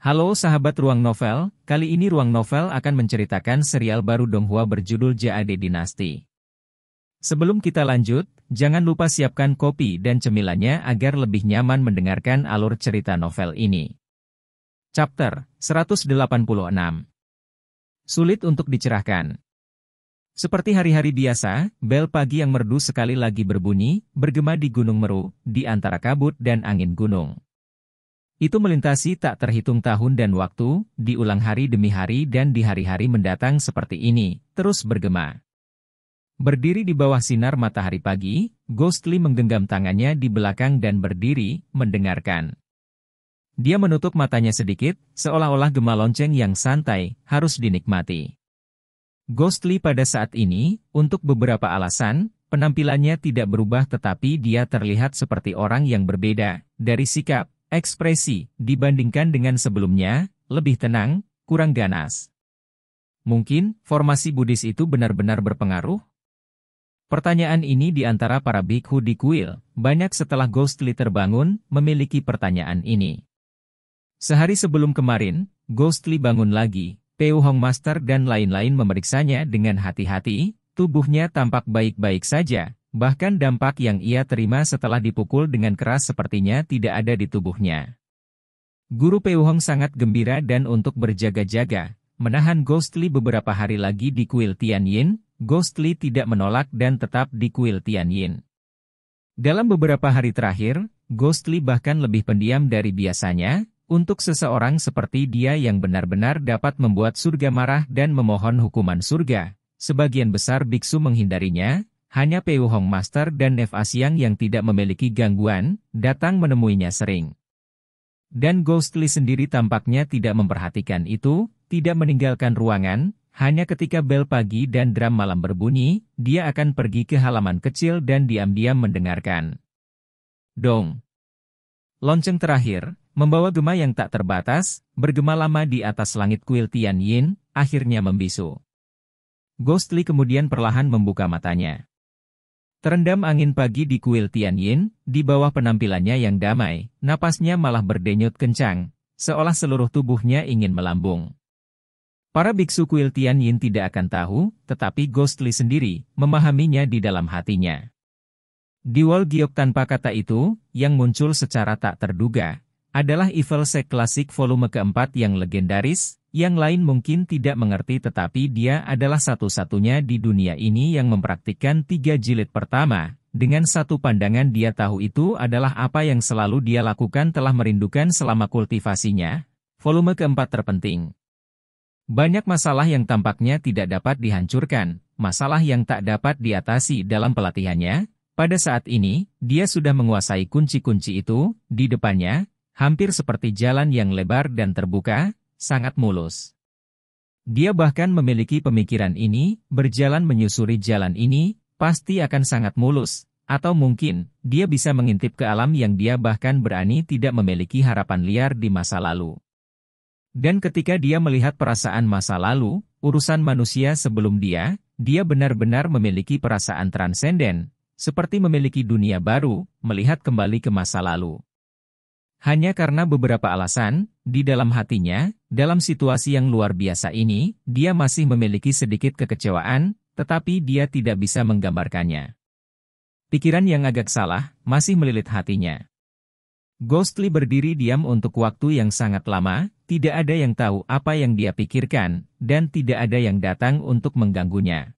Halo sahabat Ruang Novel, kali ini Ruang Novel akan menceritakan serial baru Donghua berjudul Jade Dynasty. Sebelum kita lanjut, jangan lupa siapkan kopi dan cemilannya agar lebih nyaman mendengarkan alur cerita novel ini. Chapter 186. Sulit untuk dicerahkan. Seperti hari-hari biasa, bel pagi yang merdu sekali lagi berbunyi, bergema di Gunung Meru, di antara kabut dan angin gunung. Itu melintasi tak terhitung tahun dan waktu, diulang hari demi hari dan di hari-hari mendatang seperti ini, terus bergema. Berdiri di bawah sinar matahari pagi, Ghostly menggenggam tangannya di belakang dan berdiri, mendengarkan. Dia menutup matanya sedikit, seolah-olah gema lonceng yang santai, harus dinikmati. Ghostly pada saat ini, untuk beberapa alasan, penampilannya tidak berubah tetapi dia terlihat seperti orang yang berbeda, dari sikap, ekspresi, dibandingkan dengan sebelumnya, lebih tenang, kurang ganas. Mungkin, formasi Buddhis itu benar-benar berpengaruh? Pertanyaan ini di antara para bhikkhu di kuil, banyak setelah Ghostly terbangun, memiliki pertanyaan ini. Sehari sebelum kemarin, Ghostly bangun lagi, Peu Hong Master dan lain-lain memeriksanya dengan hati-hati, tubuhnya tampak baik-baik saja. Bahkan dampak yang ia terima setelah dipukul dengan keras sepertinya tidak ada di tubuhnya. Guru Peu Hong sangat gembira dan untuk berjaga-jaga, menahan Ghostly beberapa hari lagi di kuil Tianyin, Ghostly tidak menolak dan tetap di kuil Tianyin. Dalam beberapa hari terakhir, Ghostly bahkan lebih pendiam dari biasanya, untuk seseorang seperti dia yang benar-benar dapat membuat surga marah dan memohon hukuman surga. Sebagian besar biksu menghindarinya. Hanya Peu Hong Master dan Nef Asyang yang tidak memiliki gangguan, datang menemuinya sering. Dan Ghostly sendiri tampaknya tidak memperhatikan itu, tidak meninggalkan ruangan, hanya ketika bel pagi dan drum malam berbunyi, dia akan pergi ke halaman kecil dan diam-diam mendengarkan. Dong. Lonceng terakhir, membawa gema yang tak terbatas, bergema lama di atas langit kuil Tianyin, akhirnya membisu. Ghostly kemudian perlahan membuka matanya. Terendam angin pagi di kuil Tianyin, di bawah penampilannya yang damai, napasnya malah berdenyut kencang, seolah seluruh tubuhnya ingin melambung. Para biksu kuil Tianyin tidak akan tahu, tetapi Ghostly sendiri, memahaminya di dalam hatinya. Di Wall Giok tanpa kata itu, yang muncul secara tak terduga, adalah Evil Sect Klasik volume keempat yang legendaris, yang lain mungkin tidak mengerti tetapi dia adalah satu-satunya di dunia ini yang mempraktikkan 3 jilid pertama. Dengan satu pandangan dia tahu itu adalah apa yang selalu dia lakukan telah merindukan selama kultivasinya. Volume keempat terpenting. Banyak masalah yang tampaknya tidak dapat dihancurkan, masalah yang tak dapat diatasi dalam pelatihannya. Pada saat ini, dia sudah menguasai kunci-kunci itu, di depannya, hampir seperti jalan yang lebar dan terbuka, sangat mulus. Dia bahkan memiliki pemikiran ini, berjalan menyusuri jalan ini, pasti akan sangat mulus, atau mungkin, dia bisa mengintip ke alam yang dia bahkan berani tidak memiliki harapan liar di masa lalu. Dan ketika dia melihat perasaan masa lalu, urusan manusia sebelum dia benar-benar memiliki perasaan transenden, seperti memiliki dunia baru, melihat kembali ke masa lalu. Hanya karena beberapa alasan, di dalam hatinya, dalam situasi yang luar biasa ini, dia masih memiliki sedikit kekecewaan, tetapi dia tidak bisa menggambarkannya. Pikiran yang agak salah, masih melilit hatinya. Ghostly berdiri diam untuk waktu yang sangat lama, tidak ada yang tahu apa yang dia pikirkan, dan tidak ada yang datang untuk mengganggunya.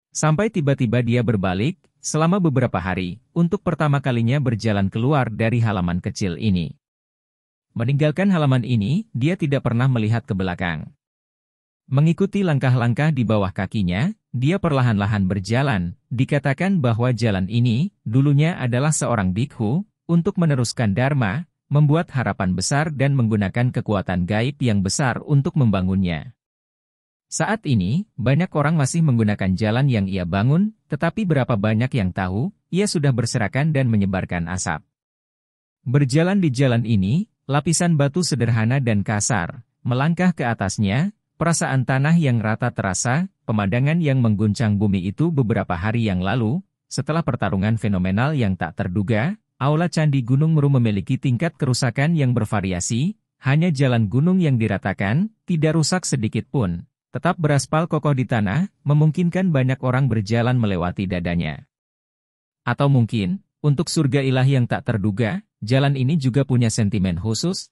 Sampai tiba-tiba dia berbalik, selama beberapa hari, untuk pertama kalinya berjalan keluar dari halaman kecil ini. Meninggalkan halaman ini, dia tidak pernah melihat ke belakang. Mengikuti langkah-langkah di bawah kakinya, dia perlahan-lahan berjalan, dikatakan bahwa jalan ini, dulunya adalah seorang bhikkhu, untuk meneruskan dharma, membuat harapan besar dan menggunakan kekuatan gaib yang besar untuk membangunnya. Saat ini, banyak orang masih menggunakan jalan yang ia bangun, tetapi berapa banyak yang tahu, ia sudah berserakan dan menyebarkan asap. Berjalan di jalan ini, lapisan batu sederhana dan kasar, melangkah ke atasnya, perasaan tanah yang rata terasa, pemandangan yang mengguncang bumi itu beberapa hari yang lalu, setelah pertarungan fenomenal yang tak terduga, Aula Candi Gunung Meru memiliki tingkat kerusakan yang bervariasi, Hanya jalan gunung yang diratakan, tidak rusak sedikit pun. Tetap beraspal kokoh di tanah, memungkinkan banyak orang berjalan melewati dadanya. Atau mungkin, untuk surga ilahi yang tak terduga, jalan ini juga punya sentimen khusus?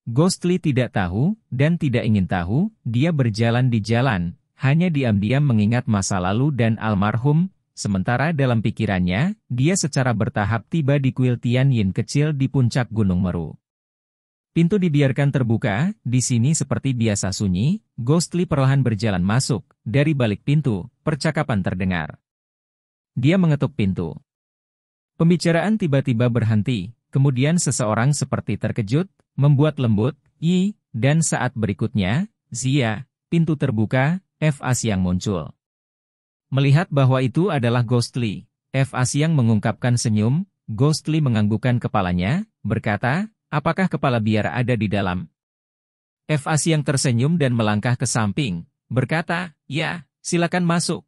Ghostly tidak tahu, dan tidak ingin tahu, dia berjalan di jalan, hanya diam-diam mengingat masa lalu dan almarhum, sementara dalam pikirannya, dia secara bertahap tiba di kuil Tianyin kecil di puncak Gunung Meru. Pintu dibiarkan terbuka, di sini seperti biasa sunyi, Ghostly perlahan berjalan masuk, dari balik pintu, percakapan terdengar. Dia mengetuk pintu. Pembicaraan tiba-tiba berhenti, kemudian seseorang seperti terkejut, membuat lembut, dan saat berikutnya, Zia, pintu terbuka, F. Asyang muncul. Melihat bahwa itu adalah Ghostly, F. Asyang mengungkapkan senyum, Ghostly menganggukkan kepalanya, berkata, apakah kepala biara ada di dalam? F. Asyang tersenyum dan melangkah ke samping, berkata, ya, silakan masuk.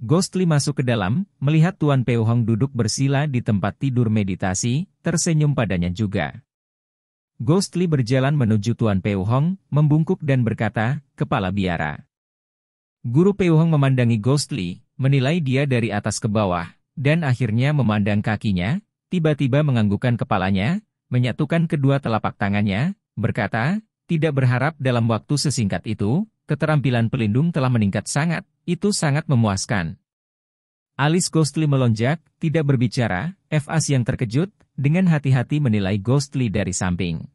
Ghostly masuk ke dalam, melihat Tuan Peu Hong duduk bersila di tempat tidur meditasi, tersenyum padanya juga. Ghostly berjalan menuju Tuan Peu Hong, membungkuk dan berkata, kepala biara. Guru Peu Hong memandangi Ghostly, menilai dia dari atas ke bawah, dan akhirnya memandang kakinya, tiba-tiba menganggukkan kepalanya, menyatukan kedua telapak tangannya, berkata, tidak berharap dalam waktu sesingkat itu, keterampilan pelindung telah meningkat sangat, itu sangat memuaskan. Alis Ghostly melonjak, tidak berbicara, F. Asyang terkejut, dengan hati-hati menilai Ghostly dari samping.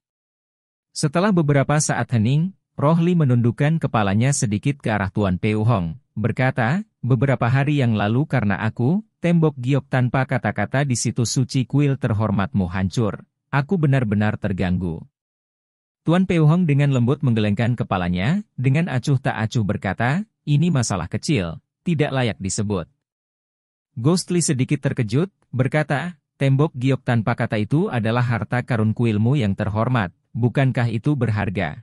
Setelah beberapa saat hening, Rohli menundukkan kepalanya sedikit ke arah Tuan Peu Hong, berkata, beberapa hari yang lalu karena aku, tembok giok tanpa kata-kata di situs suci kuil terhormatmu hancur, aku benar-benar terganggu. Tuan Peu Hong dengan lembut menggelengkan kepalanya, dengan acuh tak acuh berkata, ini masalah kecil, tidak layak disebut. Ghostly sedikit terkejut, berkata, tembok giok tanpa kata itu adalah harta karun kuilmu yang terhormat, bukankah itu berharga?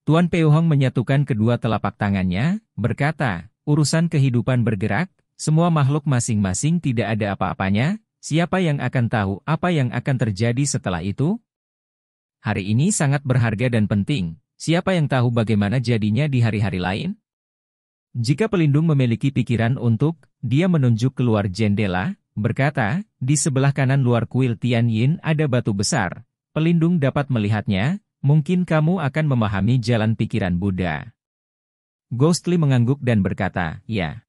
Tuan Peu Hong menyatukan kedua telapak tangannya, berkata, urusan kehidupan bergerak, semua makhluk masing-masing tidak ada apa-apanya, siapa yang akan tahu apa yang akan terjadi setelah itu? Hari ini sangat berharga dan penting, siapa yang tahu bagaimana jadinya di hari-hari lain? Jika pelindung memiliki pikiran untuk, dia menunjuk keluar jendela, berkata, di sebelah kanan luar kuil Tianyin ada batu besar, pelindung dapat melihatnya, mungkin kamu akan memahami jalan pikiran Buddha. Ghostly mengangguk dan berkata, ya.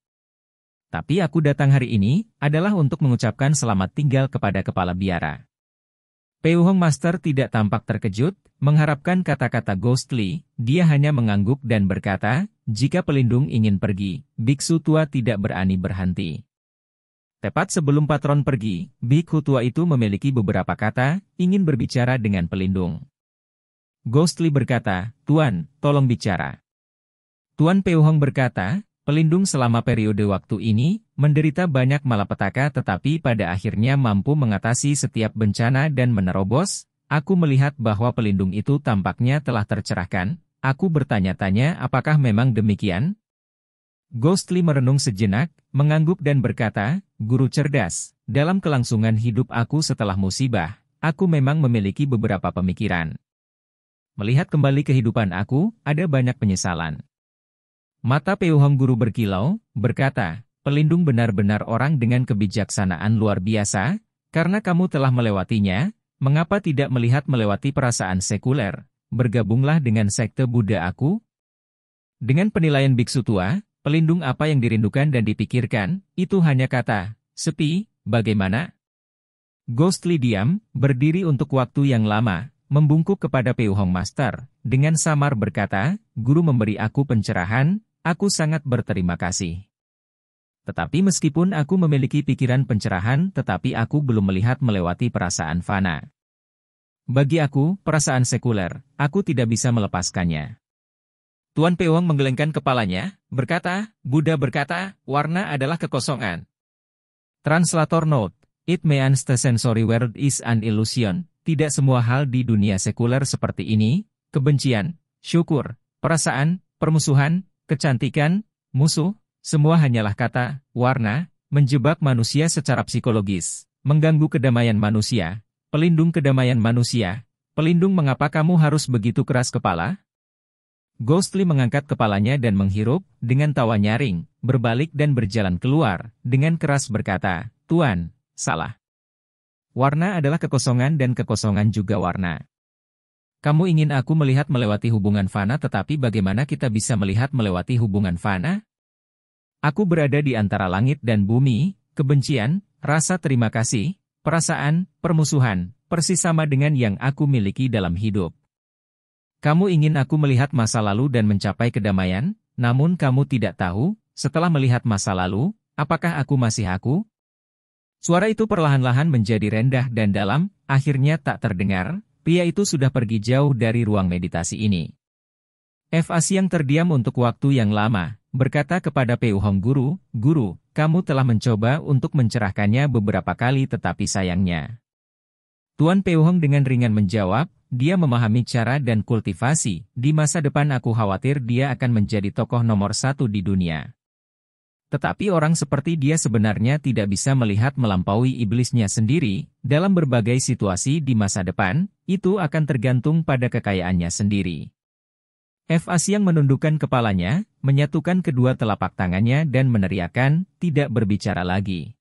Tapi aku datang hari ini, adalah untuk mengucapkan selamat tinggal kepada kepala biara. Peu Hong Master tidak tampak terkejut, mengharapkan kata-kata Ghostly, dia hanya mengangguk dan berkata, jika pelindung ingin pergi, biksu tua tidak berani berhenti. Tepat sebelum patron pergi, biksu tua itu memiliki beberapa kata, ingin berbicara dengan pelindung. Ghostly berkata, Tuan, tolong bicara. Tuan Peu Hong berkata, pelindung selama periode waktu ini, menderita banyak malapetaka tetapi pada akhirnya mampu mengatasi setiap bencana dan menerobos, aku melihat bahwa pelindung itu tampaknya telah tercerahkan, aku bertanya-tanya apakah memang demikian? Ghostly merenung sejenak, mengangguk dan berkata, guru cerdas, dalam kelangsungan hidup aku setelah musibah, aku memang memiliki beberapa pemikiran. Melihat kembali kehidupan aku, ada banyak penyesalan. Mata Peu Hong guru berkilau, berkata, pelindung benar-benar orang dengan kebijaksanaan luar biasa, karena kamu telah melewatinya, mengapa tidak melihat melewati perasaan sekuler, bergabunglah dengan sekte Buddha aku? Dengan penilaian biksu tua, pelindung apa yang dirindukan dan dipikirkan, itu hanya kata, sepi, bagaimana? Ghostly diam, berdiri untuk waktu yang lama, membungkuk kepada Peu Hong Master, dengan samar berkata, guru memberi aku pencerahan, aku sangat berterima kasih. Tetapi meskipun aku memiliki pikiran pencerahan tetapi aku belum melihat melewati perasaan fana. Bagi aku, perasaan sekuler, aku tidak bisa melepaskannya. Tuan Peu Hong menggelengkan kepalanya, berkata, Buddha berkata, warna adalah kekosongan. Translator note, it means the sensory world is an illusion. Tidak semua hal di dunia sekuler seperti ini, kebencian, syukur, perasaan, permusuhan, kecantikan, musuh, semua hanyalah kata, warna, menjebak manusia secara psikologis, mengganggu kedamaian manusia, pelindung kedamaian manusia, Pelindung, mengapa kamu harus begitu keras kepala? Ghostly mengangkat kepalanya dan menghirup, dengan tawa nyaring, berbalik dan berjalan keluar, dengan keras berkata, Tuan, salah. Warna adalah kekosongan dan kekosongan juga warna. Kamu ingin aku melihat melewati hubungan fana, tetapi bagaimana kita bisa melihat melewati hubungan fana? Aku berada di antara langit dan bumi, kebencian, rasa terima kasih, perasaan, permusuhan, persis sama dengan yang aku miliki dalam hidup. Kamu ingin aku melihat masa lalu dan mencapai kedamaian, namun kamu tidak tahu, setelah melihat masa lalu, apakah aku masih aku? Suara itu perlahan-lahan menjadi rendah dan dalam, akhirnya tak terdengar. Pria itu sudah pergi jauh dari ruang meditasi ini. Fa Siang terdiam untuk waktu yang lama, berkata kepada Peu Hong Guru, Guru, kamu telah mencoba untuk mencerahkannya beberapa kali tetapi sayangnya. Tuan Peu Hong dengan ringan menjawab, dia memahami cara dan kultivasi, di masa depan aku khawatir dia akan menjadi tokoh nomor 1 di dunia. Tetapi orang seperti dia sebenarnya tidak bisa melihat melampaui iblisnya sendiri, dalam berbagai situasi di masa depan, itu akan tergantung pada kekayaannya sendiri. Fa Siang menundukkan kepalanya, menyatukan kedua telapak tangannya dan meneriakkan, tidak berbicara lagi.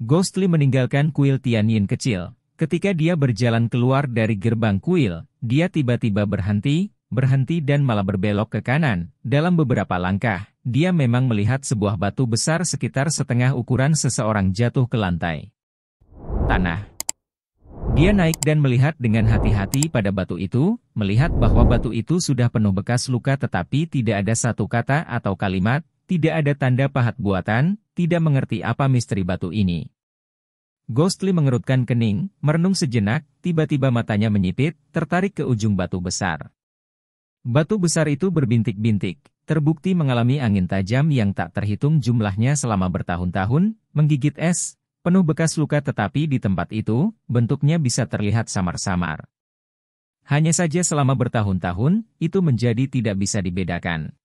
Ghostly meninggalkan kuil Tianyin kecil. Ketika dia berjalan keluar dari gerbang kuil, dia tiba-tiba berhenti dan malah berbelok ke kanan. Dalam beberapa langkah, dia memang melihat sebuah batu besar sekitar setengah ukuran seseorang jatuh ke lantai tanah. Dia naik dan melihat dengan hati-hati pada batu itu, melihat bahwa batu itu sudah penuh bekas luka tetapi tidak ada satu kata atau kalimat, tidak ada tanda pahat buatan, tidak mengerti apa misteri batu ini. Ghostly mengerutkan kening, merenung sejenak, tiba-tiba matanya menyipit, tertarik ke ujung batu besar. Batu besar itu berbintik-bintik, terbukti mengalami angin tajam yang tak terhitung jumlahnya selama bertahun-tahun, menggigit es, penuh bekas luka tetapi di tempat itu, bentuknya bisa terlihat samar-samar. Hanya saja selama bertahun-tahun, itu menjadi tidak bisa dibedakan.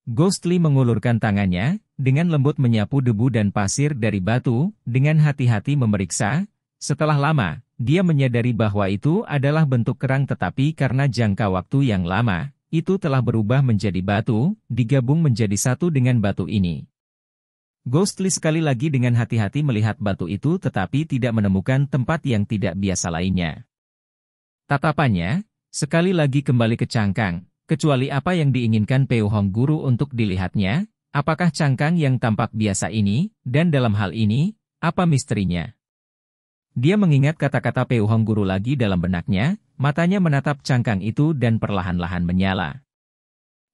Ghostly mengulurkan tangannya, dengan lembut menyapu debu dan pasir dari batu, dengan hati-hati memeriksa. Setelah lama, dia menyadari bahwa itu adalah bentuk kerang tetapi karena jangka waktu yang lama, itu telah berubah menjadi batu, digabung menjadi satu dengan batu ini. Ghostly sekali lagi dengan hati-hati melihat batu itu tetapi tidak menemukan tempat yang tidak biasa lainnya. Tatapannya, sekali lagi kembali ke cangkang, kecuali apa yang diinginkan Peu Hong Guru untuk dilihatnya, apakah cangkang yang tampak biasa ini, dan dalam hal ini, apa misterinya? Dia mengingat kata-kata Peu Hong Guru lagi dalam benaknya, matanya menatap cangkang itu dan perlahan-lahan menyala.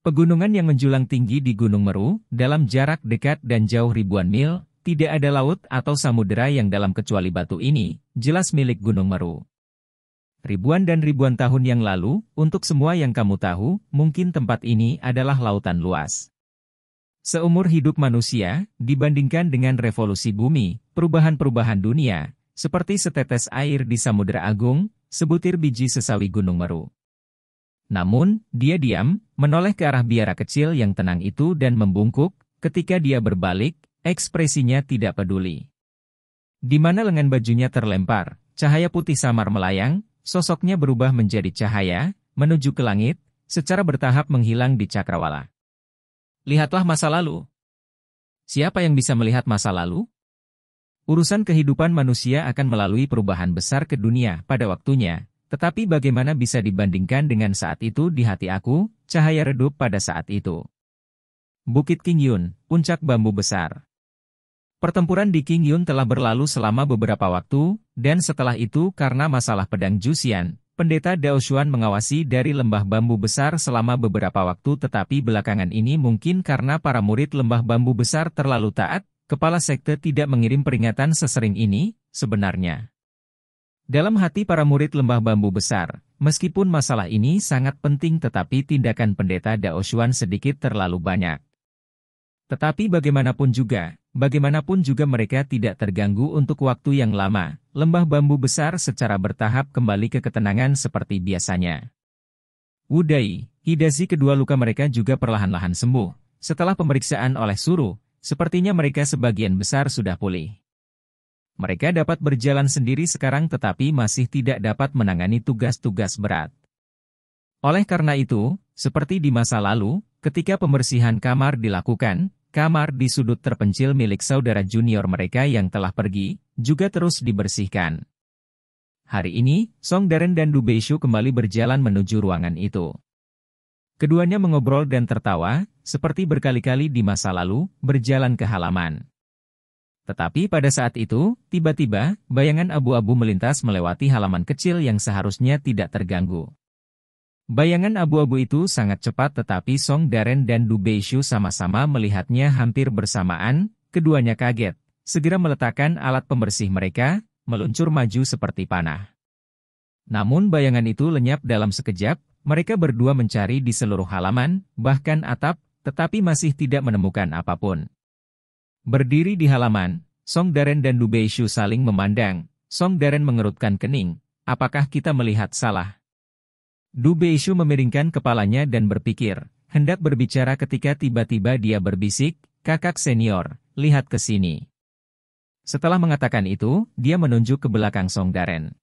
Pegunungan yang menjulang tinggi di Gunung Meru, dalam jarak dekat dan jauh ribuan mil, tidak ada laut atau samudera yang dalam kecuali batu ini, jelas milik Gunung Meru. Ribuan dan ribuan tahun yang lalu, untuk semua yang kamu tahu, mungkin tempat ini adalah lautan luas. Seumur hidup manusia, dibandingkan dengan revolusi bumi, perubahan-perubahan dunia, seperti setetes air di Samudera Agung, sebutir biji sesawi Gunung Meru. Namun, dia diam, menoleh ke arah biara kecil yang tenang itu dan membungkuk, ketika dia berbalik, ekspresinya tidak peduli. Di mana lengan bajunya terlempar, cahaya putih samar melayang, sosoknya berubah menjadi cahaya, menuju ke langit, secara bertahap menghilang di cakrawala. Lihatlah masa lalu. Siapa yang bisa melihat masa lalu? Urusan kehidupan manusia akan melalui perubahan besar ke dunia pada waktunya, tetapi bagaimana bisa dibandingkan dengan saat itu di hati aku, cahaya redup pada saat itu. Bukit Qingyun, puncak bambu besar. Pertempuran di Qingyun telah berlalu selama beberapa waktu, dan setelah itu karena masalah pedang Juxian, Pendeta Dao Xuan mengawasi dari lembah bambu besar selama beberapa waktu tetapi belakangan ini mungkin karena para murid lembah bambu besar terlalu taat, kepala sekte tidak mengirim peringatan sesering ini, sebenarnya. Dalam hati para murid lembah bambu besar, meskipun masalah ini sangat penting tetapi tindakan pendeta Dao Xuan sedikit terlalu banyak. Tetapi bagaimanapun juga mereka tidak terganggu untuk waktu yang lama, lembah bambu besar secara bertahap kembali ke ketenangan seperti biasanya. Wudai, Hidazi kedua luka mereka juga perlahan-lahan sembuh, setelah pemeriksaan oleh Suru. Sepertinya mereka sebagian besar sudah pulih. Mereka dapat berjalan sendiri sekarang tetapi masih tidak dapat menangani tugas-tugas berat. Oleh karena itu, seperti di masa lalu, ketika pembersihan kamar dilakukan, kamar di sudut terpencil milik saudara junior mereka yang telah pergi, juga terus dibersihkan. Hari ini, Song Darren dan Du Baishu kembali berjalan menuju ruangan itu. Keduanya mengobrol dan tertawa, seperti berkali-kali di masa lalu, berjalan ke halaman. Tetapi pada saat itu, tiba-tiba, bayangan abu-abu melintas melewati halaman kecil yang seharusnya tidak terganggu. Bayangan abu-abu itu sangat cepat tetapi Song Darren dan Du Baishu sama-sama melihatnya hampir bersamaan, keduanya kaget, segera meletakkan alat pembersih mereka, meluncur maju seperti panah. Namun bayangan itu lenyap dalam sekejap, mereka berdua mencari di seluruh halaman, bahkan atap, tetapi masih tidak menemukan apapun. Berdiri di halaman, Song Darren dan Du Baishu saling memandang. Song Darren mengerutkan kening. Apakah kita melihat salah? Du Baishu memiringkan kepalanya dan berpikir, hendak berbicara ketika tiba-tiba dia berbisik, "Kakak senior, lihat ke sini." Setelah mengatakan itu, dia menunjuk ke belakang Song Darren.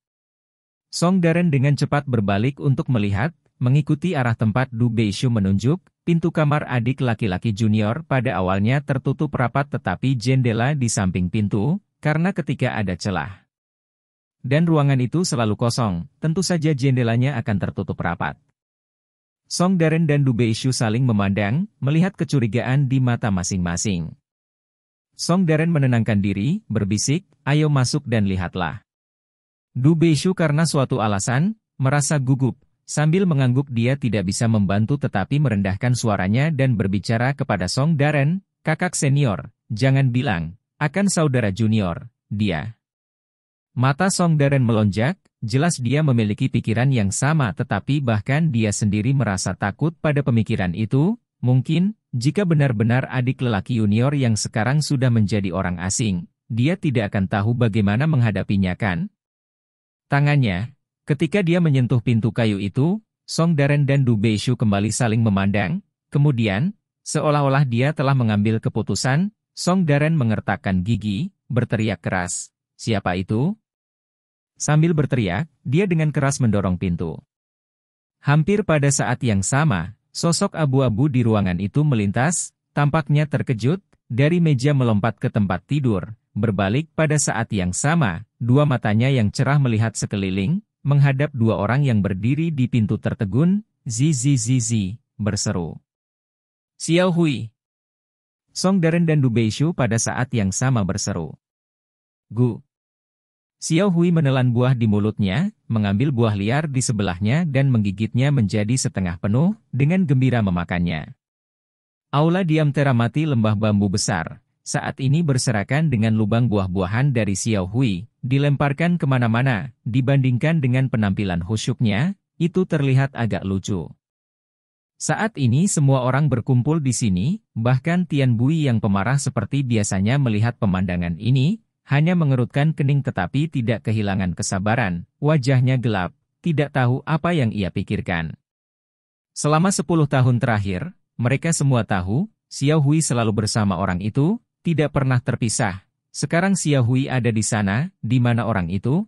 Song Darren dengan cepat berbalik untuk melihat, mengikuti arah tempat Du Baishu menunjuk. Pintu kamar adik laki-laki junior pada awalnya tertutup rapat tetapi jendela di samping pintu, karena ketika ada celah. Dan ruangan itu selalu kosong, tentu saja jendelanya akan tertutup rapat. Song Darren dan Du Baishu saling memandang, melihat kecurigaan di mata masing-masing. Song Darren menenangkan diri, berbisik, "Ayo masuk dan lihatlah." Du Baishu karena suatu alasan, merasa gugup. Sambil mengangguk dia tidak bisa membantu tetapi merendahkan suaranya dan berbicara kepada Song Darren, "Kakak senior, jangan bilang, akan saudara junior, dia." Mata Song Darren melonjak, jelas dia memiliki pikiran yang sama tetapi bahkan dia sendiri merasa takut pada pemikiran itu, mungkin, jika benar-benar adik lelaki junior yang sekarang sudah menjadi orang asing, dia tidak akan tahu bagaimana menghadapinya kan? Tangannya, ketika dia menyentuh pintu kayu itu, Song Darren dan Du Baishu kembali saling memandang, kemudian, seolah-olah dia telah mengambil keputusan, Song Darren mengertakkan gigi, berteriak keras, "Siapa itu?" Sambil berteriak, dia dengan keras mendorong pintu. Hampir pada saat yang sama, sosok abu-abu di ruangan itu melintas, tampaknya terkejut, dari meja melompat ke tempat tidur, berbalik pada saat yang sama, dua matanya yang cerah melihat sekeliling, menghadap dua orang yang berdiri di pintu tertegun, "Zizi," berseru. "Xiao Hui." Song Darren dan Du Baishu pada saat yang sama berseru. "Gu." Xiao Hui menelan buah di mulutnya, mengambil buah liar di sebelahnya dan menggigitnya menjadi setengah penuh, dengan gembira memakannya. Aula diam teramati lembah bambu besar, saat ini berserakan dengan lubang buah-buahan dari Xiao Hui, dilemparkan kemana-mana, dibandingkan dengan penampilan khusyuknya, itu terlihat agak lucu. Saat ini semua orang berkumpul di sini, bahkan Tian Bui yang pemarah seperti biasanya melihat pemandangan ini, hanya mengerutkan kening tetapi tidak kehilangan kesabaran, wajahnya gelap, tidak tahu apa yang ia pikirkan. Selama 10 tahun terakhir, mereka semua tahu, Xiao Hui selalu bersama orang itu, tidak pernah terpisah. Sekarang Xiao Hui ada di sana, di mana orang itu?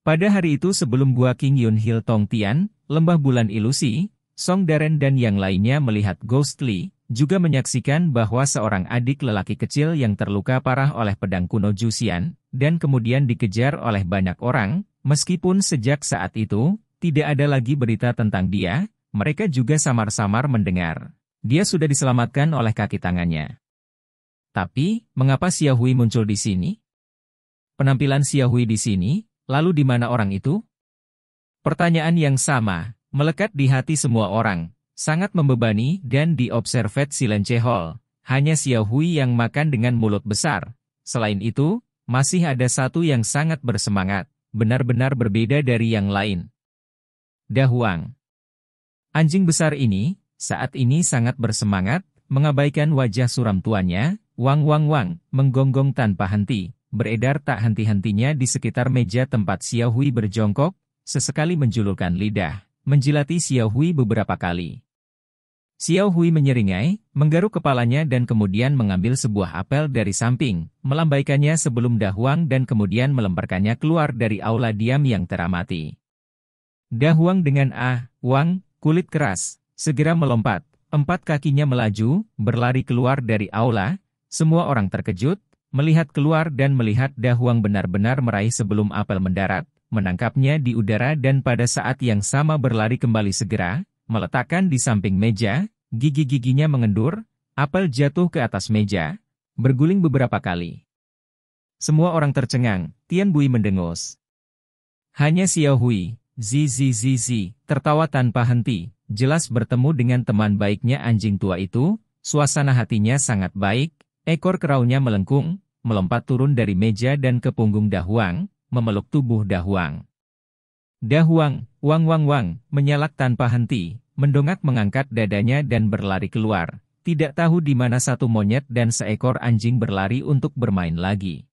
Pada hari itu sebelum Gua King Yun Hil Tong Tian, lembah bulan ilusi, Song Darren dan yang lainnya melihat Ghostly, juga menyaksikan bahwa seorang adik lelaki kecil yang terluka parah oleh pedang kuno Juxian, dan kemudian dikejar oleh banyak orang, meskipun sejak saat itu, tidak ada lagi berita tentang dia, mereka juga samar-samar mendengar. Dia sudah diselamatkan oleh kaki tangannya. Tapi, mengapa Xiao Hui muncul di sini? Penampilan Xiao Hui di sini, lalu di mana orang itu? Pertanyaan yang sama, melekat di hati semua orang. Sangat membebani dan diobservet Silence Hall. Hanya Xiao Hui yang makan dengan mulut besar. Selain itu, masih ada satu yang sangat bersemangat, benar-benar berbeda dari yang lain. Da Huang. Anjing besar ini, saat ini sangat bersemangat, mengabaikan wajah suram tuannya, Wang Wang Wang, menggonggong tanpa henti, beredar tak henti-hentinya di sekitar meja tempat Xiao Hui berjongkok, sesekali menjulurkan lidah, menjilati Xiao Hui beberapa kali. Xiao Hui menyeringai, menggaruk kepalanya dan kemudian mengambil sebuah apel dari samping, melambaikannya sebelum Da Huang dan kemudian melemparkannya keluar dari aula diam yang teramati. Da Huang dengan Wang, kulit keras, segera melompat, 4 kakinya melaju, berlari keluar dari aula. Semua orang terkejut, melihat keluar dan melihat Da Huang benar-benar meraih sebelum apel mendarat, menangkapnya di udara dan pada saat yang sama berlari kembali segera, meletakkan di samping meja, gigi-giginya mengendur, apel jatuh ke atas meja, berguling beberapa kali. Semua orang tercengang, Tian Bui mendengus. Hanya Xiao Hui, Zi, tertawa tanpa henti, jelas bertemu dengan teman baiknya anjing tua itu, suasana hatinya sangat baik, ekor keraunya melengkung, melompat turun dari meja dan ke punggung Da Huang, memeluk tubuh Da Huang. Da Huang, Wang, menyalak tanpa henti, mendongak mengangkat dadanya dan berlari keluar, tidak tahu di mana satu monyet dan seekor anjing berlari untuk bermain lagi.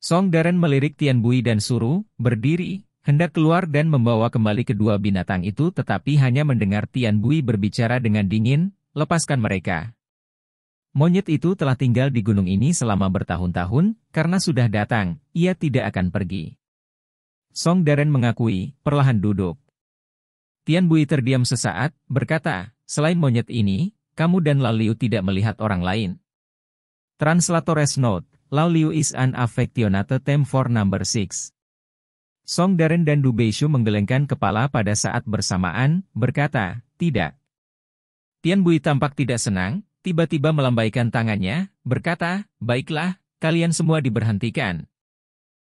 Song Daren melirik Tian Bui dan suruh, berdiri, hendak keluar dan membawa kembali kedua binatang itu tetapi hanya mendengar Tian Bui berbicara dengan dingin, lepaskan mereka. Monyet itu telah tinggal di gunung ini selama bertahun-tahun, karena sudah datang, ia tidak akan pergi. Song Daren mengakui, perlahan duduk. Tian Bui terdiam sesaat, berkata, selain monyet ini, kamu dan Lao Liu tidak melihat orang lain. Translatores note, Lao Liu is an affectionate term for number 6. Song Daren dan Du Beishu menggelengkan kepala pada saat bersamaan, berkata, tidak. Tian Bui tampak tidak senang, tiba-tiba melambaikan tangannya, berkata, baiklah, kalian semua diberhentikan.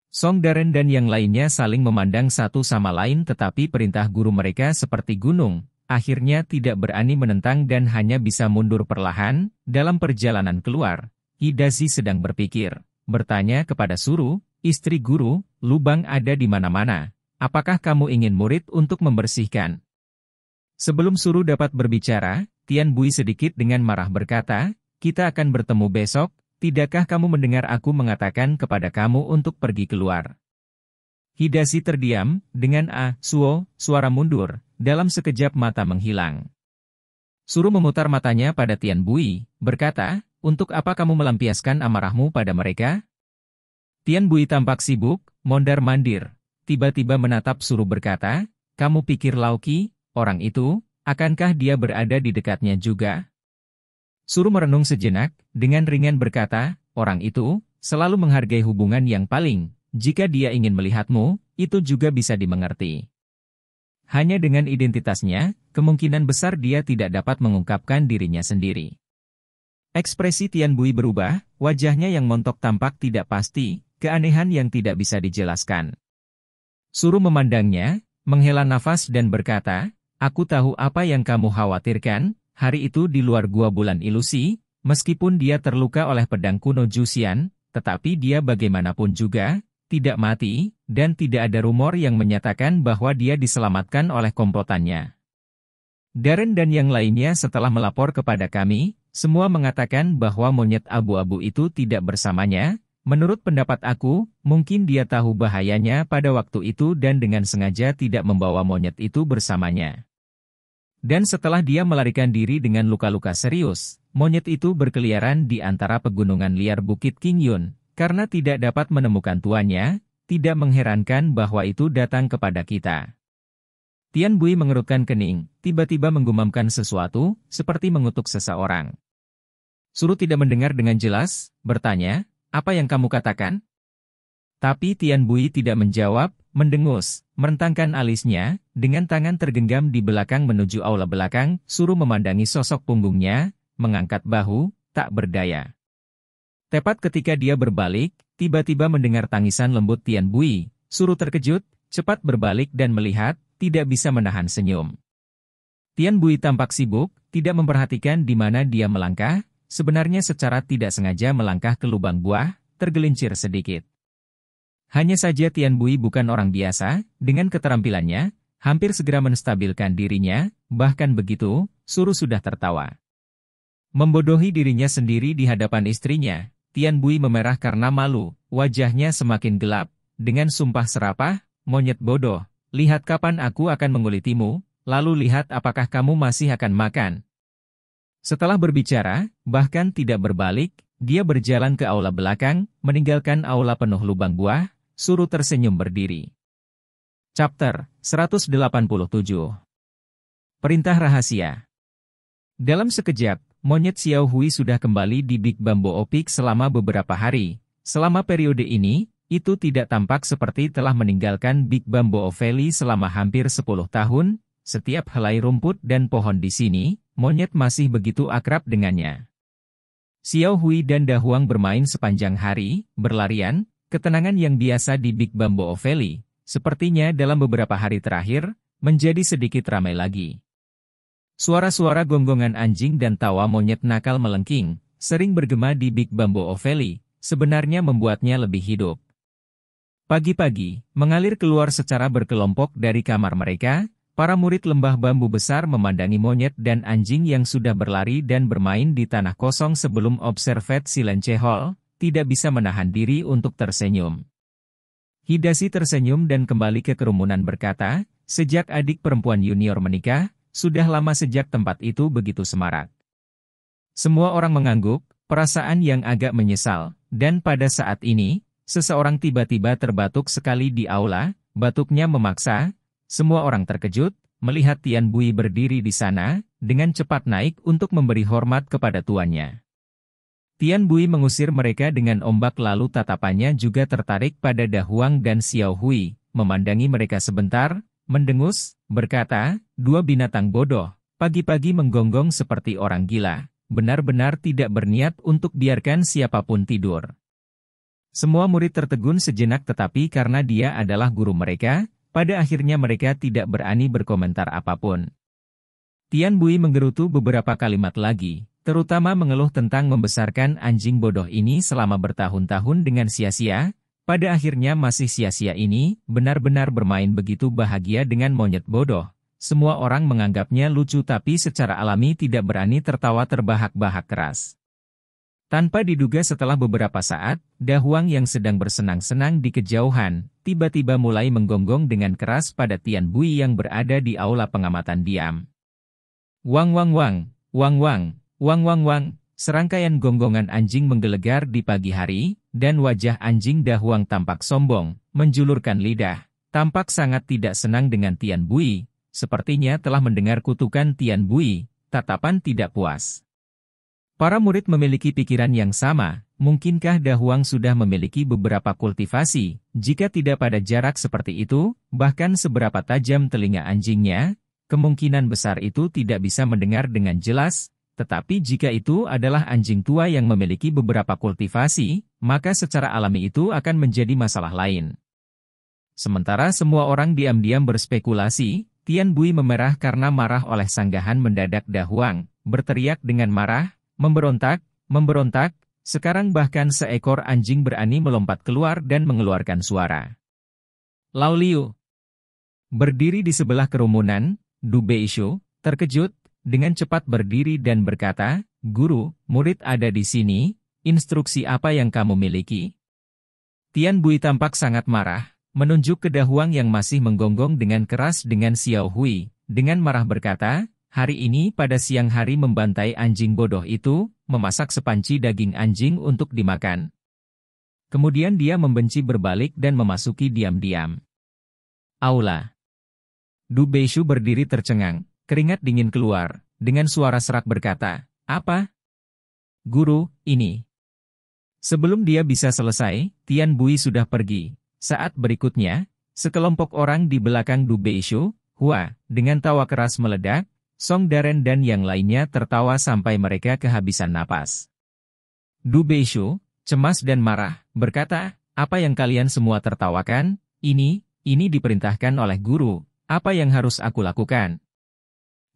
Song Daren dan yang lainnya saling memandang satu sama lain tetapi perintah guru mereka seperti gunung, akhirnya tidak berani menentang dan hanya bisa mundur perlahan. Dalam perjalanan keluar, Hidazi sedang berpikir, bertanya kepada Suru, istri guru, lubang ada di mana-mana, apakah kamu ingin murid untuk membersihkan? Sebelum Suru dapat berbicara, Tian Bui sedikit dengan marah berkata, kita akan bertemu besok. Tidakkah kamu mendengar aku mengatakan kepada kamu untuk pergi keluar? Hidazi terdiam, dengan suara mundur, dalam sekejap mata menghilang. Suruh memutar matanya pada Tian Bui, berkata, untuk apa kamu melampiaskan amarahmu pada mereka? Tian Bui tampak sibuk, mondar-mandir, tiba-tiba menatap Suruh berkata, kamu pikir Lauki, orang itu, akankah dia berada di dekatnya juga? Suruh merenung sejenak, dengan ringan berkata, orang itu, selalu menghargai hubungan yang paling, jika dia ingin melihatmu, itu juga bisa dimengerti. Hanya dengan identitasnya, kemungkinan besar dia tidak dapat mengungkapkan dirinya sendiri. Ekspresi Tian Bui berubah, wajahnya yang montok tampak tidak pasti, keanehan yang tidak bisa dijelaskan. Suruh memandangnya, menghela nafas dan berkata, aku tahu apa yang kamu khawatirkan. Hari itu di luar gua bulan ilusi, meskipun dia terluka oleh pedang kuno Juxian, tetapi dia bagaimanapun juga, tidak mati, dan tidak ada rumor yang menyatakan bahwa dia diselamatkan oleh komplotannya. Daren dan yang lainnya setelah melapor kepada kami, semua mengatakan bahwa monyet abu-abu itu tidak bersamanya. Menurut pendapat aku, mungkin dia tahu bahayanya pada waktu itu dan dengan sengaja tidak membawa monyet itu bersamanya. Dan setelah dia melarikan diri dengan luka-luka serius, monyet itu berkeliaran di antara pegunungan liar Bukit Qingyun, karena tidak dapat menemukan tuannya, tidak mengherankan bahwa itu datang kepada kita. Tian Bui mengerutkan kening, tiba-tiba menggumamkan sesuatu, seperti mengutuk seseorang. Suruh tidak mendengar dengan jelas, bertanya, apa yang kamu katakan? Tapi Tian Bui tidak menjawab, mendengus, merentangkan alisnya, dengan tangan tergenggam di belakang menuju aula belakang, Suruh memandangi sosok punggungnya, mengangkat bahu, tak berdaya. Tepat ketika dia berbalik, tiba-tiba mendengar tangisan lembut Tian Bui, Suruh terkejut, cepat berbalik dan melihat, tidak bisa menahan senyum. Tian Bui tampak sibuk, tidak memperhatikan di mana dia melangkah, sebenarnya secara tidak sengaja melangkah ke lubang buah, tergelincir sedikit. Hanya saja Tian Bui bukan orang biasa, dengan keterampilannya, hampir segera menstabilkan dirinya, bahkan begitu, Suruh sudah tertawa. Membodohi dirinya sendiri di hadapan istrinya, Tian Bui memerah karena malu, wajahnya semakin gelap, dengan sumpah serapah, monyet bodoh, lihat kapan aku akan mengulitimu, lalu lihat apakah kamu masih akan makan. Setelah berbicara, bahkan tidak berbalik, dia berjalan ke aula belakang, meninggalkan aula penuh lubang buah, suruh tersenyum berdiri. Chapter 187. Perintah Rahasia. Dalam sekejap, monyet Xiao Hui sudah kembali di Big Bamboo Peak selama beberapa hari. Selama periode ini, itu tidak tampak seperti telah meninggalkan Big Bamboo Valley selama hampir 10 tahun. Setiap helai rumput dan pohon di sini, monyet masih begitu akrab dengannya. Xiao Hui dan Da Huang bermain sepanjang hari, berlarian, ketenangan yang biasa di Big Bamboo Valley, sepertinya dalam beberapa hari terakhir, menjadi sedikit ramai lagi. Suara-suara gonggongan anjing dan tawa monyet nakal melengking, sering bergema di Big Bamboo Valley, sebenarnya membuatnya lebih hidup. Pagi-pagi, mengalir keluar secara berkelompok dari kamar mereka, para murid lembah bambu besar memandangi monyet dan anjing yang sudah berlari dan bermain di tanah kosong sebelum Observate Silence Hall, tidak bisa menahan diri untuk tersenyum. Hidashi tersenyum dan kembali ke kerumunan berkata, sejak adik perempuan junior menikah, sudah lama sejak tempat itu begitu semarak. Semua orang mengangguk, perasaan yang agak menyesal, dan pada saat ini, seseorang tiba-tiba terbatuk sekali di aula, batuknya memaksa. Semua orang terkejut, melihat Tian Bui berdiri di sana, dengan cepat naik untuk memberi hormat kepada tuannya. Tian Bui mengusir mereka dengan ombak lalu tatapannya juga tertarik pada Da Huang dan Xiao Hui, memandangi mereka sebentar, mendengus, berkata, dua binatang bodoh, pagi-pagi menggonggong seperti orang gila, benar-benar tidak berniat untuk biarkan siapapun tidur. Semua murid tertegun sejenak tetapi karena dia adalah guru mereka, pada akhirnya mereka tidak berani berkomentar apapun. Tian Bui menggerutu beberapa kalimat lagi, terutama mengeluh tentang membesarkan anjing bodoh ini selama bertahun-tahun dengan sia-sia, pada akhirnya masih sia-sia ini, benar-benar bermain begitu bahagia dengan monyet bodoh. Semua orang menganggapnya lucu tapi secara alami tidak berani tertawa terbahak-bahak keras. Tanpa diduga setelah beberapa saat, Da Huang yang sedang bersenang-senang di kejauhan, tiba-tiba mulai menggonggong dengan keras pada Tian Bui yang berada di aula pengamatan diam. Wang wang wang, wang wang, wang wang wang, serangkaian gonggongan anjing menggelegar di pagi hari, dan wajah anjing Da Huang tampak sombong, menjulurkan lidah, tampak sangat tidak senang dengan Tian Bui, sepertinya telah mendengar kutukan Tian Bui, tatapan tidak puas. Para murid memiliki pikiran yang sama, mungkinkah Da Huang sudah memiliki beberapa kultivasi, jika tidak pada jarak seperti itu, bahkan seberapa tajam telinga anjingnya, kemungkinan besar itu tidak bisa mendengar dengan jelas, tetapi jika itu adalah anjing tua yang memiliki beberapa kultivasi, maka secara alami itu akan menjadi masalah lain. Sementara semua orang diam-diam berspekulasi, Tian Bui memerah karena marah oleh sanggahan mendadak Da Huang, berteriak dengan marah, memberontak, memberontak, sekarang bahkan seekor anjing berani melompat keluar dan mengeluarkan suara. Lao Liu berdiri di sebelah kerumunan, Du Beishu, terkejut, dengan cepat berdiri dan berkata, Guru, murid ada di sini, instruksi apa yang kamu miliki? Tian Bui tampak sangat marah, menunjuk ke Da Huang yang masih menggonggong dengan keras dengan Xiao Hui, dengan marah berkata, hari ini pada siang hari membantai anjing bodoh itu, memasak sepanci daging anjing untuk dimakan. Kemudian dia membenci berbalik dan memasuki diam-diam aula. Du Beishu berdiri tercengang, keringat dingin keluar, dengan suara serak berkata, apa? Guru, ini. Sebelum dia bisa selesai, Tian Bui sudah pergi. Saat berikutnya, sekelompok orang di belakang Du Beishu, Hua, dengan tawa keras meledak, Song Daren dan yang lainnya tertawa sampai mereka kehabisan napas. Du Beishu, cemas dan marah, berkata, apa yang kalian semua tertawakan? Ini diperintahkan oleh guru, apa yang harus aku lakukan?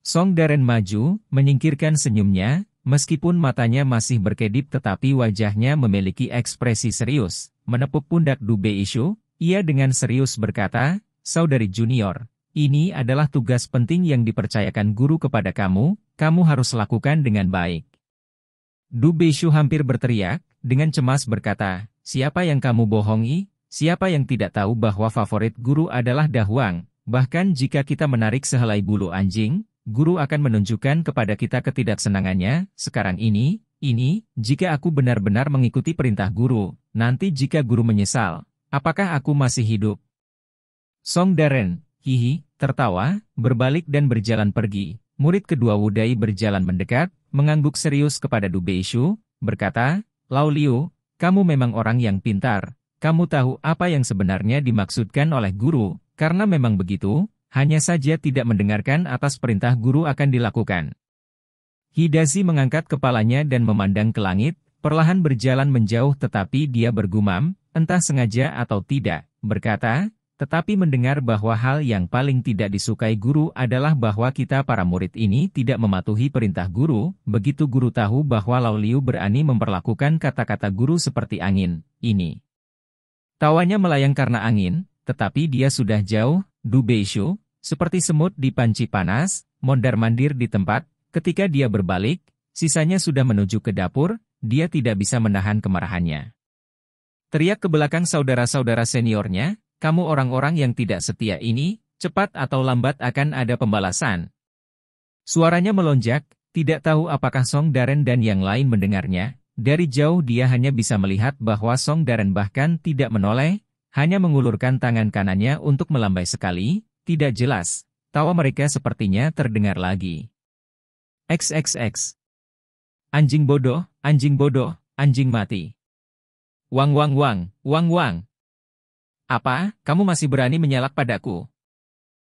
Song Daren maju, menyingkirkan senyumnya, meskipun matanya masih berkedip tetapi wajahnya memiliki ekspresi serius, menepuk pundak Du Beishu, ia dengan serius berkata, saudari junior, ini adalah tugas penting yang dipercayakan guru kepada kamu, kamu harus lakukan dengan baik. Du Beishu hampir berteriak, dengan cemas berkata, siapa yang kamu bohongi? Siapa yang tidak tahu bahwa favorit guru adalah Da Huang? Bahkan jika kita menarik sehelai bulu anjing, guru akan menunjukkan kepada kita ketidaksenangannya, sekarang ini, jika aku benar-benar mengikuti perintah guru, nanti jika guru menyesal, apakah aku masih hidup? Song Daren, tertawa, berbalik dan berjalan pergi. Murid kedua Wudai berjalan mendekat, mengangguk serius kepada Du Beishu, berkata, Lao Liu, kamu memang orang yang pintar. Kamu tahu apa yang sebenarnya dimaksudkan oleh guru, karena memang begitu, hanya saja tidak mendengarkan atas perintah guru akan dilakukan. Hidashi mengangkat kepalanya dan memandang ke langit, perlahan berjalan menjauh tetapi dia bergumam, entah sengaja atau tidak, berkata, tetapi mendengar bahwa hal yang paling tidak disukai guru adalah bahwa kita para murid ini tidak mematuhi perintah guru, begitu guru tahu bahwa Lao Liu berani memperlakukan kata-kata guru seperti angin, ini. Tawanya melayang karena angin, tetapi dia sudah jauh, Du Beishu, seperti semut di panci panas, mondar-mandir di tempat, ketika dia berbalik, sisanya sudah menuju ke dapur, dia tidak bisa menahan kemarahannya. Teriak ke belakang saudara-saudara seniornya, kamu orang-orang yang tidak setia ini, cepat atau lambat akan ada pembalasan. Suaranya melonjak, tidak tahu apakah Song Daren dan yang lain mendengarnya. Dari jauh dia hanya bisa melihat bahwa Song Daren bahkan tidak menoleh, hanya mengulurkan tangan kanannya untuk melambai sekali, tidak jelas. Tawa mereka sepertinya terdengar lagi. XXX. Anjing bodoh, anjing mati. Wang. Apa, kamu masih berani menyalak padaku?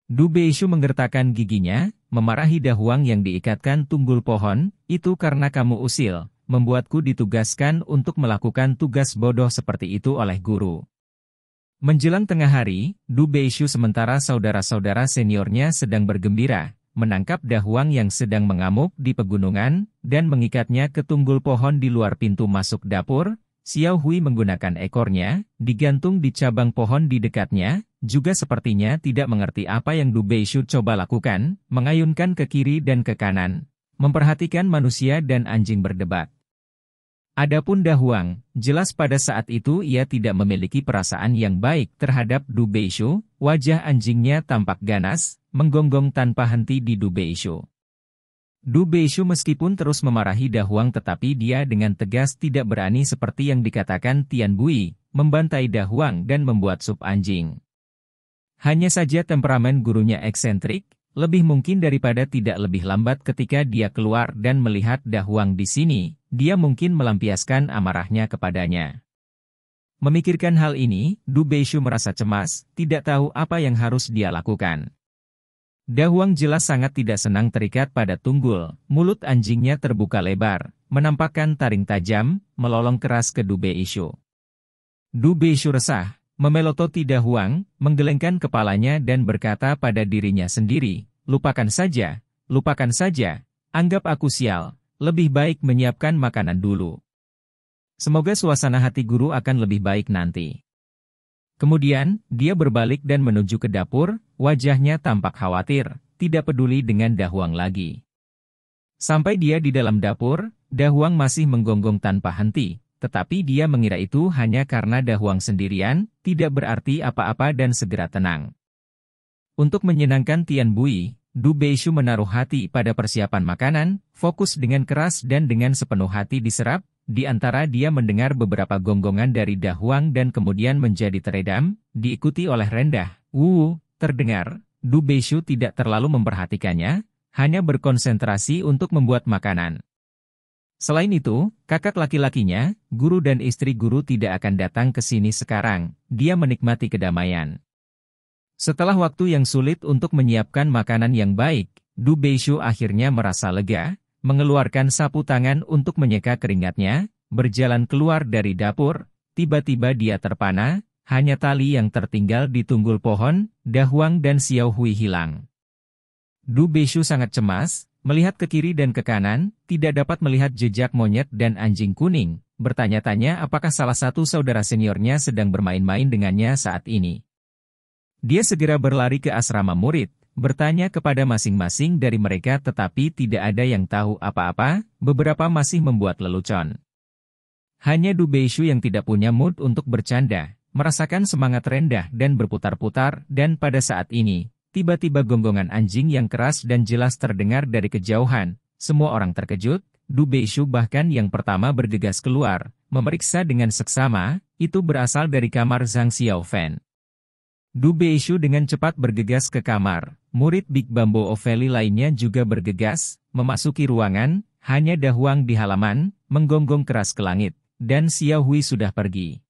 Du Beishu menggertakkan giginya, memarahi Dahuang yang diikatkan tunggul pohon, itu karena kamu usil, membuatku ditugaskan untuk melakukan tugas bodoh seperti itu oleh guru. Menjelang tengah hari, Du Beishu sementara saudara-saudara seniornya sedang bergembira, menangkap Dahuang yang sedang mengamuk di pegunungan, dan mengikatnya ke tunggul pohon di luar pintu masuk dapur. Xiao Hui menggunakan ekornya, digantung di cabang pohon di dekatnya, juga sepertinya tidak mengerti apa yang Du Beishu coba lakukan, mengayunkan ke kiri dan ke kanan, memperhatikan manusia dan anjing berdebat. Adapun Dahuang, jelas pada saat itu ia tidak memiliki perasaan yang baik terhadap Du Beishu, wajah anjingnya tampak ganas, menggonggong tanpa henti di Du Beishu. Du Beishu meskipun terus memarahi Dahuang tetapi dia dengan tegas tidak berani seperti yang dikatakan Tian Bui, membantai Dahuang dan membuat sup anjing. Hanya saja temperamen gurunya eksentrik, lebih mungkin daripada tidak lebih lambat ketika dia keluar dan melihat Dahuang di sini, dia mungkin melampiaskan amarahnya kepadanya. Memikirkan hal ini, Du Beishu merasa cemas, tidak tahu apa yang harus dia lakukan. Dahuang jelas sangat tidak senang terikat pada tunggul, mulut anjingnya terbuka lebar, menampakkan taring tajam, melolong keras ke Du Beishu. Du Beishu resah, memelototi Dahuang, menggelengkan kepalanya dan berkata pada dirinya sendiri, lupakan saja, anggap aku sial, lebih baik menyiapkan makanan dulu. Semoga suasana hati guru akan lebih baik nanti. Kemudian, dia berbalik dan menuju ke dapur, wajahnya tampak khawatir, tidak peduli dengan Dahuang lagi. Sampai dia di dalam dapur, Dahuang masih menggonggong tanpa henti, tetapi dia mengira itu hanya karena Dahuang sendirian, tidak berarti apa-apa dan segera tenang. Untuk menyenangkan Tian Bui, Du Beishu menaruh hati pada persiapan makanan, fokus dengan keras dan dengan sepenuh hati diserap. Di antara dia mendengar beberapa gonggongan dari Dahuang dan kemudian menjadi teredam, diikuti oleh rendah, terdengar. Du Beishu tidak terlalu memperhatikannya, hanya berkonsentrasi untuk membuat makanan. Selain itu, kakak laki-lakinya, guru dan istri guru tidak akan datang ke sini sekarang, dia menikmati kedamaian. Setelah waktu yang sulit untuk menyiapkan makanan yang baik, Du Beishu akhirnya merasa lega, mengeluarkan sapu tangan untuk menyeka keringatnya, berjalan keluar dari dapur, tiba-tiba dia terpana, hanya tali yang tertinggal di tunggul pohon, Dahuang dan Xiao Hui hilang. Du Beishu sangat cemas, melihat ke kiri dan ke kanan, tidak dapat melihat jejak monyet dan anjing kuning, bertanya-tanya apakah salah satu saudara seniornya sedang bermain-main dengannya saat ini. Dia segera berlari ke asrama murid, bertanya kepada masing-masing dari mereka tetapi tidak ada yang tahu apa-apa, beberapa masih membuat lelucon. Hanya Du Beishu yang tidak punya mood untuk bercanda, merasakan semangat rendah dan berputar-putar dan pada saat ini, tiba-tiba gonggongan anjing yang keras dan jelas terdengar dari kejauhan. Semua orang terkejut, Du Beishu bahkan yang pertama bergegas keluar, memeriksa dengan seksama, itu berasal dari kamar Zhang Xiaofan. Du Beishu dengan cepat bergegas ke kamar, murid Big Bamboo Valley lainnya juga bergegas, memasuki ruangan, hanya Da Huang di halaman, menggonggong keras ke langit, dan Xiao Hui sudah pergi.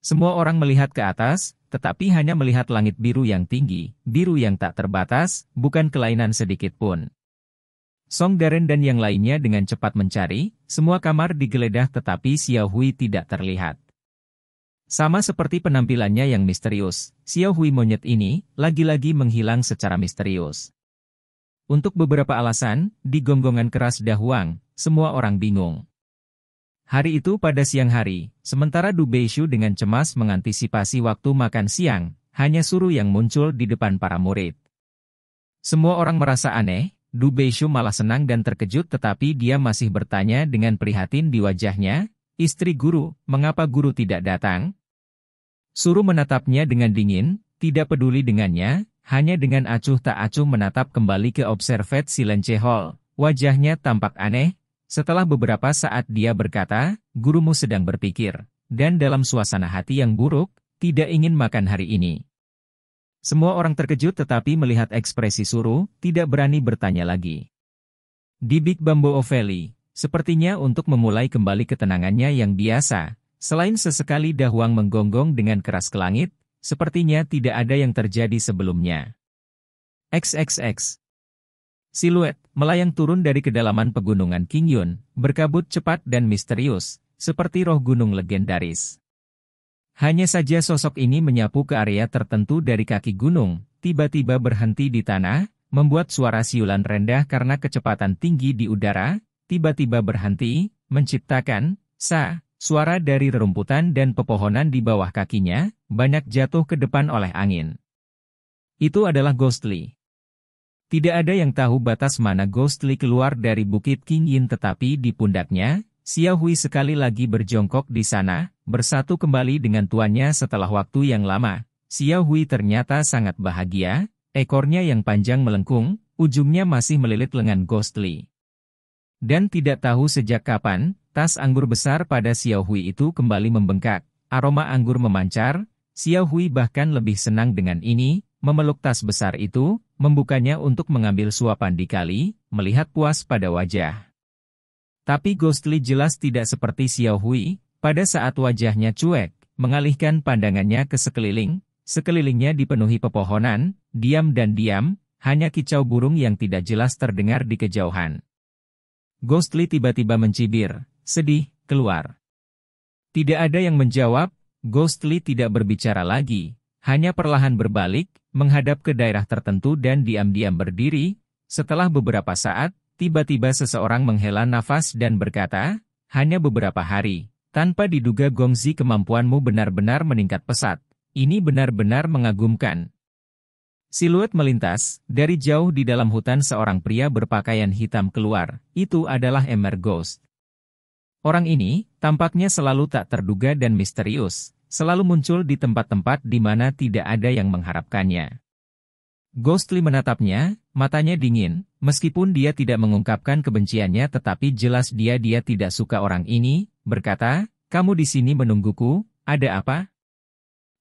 Semua orang melihat ke atas, tetapi hanya melihat langit biru yang tinggi, biru yang tak terbatas, bukan kelainan sedikit pun. Song Daren dan yang lainnya dengan cepat mencari, semua kamar digeledah tetapi Xiao Hui tidak terlihat. Sama seperti penampilannya yang misterius, Xiao Hui monyet ini, lagi-lagi menghilang secara misterius. Untuk beberapa alasan, di gonggongan keras Da Huang, semua orang bingung. Hari itu pada siang hari, sementara Du Beishu dengan cemas mengantisipasi waktu makan siang, hanya suruh yang muncul di depan para murid. Semua orang merasa aneh, Du Beishu malah senang dan terkejut tetapi dia masih bertanya dengan prihatin di wajahnya, "Istri guru, mengapa guru tidak datang?" Suruh menatapnya dengan dingin, tidak peduli dengannya, hanya dengan acuh tak acuh menatap kembali ke Observate Silence Hall. Wajahnya tampak aneh. Setelah beberapa saat dia berkata, "Gurumu sedang berpikir, dan dalam suasana hati yang buruk, tidak ingin makan hari ini." Semua orang terkejut tetapi melihat ekspresi suruh, tidak berani bertanya lagi. Di Big Bamboo Valley, sepertinya untuk memulai kembali ketenangannya yang biasa, selain sesekali Da Huang menggonggong dengan keras ke langit, sepertinya tidak ada yang terjadi sebelumnya. XXX. Siluet, melayang turun dari kedalaman pegunungan Qingyun, berkabut cepat dan misterius, seperti roh gunung legendaris. Hanya saja sosok ini menyapu ke area tertentu dari kaki gunung, tiba-tiba berhenti di tanah, membuat suara siulan rendah karena kecepatan tinggi di udara, tiba-tiba berhenti, menciptakan, suara dari rerumputan dan pepohonan di bawah kakinya, banyak jatuh ke depan oleh angin. Itu adalah Ghostly. Tidak ada yang tahu batas mana Ghostly keluar dari Bukit Qingyun tetapi di pundaknya, Xiao Hui sekali lagi berjongkok di sana, bersatu kembali dengan tuannya setelah waktu yang lama. Xiao Hui ternyata sangat bahagia, ekornya yang panjang melengkung, ujungnya masih melilit lengan Ghostly. Dan tidak tahu sejak kapan, tas anggur besar pada Xiao Hui itu kembali membengkak, aroma anggur memancar, Xiao Hui bahkan lebih senang dengan ini, memeluk tas besar itu, membukanya untuk mengambil suapan di kali, melihat puas pada wajah. Tapi Ghostly jelas tidak seperti Xiao Hui, pada saat wajahnya cuek, mengalihkan pandangannya ke sekeliling, sekelilingnya dipenuhi pepohonan, diam dan diam, hanya kicau burung yang tidak jelas terdengar di kejauhan. Ghostly tiba-tiba mencibir, sedih, keluar. Tidak ada yang menjawab, Ghostly tidak berbicara lagi, hanya perlahan berbalik, menghadap ke daerah tertentu dan diam-diam berdiri. Setelah beberapa saat, tiba-tiba seseorang menghela nafas dan berkata, "Hanya beberapa hari, tanpa diduga Gongzi kemampuanmu benar-benar meningkat pesat. Ini benar-benar mengagumkan." Siluet melintas, dari jauh di dalam hutan seorang pria berpakaian hitam keluar, itu adalah Emer Ghost. Orang ini, tampaknya selalu tak terduga dan misterius, selalu muncul di tempat-tempat di mana tidak ada yang mengharapkannya. Ghostly menatapnya, matanya dingin, meskipun dia tidak mengungkapkan kebenciannya tetapi jelas dia tidak suka orang ini, berkata, "Kamu di sini menungguku, ada apa?"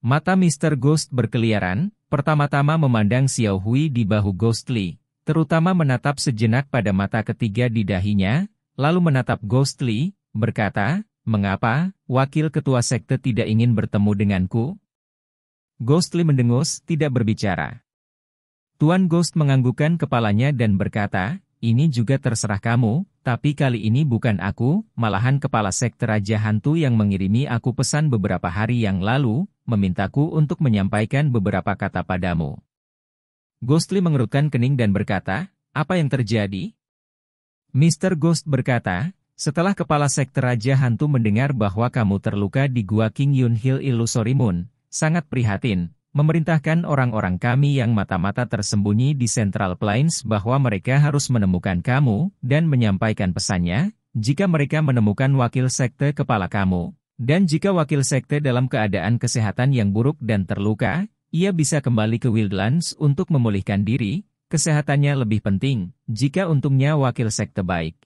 Mata Mr. Ghost berkeliaran, pertama-tama memandang Xiao Hui di bahu Ghostly, terutama menatap sejenak pada mata ketiga di dahinya, lalu menatap Ghostly, berkata, "Mengapa, wakil ketua sekte tidak ingin bertemu denganku?" Ghostly mendengus, tidak berbicara. Tuan Ghost menganggukkan kepalanya dan berkata, "Ini juga terserah kamu, tapi kali ini bukan aku, malahan kepala sekte Raja Hantu yang mengirimi aku pesan beberapa hari yang lalu, memintaku untuk menyampaikan beberapa kata padamu." Ghostly mengerutkan kening dan berkata, "Apa yang terjadi?" Mr. Ghost berkata, "Setelah kepala sekte Raja Hantu mendengar bahwa kamu terluka di Gua Qingyun Hill Illusory Moon, sangat prihatin, memerintahkan orang-orang kami yang mata-mata tersembunyi di Central Plains bahwa mereka harus menemukan kamu, dan menyampaikan pesannya, jika mereka menemukan wakil sekte kepala kamu, dan jika wakil sekte dalam keadaan kesehatan yang buruk dan terluka, ia bisa kembali ke Wildlands untuk memulihkan diri, kesehatannya lebih penting, jika untungnya wakil sekte baik.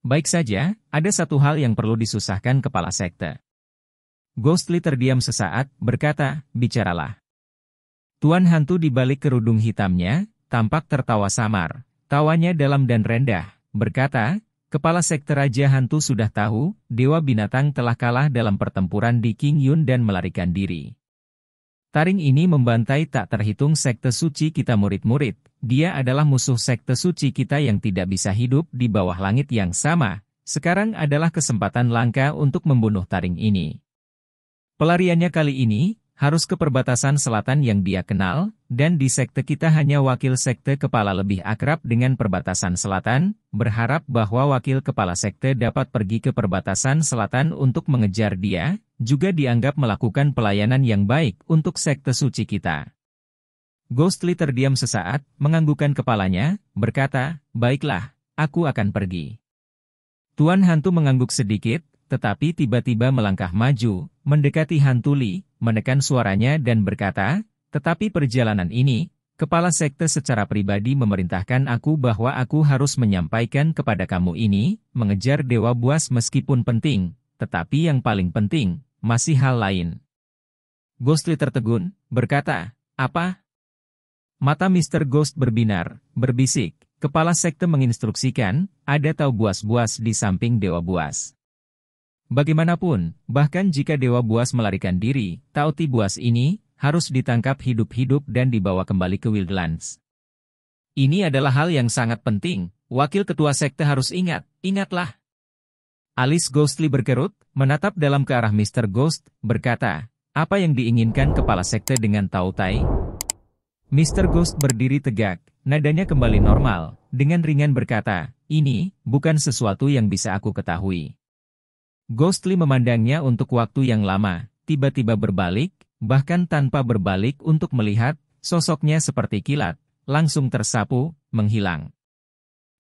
Baik saja, ada satu hal yang perlu disusahkan kepala sekte. Ghostly terdiam sesaat, berkata, bicaralah. Tuan hantu di balik kerudung hitamnya, tampak tertawa samar. Tawanya dalam dan rendah, berkata, kepala sekte Raja Hantu sudah tahu, Dewa Binatang telah kalah dalam pertempuran di King Yun dan melarikan diri. Taring ini membantai tak terhitung sekte suci kita murid-murid. Dia adalah musuh sekte suci kita yang tidak bisa hidup di bawah langit yang sama. Sekarang adalah kesempatan langka untuk membunuh taring ini. Pelariannya kali ini harus ke perbatasan selatan yang dia kenal, dan di sekte kita hanya wakil sekte kepala lebih akrab dengan perbatasan selatan, berharap bahwa wakil kepala sekte dapat pergi ke perbatasan selatan untuk mengejar dia, juga dianggap melakukan pelayanan yang baik untuk sekte suci kita. Ghostly terdiam sesaat, menganggukkan kepalanya, berkata, baiklah, aku akan pergi. Tuan hantu mengangguk sedikit, tetapi tiba-tiba melangkah maju, mendekati hantu Li, menekan suaranya dan berkata, tetapi perjalanan ini, kepala sekte secara pribadi memerintahkan aku bahwa aku harus menyampaikan kepada kamu ini, mengejar Dewa Buas meskipun penting, tetapi yang paling penting, masih hal lain. Ghostly tertegun, berkata, apa? Mata Mr. Ghost berbinar, berbisik, kepala sekte menginstruksikan, ada Tau Buas-Buas di samping Dewa Buas. Bagaimanapun, bahkan jika Dewa Buas melarikan diri, Tau Ti Buas ini harus ditangkap hidup-hidup dan dibawa kembali ke Wildlands. Ini adalah hal yang sangat penting, wakil ketua sekte harus ingat, ingatlah. Alis Ghostly berkerut, menatap dalam ke arah Mr. Ghost, berkata, apa yang diinginkan kepala sekte dengan Tau Tai? Mr. Ghost berdiri tegak, nadanya kembali normal, dengan ringan berkata, ini bukan sesuatu yang bisa aku ketahui. Ghostly memandangnya untuk waktu yang lama, tiba-tiba berbalik, bahkan tanpa berbalik untuk melihat, sosoknya seperti kilat, langsung tersapu, menghilang.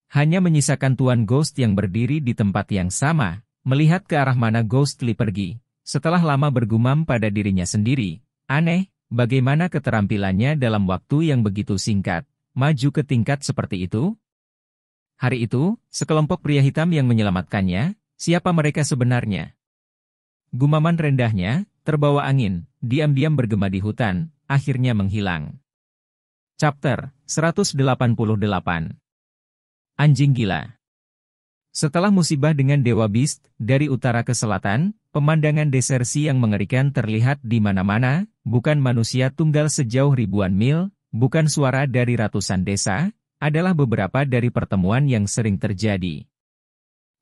Hanya menyisakan Tuan Ghost yang berdiri di tempat yang sama, melihat ke arah mana Ghostly pergi, setelah lama bergumam pada dirinya sendiri, aneh, bagaimana keterampilannya dalam waktu yang begitu singkat, maju ke tingkat seperti itu? Hari itu, sekelompok pria hitam yang menyelamatkannya, siapa mereka sebenarnya? Gumaman rendahnya, terbawa angin, diam-diam bergema di hutan, akhirnya menghilang. Chapter 188. Anjing gila. Setelah musibah dengan Dewa Beast, dari utara ke selatan, pemandangan desersi yang mengerikan terlihat di mana-mana, bukan manusia tunggal sejauh ribuan mil, bukan suara dari ratusan desa, adalah beberapa dari pertemuan yang sering terjadi.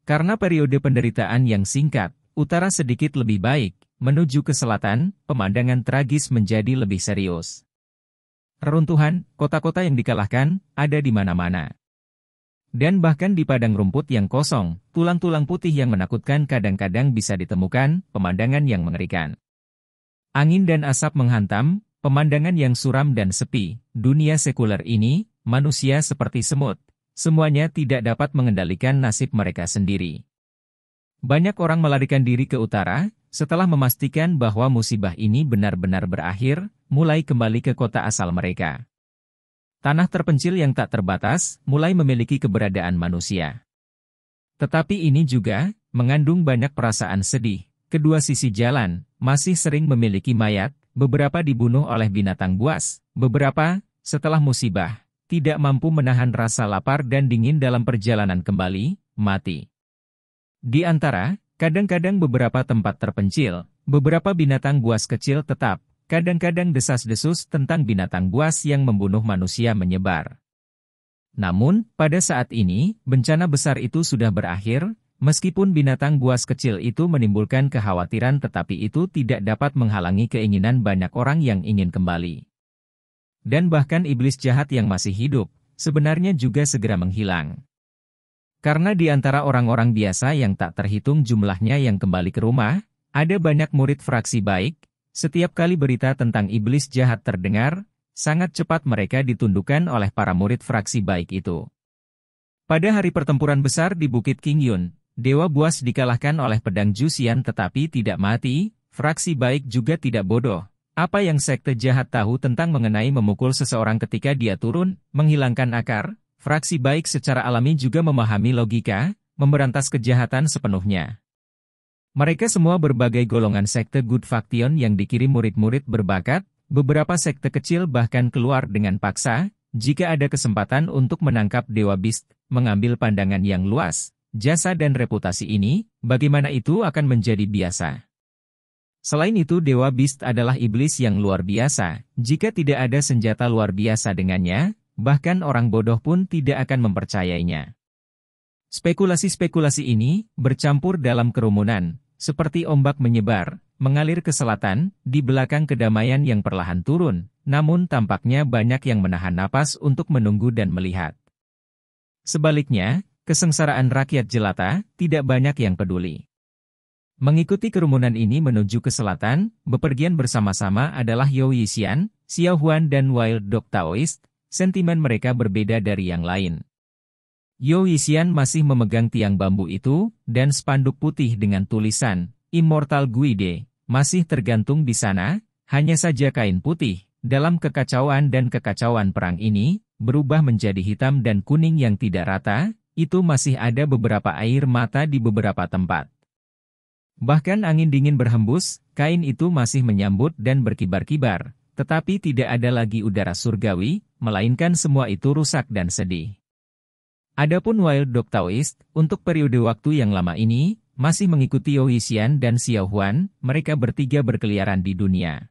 Karena periode penderitaan yang singkat, utara sedikit lebih baik, menuju ke selatan, pemandangan tragis menjadi lebih serius. Reruntuhan, kota-kota yang dikalahkan, ada di mana-mana. Dan bahkan di padang rumput yang kosong, tulang-tulang putih yang menakutkan kadang-kadang bisa ditemukan, pemandangan yang mengerikan. Angin dan asap menghantam, pemandangan yang suram dan sepi, dunia sekuler ini, manusia seperti semut, semuanya tidak dapat mengendalikan nasib mereka sendiri. Banyak orang melarikan diri ke utara, setelah memastikan bahwa musibah ini benar-benar berakhir, mulai kembali ke kota asal mereka. Tanah terpencil yang tak terbatas, mulai memiliki keberadaan manusia. Tetapi ini juga, mengandung banyak perasaan sedih. Kedua sisi jalan, masih sering memiliki mayat, beberapa dibunuh oleh binatang buas, beberapa, setelah musibah, tidak mampu menahan rasa lapar dan dingin dalam perjalanan kembali, mati. Di antara, kadang-kadang beberapa tempat terpencil, beberapa binatang buas kecil tetap, kadang-kadang desas-desus tentang binatang buas yang membunuh manusia menyebar. Namun, pada saat ini, bencana besar itu sudah berakhir, meskipun binatang buas kecil itu menimbulkan kekhawatiran tetapi itu tidak dapat menghalangi keinginan banyak orang yang ingin kembali. Dan bahkan iblis jahat yang masih hidup, sebenarnya juga segera menghilang. Karena di antara orang-orang biasa yang tak terhitung jumlahnya yang kembali ke rumah, ada banyak murid fraksi baik. Setiap kali berita tentang iblis jahat terdengar, sangat cepat mereka ditundukkan oleh para murid fraksi baik itu. Pada hari pertempuran besar di Bukit King Yun, Dewa Buas dikalahkan oleh pedang Jusian tetapi tidak mati, fraksi baik juga tidak bodoh. Apa yang sekte jahat tahu tentang mengenai memukul seseorang ketika dia turun, menghilangkan akar? Fraksi baik secara alami juga memahami logika, memberantas kejahatan sepenuhnya. Mereka semua berbagai golongan sekte Good Faction yang dikirim murid-murid berbakat, beberapa sekte kecil bahkan keluar dengan paksa, jika ada kesempatan untuk menangkap Dewa Beast, mengambil pandangan yang luas, jasa dan reputasi ini, bagaimana itu akan menjadi biasa. Selain itu Dewa Beast adalah iblis yang luar biasa, jika tidak ada senjata luar biasa dengannya, bahkan orang bodoh pun tidak akan mempercayainya. Spekulasi-spekulasi ini bercampur dalam kerumunan, seperti ombak menyebar, mengalir ke selatan, di belakang kedamaian yang perlahan turun, namun tampaknya banyak yang menahan napas untuk menunggu dan melihat. Sebaliknya, kesengsaraan rakyat jelata, tidak banyak yang peduli. Mengikuti kerumunan ini menuju ke selatan, bepergian bersama-sama adalah You Yixian, Xiao Huan dan Wild Dog Taoist, sentimen mereka berbeda dari yang lain. You Yixian masih memegang tiang bambu itu, dan spanduk putih dengan tulisan, Immortal Guide, masih tergantung di sana, hanya saja kain putih, dalam kekacauan dan kekacauan perang ini, berubah menjadi hitam dan kuning yang tidak rata, itu masih ada beberapa air mata di beberapa tempat. Bahkan angin dingin berhembus, kain itu masih menyambut dan berkibar-kibar, tetapi tidak ada lagi udara surgawi, melainkan semua itu rusak dan sedih. Adapun Wild Dog Taoist, untuk periode waktu yang lama ini, masih mengikuti You Yixian dan Xiao Huan, mereka bertiga berkeliaran di dunia.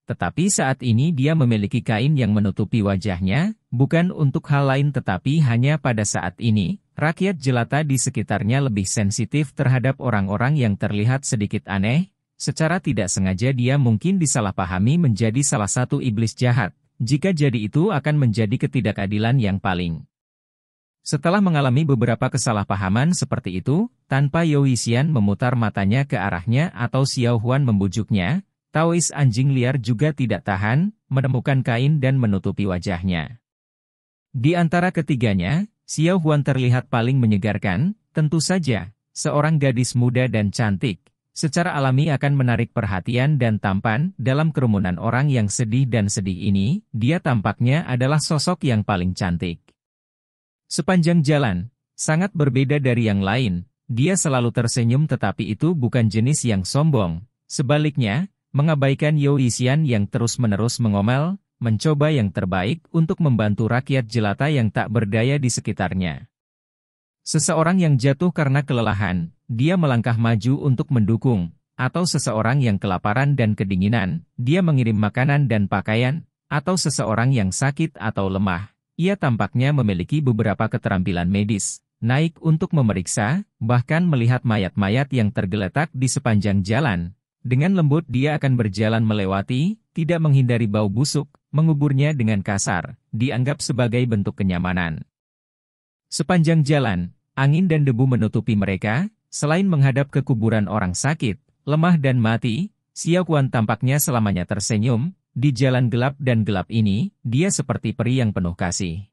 Tetapi saat ini dia memiliki kain yang menutupi wajahnya, bukan untuk hal lain tetapi hanya pada saat ini, rakyat jelata di sekitarnya lebih sensitif terhadap orang-orang yang terlihat sedikit aneh, secara tidak sengaja dia mungkin disalahpahami menjadi salah satu iblis jahat, jika jadi itu akan menjadi ketidakadilan yang paling. Setelah mengalami beberapa kesalahpahaman seperti itu, tanpa You Yixian memutar matanya ke arahnya atau Xiao Huan membujuknya, Taois anjing liar juga tidak tahan, menemukan kain dan menutupi wajahnya. Di antara ketiganya, Xiao Huan terlihat paling menyegarkan, tentu saja, seorang gadis muda dan cantik, secara alami akan menarik perhatian dan tampan dalam kerumunan orang yang sedih dan sedih ini, dia tampaknya adalah sosok yang paling cantik. Sepanjang jalan, sangat berbeda dari yang lain, dia selalu tersenyum tetapi itu bukan jenis yang sombong, sebaliknya, mengabaikan You Yixian yang terus-menerus mengomel, mencoba yang terbaik untuk membantu rakyat jelata yang tak berdaya di sekitarnya. Seseorang yang jatuh karena kelelahan, dia melangkah maju untuk mendukung, atau seseorang yang kelaparan dan kedinginan, dia mengirim makanan dan pakaian, atau seseorang yang sakit atau lemah, ia tampaknya memiliki beberapa keterampilan medis, naik untuk memeriksa, bahkan melihat mayat-mayat yang tergeletak di sepanjang jalan. Dengan lembut dia akan berjalan melewati, tidak menghindari bau busuk, menguburnya dengan kasar, dianggap sebagai bentuk kenyamanan. Sepanjang jalan, angin dan debu menutupi mereka, selain menghadap ke kuburan orang sakit, lemah dan mati, Xiao Huan tampaknya selamanya tersenyum, di jalan gelap dan gelap ini, dia seperti peri yang penuh kasih.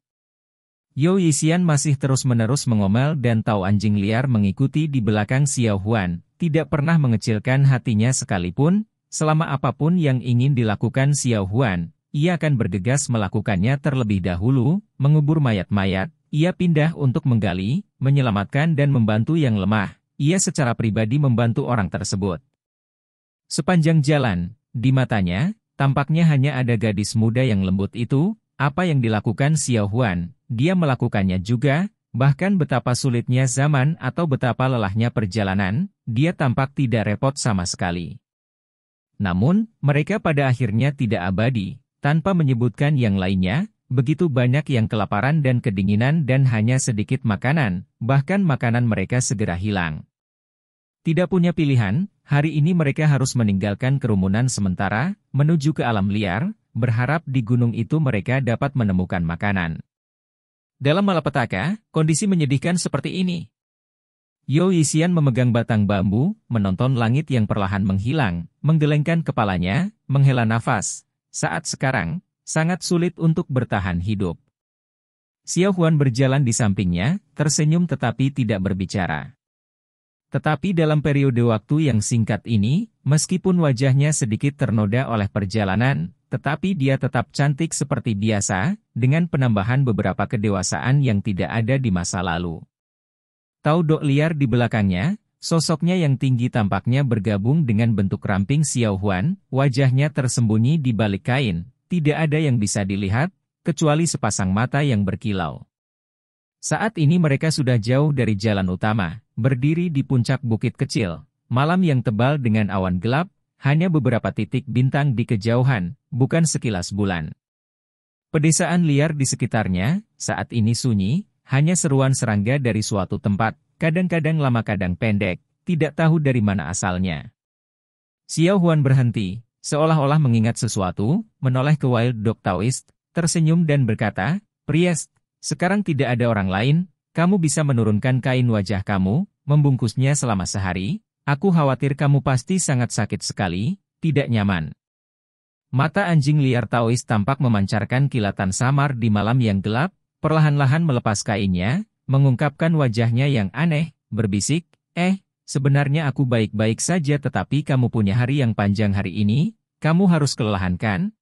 You Yixian masih terus-menerus mengomel dan Tao anjing liar mengikuti di belakang Xiao Huan, tidak pernah mengecilkan hatinya sekalipun, selama apapun yang ingin dilakukan Xiao Huan, ia akan bergegas melakukannya terlebih dahulu, mengubur mayat-mayat, ia pindah untuk menggali, menyelamatkan dan membantu yang lemah, ia secara pribadi membantu orang tersebut. Sepanjang jalan, di matanya, tampaknya hanya ada gadis muda yang lembut itu, apa yang dilakukan Xiao Huan, dia melakukannya juga, bahkan betapa sulitnya zaman atau betapa lelahnya perjalanan, dia tampak tidak repot sama sekali. Namun, mereka pada akhirnya tidak abadi, tanpa menyebutkan yang lainnya, begitu banyak yang kelaparan dan kedinginan dan hanya sedikit makanan, bahkan makanan mereka segera hilang. Tidak punya pilihan, hari ini mereka harus meninggalkan kerumunan sementara, menuju ke alam liar, berharap di gunung itu mereka dapat menemukan makanan. Dalam malapetaka, kondisi menyedihkan seperti ini. You Yixian memegang batang bambu, menonton langit yang perlahan menghilang, menggelengkan kepalanya, menghela nafas. Saat sekarang, sangat sulit untuk bertahan hidup. Xiao Huan berjalan di sampingnya, tersenyum tetapi tidak berbicara. Tetapi dalam periode waktu yang singkat ini, Meskipun wajahnya sedikit ternoda oleh perjalanan, tetapi dia tetap cantik seperti biasa, dengan penambahan beberapa kedewasaan yang tidak ada di masa lalu. Tau Dok liar di belakangnya, sosoknya yang tinggi tampaknya bergabung dengan bentuk ramping Xiao Huan, wajahnya tersembunyi di balik kain, tidak ada yang bisa dilihat, kecuali sepasang mata yang berkilau. Saat ini mereka sudah jauh dari jalan utama, berdiri di puncak bukit kecil, malam yang tebal dengan awan gelap, hanya beberapa titik bintang di kejauhan, bukan sekilas bulan. Pedesaan liar di sekitarnya, saat ini sunyi, hanya seruan serangga dari suatu tempat, kadang-kadang lama kadang pendek, tidak tahu dari mana asalnya. Xiao Huan berhenti, seolah-olah mengingat sesuatu, menoleh ke Wild Dog Taoist, tersenyum dan berkata, "Priest, sekarang tidak ada orang lain, kamu bisa menurunkan kain wajah kamu, membungkusnya selama sehari, aku khawatir kamu pasti sangat sakit sekali, tidak nyaman." Mata anjing liar Taoist tampak memancarkan kilatan samar di malam yang gelap, perlahan-lahan melepas kainnya, mengungkapkan wajahnya yang aneh, berbisik, sebenarnya aku baik-baik saja tetapi kamu punya hari yang panjang hari ini, kamu harus kelelahan kan?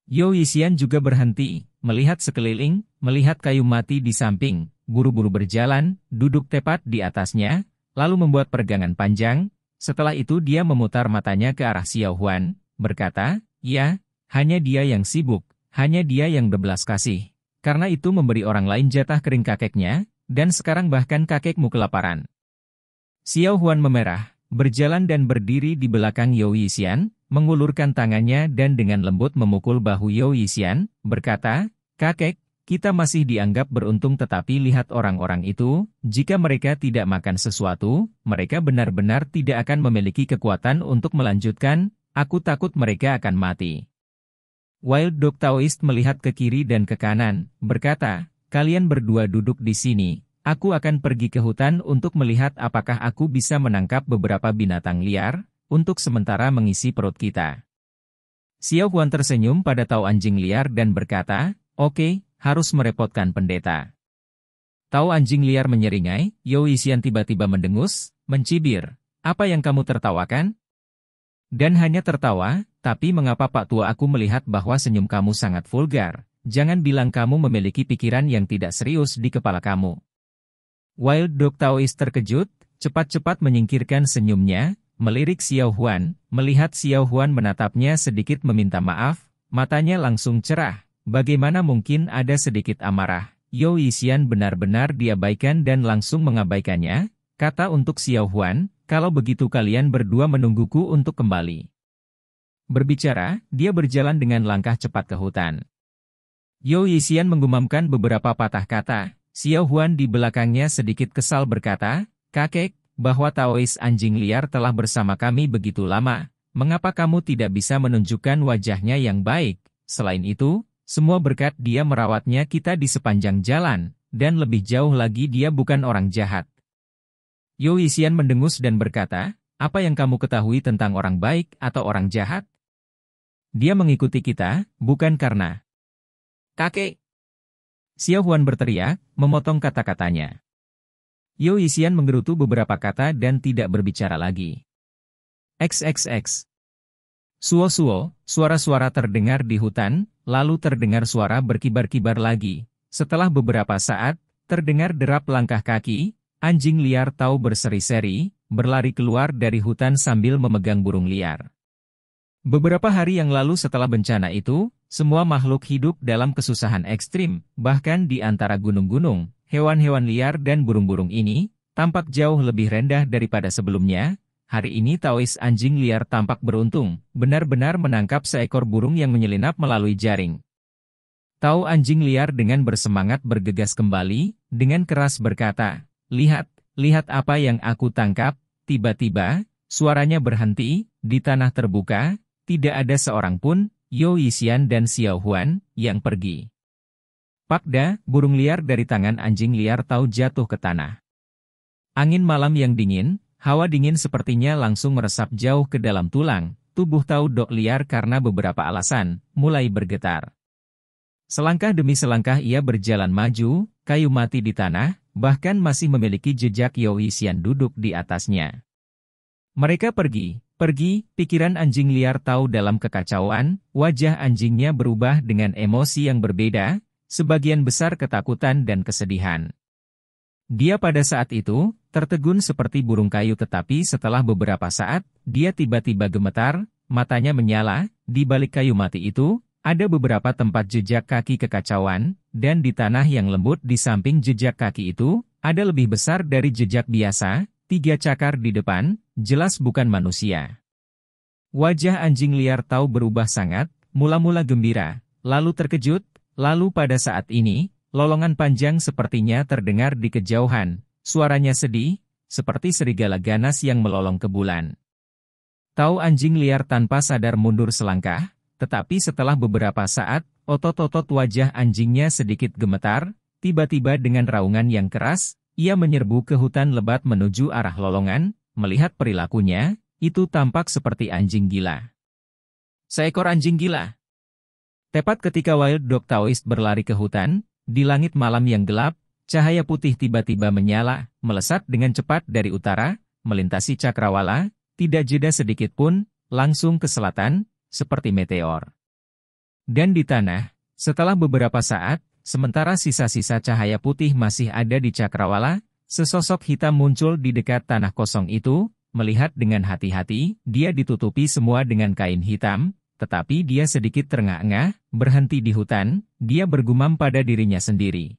Yo Yixian juga berhenti, melihat sekeliling, melihat kayu mati di samping, buru-buru berjalan, duduk tepat di atasnya, lalu membuat peregangan panjang, setelah itu dia memutar matanya ke arah Xiao Huan, berkata, "Ya, hanya dia yang sibuk, hanya dia yang berbelas kasih. Karena itu memberi orang lain jatah kering kakeknya, dan sekarang bahkan kakekmu kelaparan." Xiao Huan memerah, berjalan dan berdiri di belakang Yo Yixian, mengulurkan tangannya dan dengan lembut memukul bahu Yo Yixian, berkata, "Kakek, kita masih dianggap beruntung tetapi lihat orang-orang itu, jika mereka tidak makan sesuatu, mereka benar-benar tidak akan memiliki kekuatan untuk melanjutkan, aku takut mereka akan mati." Wild Dog Taoist melihat ke kiri dan ke kanan, berkata, "Kalian berdua duduk di sini, aku akan pergi ke hutan untuk melihat apakah aku bisa menangkap beberapa binatang liar, untuk sementara mengisi perut kita." Xiao Huan tersenyum pada Tao anjing liar dan berkata, "Oke, harus merepotkan pendeta." Tao anjing liar menyeringai, Yo Yixian tiba-tiba mendengus, mencibir, "Apa yang kamu tertawakan?" Dan hanya tertawa, "Tapi mengapa Pak Tua aku melihat bahwa senyum kamu sangat vulgar, jangan bilang kamu memiliki pikiran yang tidak serius di kepala kamu." Wild Dog Taoist terkejut, cepat-cepat menyingkirkan senyumnya, melirik Xiao Huan, melihat Xiao Huan menatapnya sedikit meminta maaf, matanya langsung cerah, bagaimana mungkin ada sedikit amarah. Yo Yixian benar-benar diabaikan dan langsung mengabaikannya, kata untuk Xiao Huan, "Kalau begitu kalian berdua menungguku untuk kembali." Berbicara, dia berjalan dengan langkah cepat ke hutan. Yo Yixian menggumamkan beberapa patah kata, Xiao Huan di belakangnya sedikit kesal berkata, "Kakek, bahwa Taoist anjing liar telah bersama kami begitu lama, mengapa kamu tidak bisa menunjukkan wajahnya yang baik? Selain itu, semua berkat dia merawatnya kita di sepanjang jalan, dan lebih jauh lagi dia bukan orang jahat." Yo Yixian mendengus dan berkata, "Apa yang kamu ketahui tentang orang baik atau orang jahat? Dia mengikuti kita, bukan karena..." "Kakek!" Xiao Huan berteriak, memotong kata-katanya. Yo Yixian menggerutu beberapa kata dan tidak berbicara lagi. XXX. Suo-suo, suara-suara terdengar di hutan, lalu terdengar suara berkibar-kibar lagi. Setelah beberapa saat, terdengar derap langkah kaki, anjing liar Tao berseri-seri, berlari keluar dari hutan sambil memegang burung liar. Beberapa hari yang lalu setelah bencana itu, semua makhluk hidup dalam kesusahan ekstrim, bahkan di antara gunung-gunung, hewan-hewan liar dan burung-burung ini, tampak jauh lebih rendah daripada sebelumnya. Hari ini Taoist anjing liar tampak beruntung, benar-benar menangkap seekor burung yang menyelinap melalui jaring. Tao anjing liar dengan bersemangat bergegas kembali, dengan keras berkata, "Lihat, lihat apa yang aku tangkap." Tiba-tiba, suaranya berhenti, di tanah terbuka, tidak ada seorang pun, Yo Yixian dan Xiao Huan, yang pergi. Pakda, burung liar dari tangan anjing liar Tao jatuh ke tanah. Angin malam yang dingin, hawa dingin sepertinya langsung meresap jauh ke dalam tulang, tubuh Tao Dok liar karena beberapa alasan, mulai bergetar. Selangkah demi selangkah ia berjalan maju, kayu mati di tanah, bahkan masih memiliki jejak Yo Yixian duduk di atasnya. Mereka pergi, Pergi, pikiran anjing liar tahu dalam kekacauan, wajah anjingnya berubah dengan emosi yang berbeda, sebagian besar ketakutan dan kesedihan. Dia pada saat itu, tertegun seperti burung kayu tetapi setelah beberapa saat, dia tiba-tiba gemetar, matanya menyala, di balik kayu mati itu, ada beberapa tempat jejak kaki kekacauan, dan di tanah yang lembut di samping jejak kaki itu, ada lebih besar dari jejak biasa, 3 cakar di depan, jelas bukan manusia. Wajah anjing liar tahu berubah sangat, mula-mula gembira, lalu terkejut, lalu pada saat ini, lolongan panjang sepertinya terdengar di kejauhan, suaranya sedih, seperti serigala ganas yang melolong ke bulan. Tahu anjing liar tanpa sadar mundur selangkah, tetapi setelah beberapa saat, otot-otot wajah anjingnya sedikit gemetar, tiba-tiba dengan raungan yang keras, ia menyerbu ke hutan lebat menuju arah lolongan, melihat perilakunya, itu tampak seperti anjing gila. Seekor anjing gila. Tepat ketika Wild Dog Taoist berlari ke hutan, di langit malam yang gelap, cahaya putih tiba-tiba menyala, melesat dengan cepat dari utara, melintasi cakrawala, tidak jeda sedikit pun, langsung ke selatan, seperti meteor. Dan di tanah, setelah beberapa saat, sementara sisa-sisa cahaya putih masih ada di cakrawala, sesosok hitam muncul di dekat tanah kosong itu, melihat dengan hati-hati, dia ditutupi semua dengan kain hitam, tetapi dia sedikit terengah-engah, berhenti di hutan, dia bergumam pada dirinya sendiri.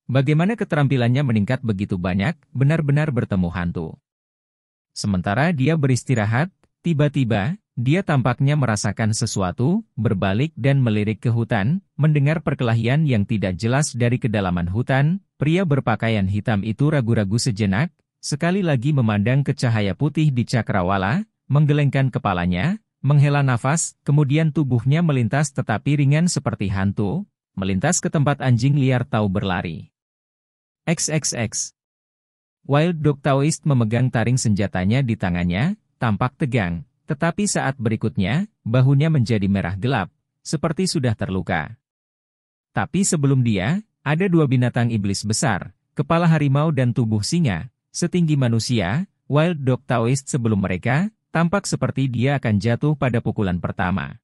Bagaimana keterampilannya meningkat begitu banyak, benar-benar bertemu hantu. Sementara dia beristirahat, tiba-tiba, dia tampaknya merasakan sesuatu, berbalik dan melirik ke hutan, mendengar perkelahian yang tidak jelas dari kedalaman hutan, pria berpakaian hitam itu ragu-ragu sejenak, sekali lagi memandang ke cahaya putih di cakrawala, menggelengkan kepalanya, menghela nafas, kemudian tubuhnya melintas tetapi ringan seperti hantu, melintas ke tempat anjing liar tahu berlari. XXX. Wild Dog Taoist memegang taring senjatanya di tangannya, tampak tegang. Tetapi saat berikutnya, bahunya menjadi merah gelap, seperti sudah terluka. Tapi sebelum dia, ada 2 binatang iblis besar, kepala harimau dan tubuh singa, setinggi manusia, Wild Dog Taoist sebelum mereka, tampak seperti dia akan jatuh pada pukulan pertama.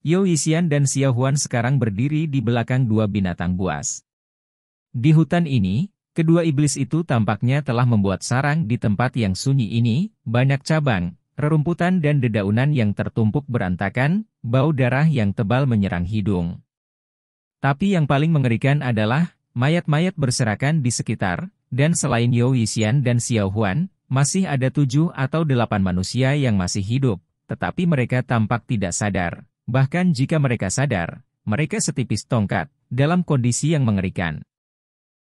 Yao Yixian dan Xiao Huan sekarang berdiri di belakang 2 binatang buas. Di hutan ini, kedua iblis itu tampaknya telah membuat sarang di tempat yang sunyi ini, banyak cabang, rerumputan dan dedaunan yang tertumpuk berantakan, bau darah yang tebal menyerang hidung. Tapi yang paling mengerikan adalah, mayat-mayat berserakan di sekitar, dan selain Yao Yixian dan Xiao Huan, masih ada 7 atau 8 manusia yang masih hidup, tetapi mereka tampak tidak sadar. Bahkan jika mereka sadar, mereka setipis tongkat, dalam kondisi yang mengerikan.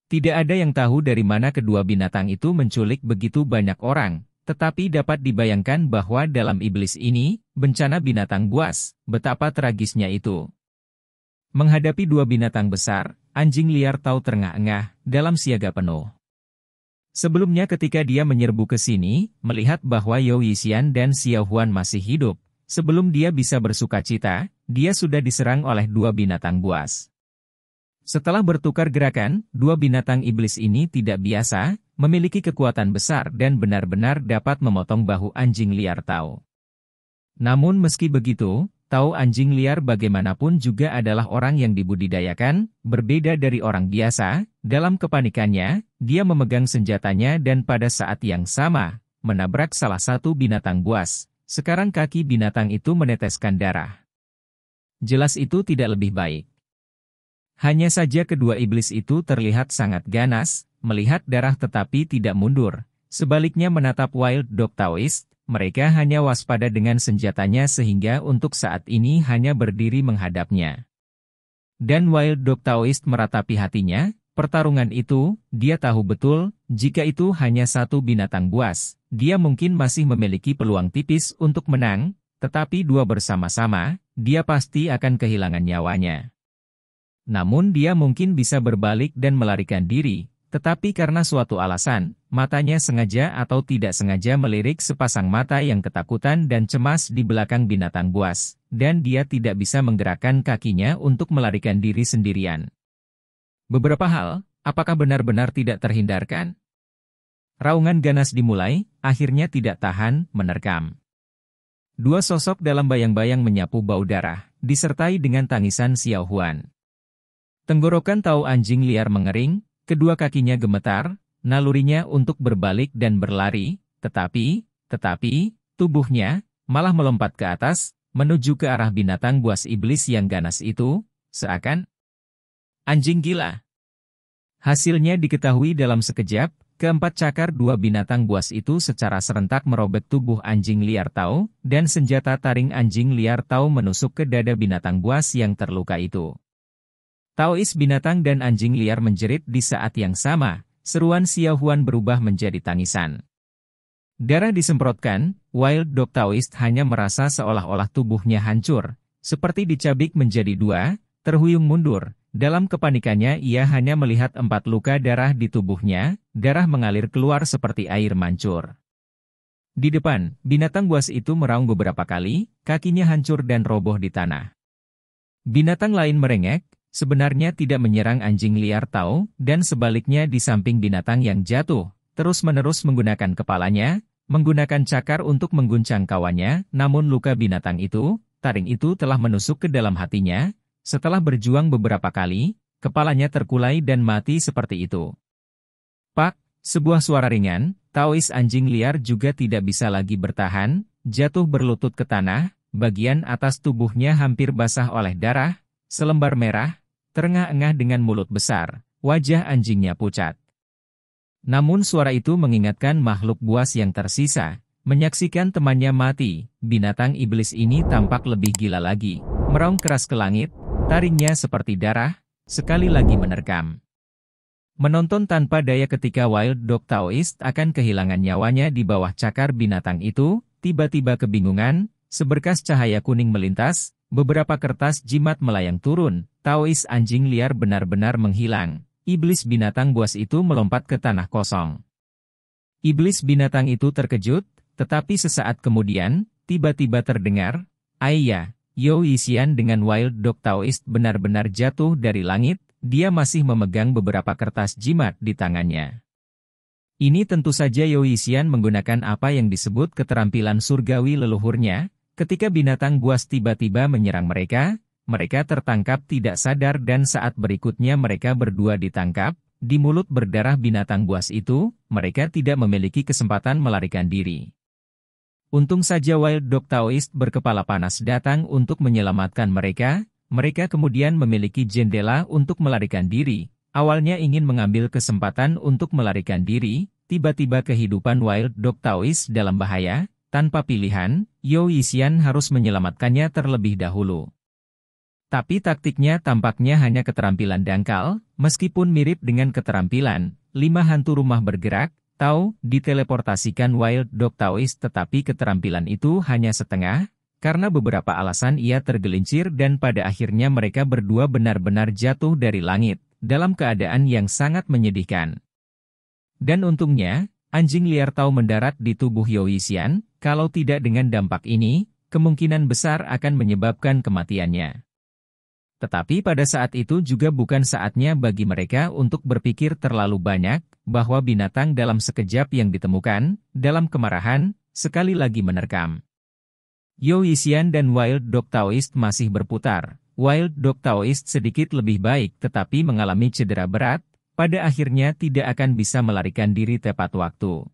Tidak ada yang tahu dari mana kedua binatang itu menculik begitu banyak orang, tetapi dapat dibayangkan bahwa dalam iblis ini, bencana binatang buas, betapa tragisnya itu. Menghadapi 2 binatang besar, anjing liar tahu terengah-engah, dalam siaga penuh. Sebelumnya ketika dia menyerbu ke sini, melihat bahwa Yao Yixian dan Xiao Huan masih hidup, sebelum dia bisa bersukacita, dia sudah diserang oleh 2 binatang buas. Setelah bertukar gerakan, 2 binatang iblis ini tidak biasa, memiliki kekuatan besar dan benar-benar dapat memotong bahu anjing liar tahu. Namun meski begitu, tahu anjing liar bagaimanapun juga adalah orang yang dibudidayakan, berbeda dari orang biasa, dalam kepanikannya, dia memegang senjatanya dan pada saat yang sama, menabrak salah satu binatang buas. Sekarang kaki binatang itu meneteskan darah. Jelas itu tidak lebih baik. Hanya saja kedua iblis itu terlihat sangat ganas, melihat darah tetapi tidak mundur. Sebaliknya menatap Wild Dog Taoist, mereka hanya waspada dengan senjatanya sehingga untuk saat ini hanya berdiri menghadapnya. Dan Wild Dog Taoist meratapi hatinya, pertarungan itu, dia tahu betul, jika itu hanya satu binatang buas, dia mungkin masih memiliki peluang tipis untuk menang, tetapi 2 bersama-sama, dia pasti akan kehilangan nyawanya. Namun dia mungkin bisa berbalik dan melarikan diri, tetapi karena suatu alasan, matanya sengaja atau tidak sengaja melirik sepasang mata yang ketakutan dan cemas di belakang binatang buas, dan dia tidak bisa menggerakkan kakinya untuk melarikan diri sendirian. Beberapa hal, apakah benar-benar tidak terhindarkan? Raungan ganas dimulai, akhirnya tidak tahan, menerkam. Dua sosok dalam bayang-bayang menyapu bau darah, disertai dengan tangisan Xiao Huan. Tenggorokan Tao anjing liar mengering, kedua kakinya gemetar, nalurinya untuk berbalik dan berlari, tetapi, tubuhnya malah melompat ke atas, menuju ke arah binatang buas iblis yang ganas itu, seakan anjing gila. Hasilnya diketahui dalam sekejap, keempat cakar dua binatang buas itu secara serentak merobek tubuh anjing liar Tao, dan senjata taring anjing liar Tao menusuk ke dada binatang buas yang terluka itu. Taois binatang dan anjing liar menjerit di saat yang sama, seruan Xiao Huan berubah menjadi tangisan. Darah disemprotkan, Wild Dog Taoist hanya merasa seolah-olah tubuhnya hancur, seperti dicabik menjadi dua, terhuyung mundur. Dalam kepanikannya ia hanya melihat 4 luka darah di tubuhnya, darah mengalir keluar seperti air mancur. Di depan, binatang buas itu meraung beberapa kali, kakinya hancur dan roboh di tanah. Binatang lain merengek, sebenarnya tidak menyerang anjing liar Tao, dan sebaliknya di samping binatang yang jatuh, terus-menerus menggunakan kepalanya, menggunakan cakar untuk mengguncang kawannya, namun luka binatang itu, taring itu telah menusuk ke dalam hatinya. Setelah berjuang beberapa kali, kepalanya terkulai dan mati seperti itu. Pak, sebuah suara ringan, Taois anjing liar juga tidak bisa lagi bertahan, jatuh berlutut ke tanah, bagian atas tubuhnya hampir basah oleh darah, selembar merah, terengah-engah dengan mulut besar, wajah anjingnya pucat. Namun suara itu mengingatkan makhluk buas yang tersisa, menyaksikan temannya mati, binatang iblis ini tampak lebih gila lagi, meraung keras ke langit, taringnya seperti darah, sekali lagi menerkam. Menonton tanpa daya ketika Wild Dog Taoist akan kehilangan nyawanya di bawah cakar binatang itu, tiba-tiba kebingungan, seberkas cahaya kuning melintas, beberapa kertas jimat melayang turun, Taoist anjing liar benar-benar menghilang. Iblis binatang buas itu melompat ke tanah kosong. Iblis binatang itu terkejut, tetapi sesaat kemudian, tiba-tiba terdengar, "Ayah, Yo Yisian dengan Wild Dog Taoist benar-benar jatuh dari langit, dia masih memegang beberapa kertas jimat di tangannya." Ini tentu saja Yo Yisian menggunakan apa yang disebut keterampilan surgawi leluhurnya, ketika binatang buas tiba-tiba menyerang mereka tertangkap tidak sadar dan saat berikutnya mereka berdua ditangkap, di mulut berdarah binatang buas itu, mereka tidak memiliki kesempatan melarikan diri. Untung saja Wild Dog Taoist berkepala panas datang untuk menyelamatkan mereka kemudian memiliki jendela untuk melarikan diri, awalnya ingin mengambil kesempatan untuk melarikan diri, tiba-tiba kehidupan Wild Dog Taoist dalam bahaya, tanpa pilihan, Yo Yisian harus menyelamatkannya terlebih dahulu. Tapi taktiknya tampaknya hanya keterampilan dangkal, meskipun mirip dengan keterampilan 5 hantu rumah bergerak, Tao, diteleportasikan Wild Dog Taoist tetapi keterampilan itu hanya setengah, karena beberapa alasan ia tergelincir dan pada akhirnya mereka berdua benar-benar jatuh dari langit, dalam keadaan yang sangat menyedihkan. Dan untungnya, anjing liar Tao mendarat di tubuh Yo Yisian, kalau tidak dengan dampak ini, kemungkinan besar akan menyebabkan kematiannya. Tetapi pada saat itu juga bukan saatnya bagi mereka untuk berpikir terlalu banyak, bahwa binatang dalam sekejap yang ditemukan, dalam kemarahan, sekali lagi menerkam. Yo Yisian dan Wild Dog Taoist masih berputar. Wild Dog Taoist sedikit lebih baik tetapi mengalami cedera berat, pada akhirnya tidak akan bisa melarikan diri tepat waktu.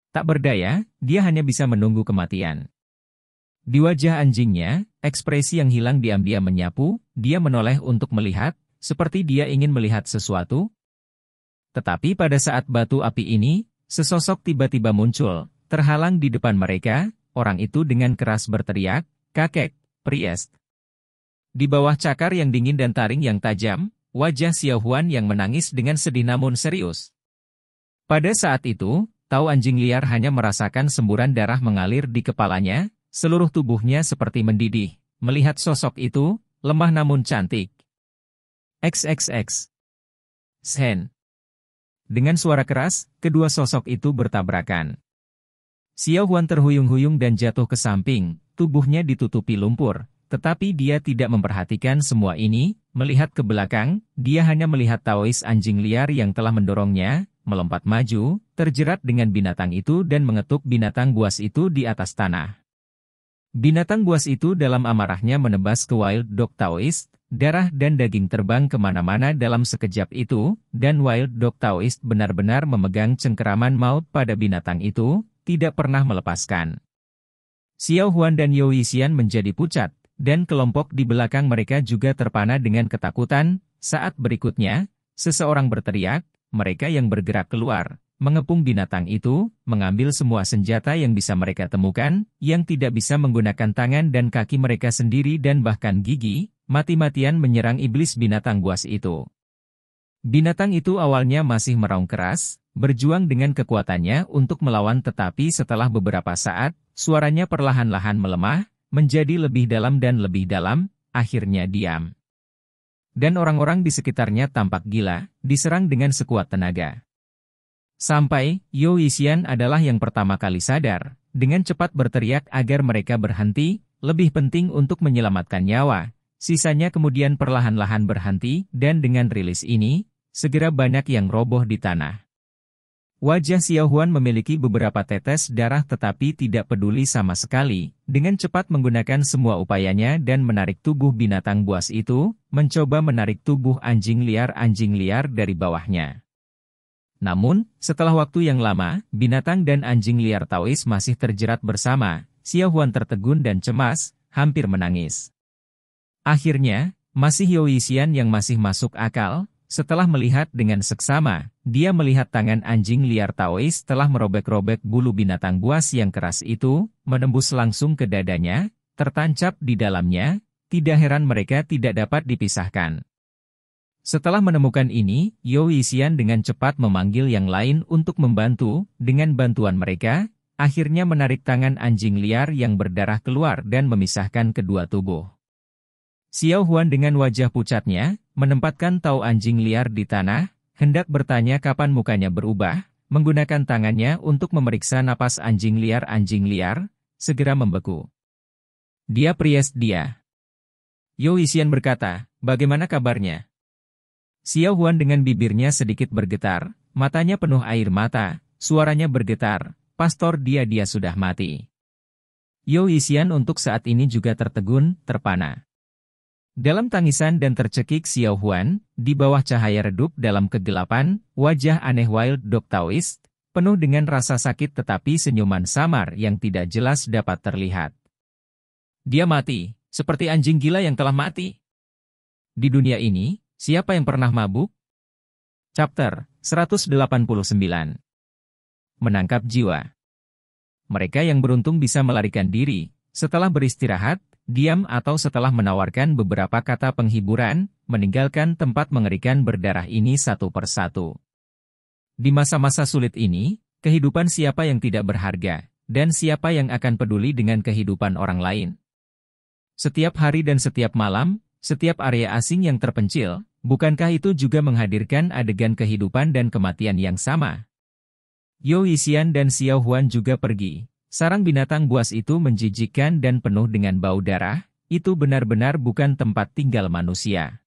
Tak berdaya, dia hanya bisa menunggu kematian. Di wajah anjingnya, ekspresi yang hilang diam-diam menyapu, dia menoleh untuk melihat, seperti dia ingin melihat sesuatu. Tetapi pada saat batu api ini, sesosok tiba-tiba muncul, terhalang di depan mereka, orang itu dengan keras berteriak, "Kakek, Priest." Di bawah cakar yang dingin dan taring yang tajam, wajah Xiao Huan yang menangis dengan sedih namun serius. Pada saat itu, Tao anjing liar hanya merasakan semburan darah mengalir di kepalanya, seluruh tubuhnya seperti mendidih, melihat sosok itu, lemah namun cantik. XXX. Shen. Dengan suara keras, kedua sosok itu bertabrakan. Xiao Huan terhuyung-huyung dan jatuh ke samping, tubuhnya ditutupi lumpur, tetapi dia tidak memperhatikan semua ini, melihat ke belakang, dia hanya melihat Taois anjing liar yang telah mendorongnya, melompat maju, terjerat dengan binatang itu dan mengetuk binatang buas itu di atas tanah. Binatang buas itu dalam amarahnya menebas ke Wild Dog Taoist, darah dan daging terbang kemana-mana dalam sekejap itu, dan Wild Dog Taoist benar-benar memegang cengkeraman maut pada binatang itu, tidak pernah melepaskan. Xiao Huan dan Yao Yixian menjadi pucat, dan kelompok di belakang mereka juga terpana dengan ketakutan. Saat berikutnya, seseorang berteriak, mereka yang bergerak keluar, mengepung binatang itu, mengambil semua senjata yang bisa mereka temukan, yang tidak bisa menggunakan tangan dan kaki mereka sendiri dan bahkan gigi, mati-matian menyerang iblis binatang buas itu. Binatang itu awalnya masih meraung keras, berjuang dengan kekuatannya untuk melawan, tetapi setelah beberapa saat, suaranya perlahan-lahan melemah, menjadi lebih dalam, akhirnya diam. Dan orang-orang di sekitarnya tampak gila, diserang dengan sekuat tenaga. Sampai, Yao Yixian adalah yang pertama kali sadar, dengan cepat berteriak agar mereka berhenti, lebih penting untuk menyelamatkan nyawa. Sisanya kemudian perlahan-lahan berhenti, dan dengan rilis ini, segera banyak yang roboh di tanah. Wajah Xiao Huan memiliki beberapa tetes darah tetapi tidak peduli sama sekali, dengan cepat menggunakan semua upayanya dan menarik tubuh binatang buas itu, mencoba menarik tubuh anjing liar dari bawahnya. Namun, setelah waktu yang lama, binatang dan anjing liar Taoist masih terjerat bersama. Xiao Huan tertegun dan cemas, hampir menangis. Akhirnya, masih Yao Yixian yang masih masuk akal. Setelah melihat dengan seksama, dia melihat tangan anjing liar Taoist telah merobek-robek bulu binatang buas yang keras itu, menembus langsung ke dadanya, tertancap di dalamnya. Tidak heran mereka tidak dapat dipisahkan. Setelah menemukan ini, Yao Yixian dengan cepat memanggil yang lain untuk membantu. Dengan bantuan mereka, akhirnya menarik tangan anjing liar yang berdarah keluar dan memisahkan kedua tubuh. Xiao Huan dengan wajah pucatnya, menempatkan tau anjing liar di tanah, hendak bertanya kapan mukanya berubah, menggunakan tangannya untuk memeriksa napas anjing liar, segera membeku. Dia Priest dia. Yao Yixian berkata, bagaimana kabarnya? Xiao Huan dengan bibirnya sedikit bergetar, matanya penuh air mata, suaranya bergetar, pastor dia sudah mati. Yao Yixian untuk saat ini juga tertegun, terpana. Dalam tangisan dan tercekik Xiao Huan, di bawah cahaya redup dalam kegelapan, wajah aneh Wild Dog Taoist, penuh dengan rasa sakit tetapi senyuman samar yang tidak jelas dapat terlihat. Dia mati, seperti anjing gila yang telah mati. Di dunia ini, siapa yang pernah mabuk? Chapter 189. Menangkap jiwa. Mereka yang beruntung bisa melarikan diri, setelah beristirahat, diam atau setelah menawarkan beberapa kata penghiburan, meninggalkan tempat mengerikan berdarah ini satu persatu. Di masa-masa sulit ini, kehidupan siapa yang tidak berharga, dan siapa yang akan peduli dengan kehidupan orang lain? Setiap hari dan setiap malam, setiap area asing yang terpencil, bukankah itu juga menghadirkan adegan kehidupan dan kematian yang sama? Yao Yixian dan Xiao Huan juga pergi. Sarang binatang buas itu menjijikkan dan penuh dengan bau darah, itu benar-benar bukan tempat tinggal manusia.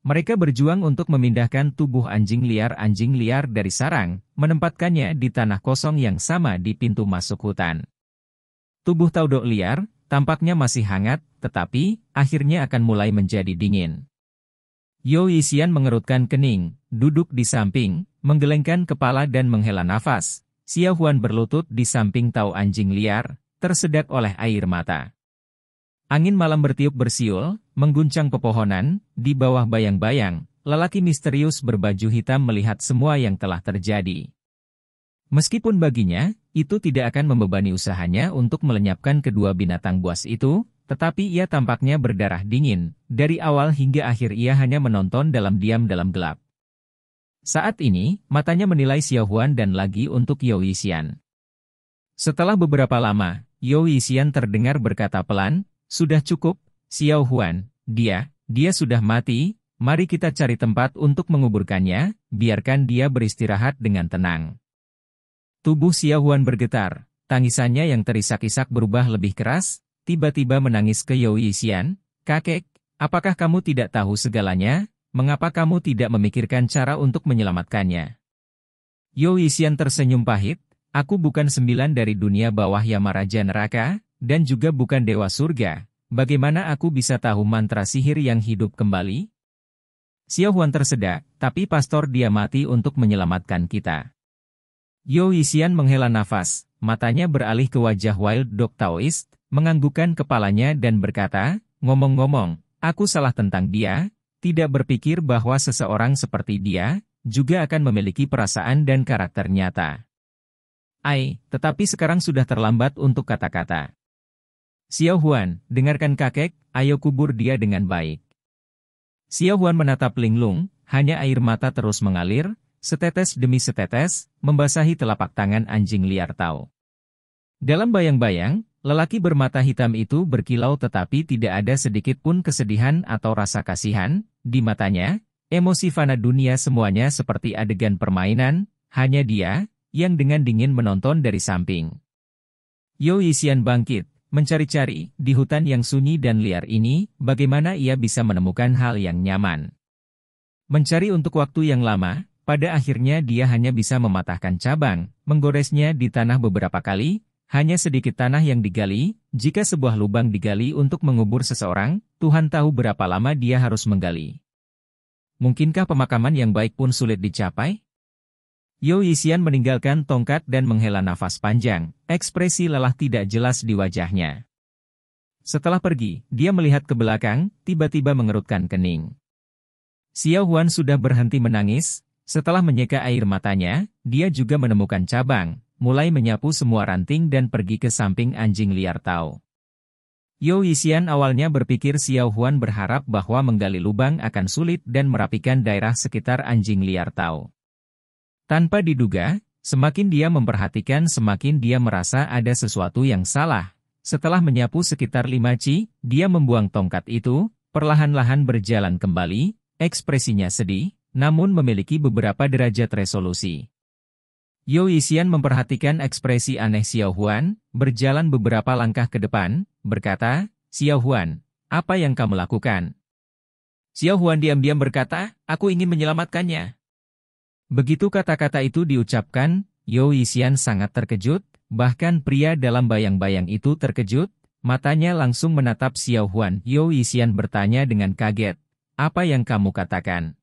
Mereka berjuang untuk memindahkan tubuh anjing liar dari sarang, menempatkannya di tanah kosong yang sama di pintu masuk hutan. Tubuh taudok liar, tampaknya masih hangat, tetapi, akhirnya akan mulai menjadi dingin. Yao Yixian mengerutkan kening, duduk di samping, menggelengkan kepala dan menghela nafas. Xiao Huan berlutut di samping tau anjing liar, tersedak oleh air mata. Angin malam bertiup bersiul, mengguncang pepohonan, di bawah bayang-bayang, lelaki misterius berbaju hitam melihat semua yang telah terjadi. Meskipun baginya, itu tidak akan membebani usahanya untuk melenyapkan kedua binatang buas itu, tetapi ia tampaknya berdarah dingin, dari awal hingga akhir ia hanya menonton dalam diam dalam gelap. Saat ini, matanya menilai Xiao Huan dan lagi untuk Yao Yixian. Setelah beberapa lama, Yao Yixian terdengar berkata pelan, sudah cukup, Xiao Huan, dia sudah mati, mari kita cari tempat untuk menguburkannya, biarkan dia beristirahat dengan tenang. Tubuh Xiao Huan bergetar, tangisannya yang terisak-isak berubah lebih keras, tiba-tiba menangis ke Yao Yixian, kakek, apakah kamu tidak tahu segalanya? Mengapa kamu tidak memikirkan cara untuk menyelamatkannya? Yo Yixian tersenyum pahit, aku bukan 9 dari dunia bawah Yamaraja neraka, dan juga bukan dewa surga. Bagaimana aku bisa tahu mantra sihir yang hidup kembali? Xiao Huan tersedak, tapi pastor dia mati untuk menyelamatkan kita. Yo Yixian menghela nafas, matanya beralih ke wajah Wild Dog Taoist, menganggukkan kepalanya dan berkata, ngomong-ngomong, aku salah tentang dia, tidak berpikir bahwa seseorang seperti dia, juga akan memiliki perasaan dan karakter nyata. Tetapi sekarang sudah terlambat untuk kata-kata. Xiao Huan, dengarkan kakek, ayo kubur dia dengan baik. Xiao Huan menatap Linglung, hanya air mata terus mengalir, setetes demi setetes, membasahi telapak tangan anjing liar Tao. Dalam bayang-bayang, lelaki bermata hitam itu berkilau tetapi tidak ada sedikit pun kesedihan atau rasa kasihan, di matanya, emosi fana dunia semuanya seperti adegan permainan, hanya dia, yang dengan dingin menonton dari samping. Yo Yixian bangkit, mencari-cari, di hutan yang sunyi dan liar ini, bagaimana ia bisa menemukan hal yang nyaman. Mencari untuk waktu yang lama, pada akhirnya dia hanya bisa mematahkan cabang, menggoresnya di tanah beberapa kali, hanya sedikit tanah yang digali, jika sebuah lubang digali untuk mengubur seseorang, Tuhan tahu berapa lama dia harus menggali. Mungkinkah pemakaman yang baik pun sulit dicapai? Yo Yixian meninggalkan tongkat dan menghela nafas panjang, ekspresi lelah tidak jelas di wajahnya. Setelah pergi, dia melihat ke belakang, tiba-tiba mengerutkan kening. Xiao Huan sudah berhenti menangis. Setelah menyeka air matanya, dia juga menemukan cabang, mulai menyapu semua ranting dan pergi ke samping anjing liar Tao. Yo Yixian awalnya berpikir Xiao Huan berharap bahwa menggali lubang akan sulit dan merapikan daerah sekitar anjing liar Tao. Tanpa diduga, semakin dia memperhatikan semakin dia merasa ada sesuatu yang salah. Setelah menyapu sekitar 5 ci, dia membuang tongkat itu, perlahan-lahan berjalan kembali, ekspresinya sedih, namun memiliki beberapa derajat resolusi. Yo Yixian memperhatikan ekspresi aneh Xiao Huan, berjalan beberapa langkah ke depan, berkata, Xiao Huan, apa yang kamu lakukan? Xiao Huan diam-diam berkata, aku ingin menyelamatkannya. Begitu kata-kata itu diucapkan, Yo Yixian sangat terkejut, bahkan pria dalam bayang-bayang itu terkejut, matanya langsung menatap Xiao Huan. Yo Yixian bertanya dengan kaget, apa yang kamu katakan?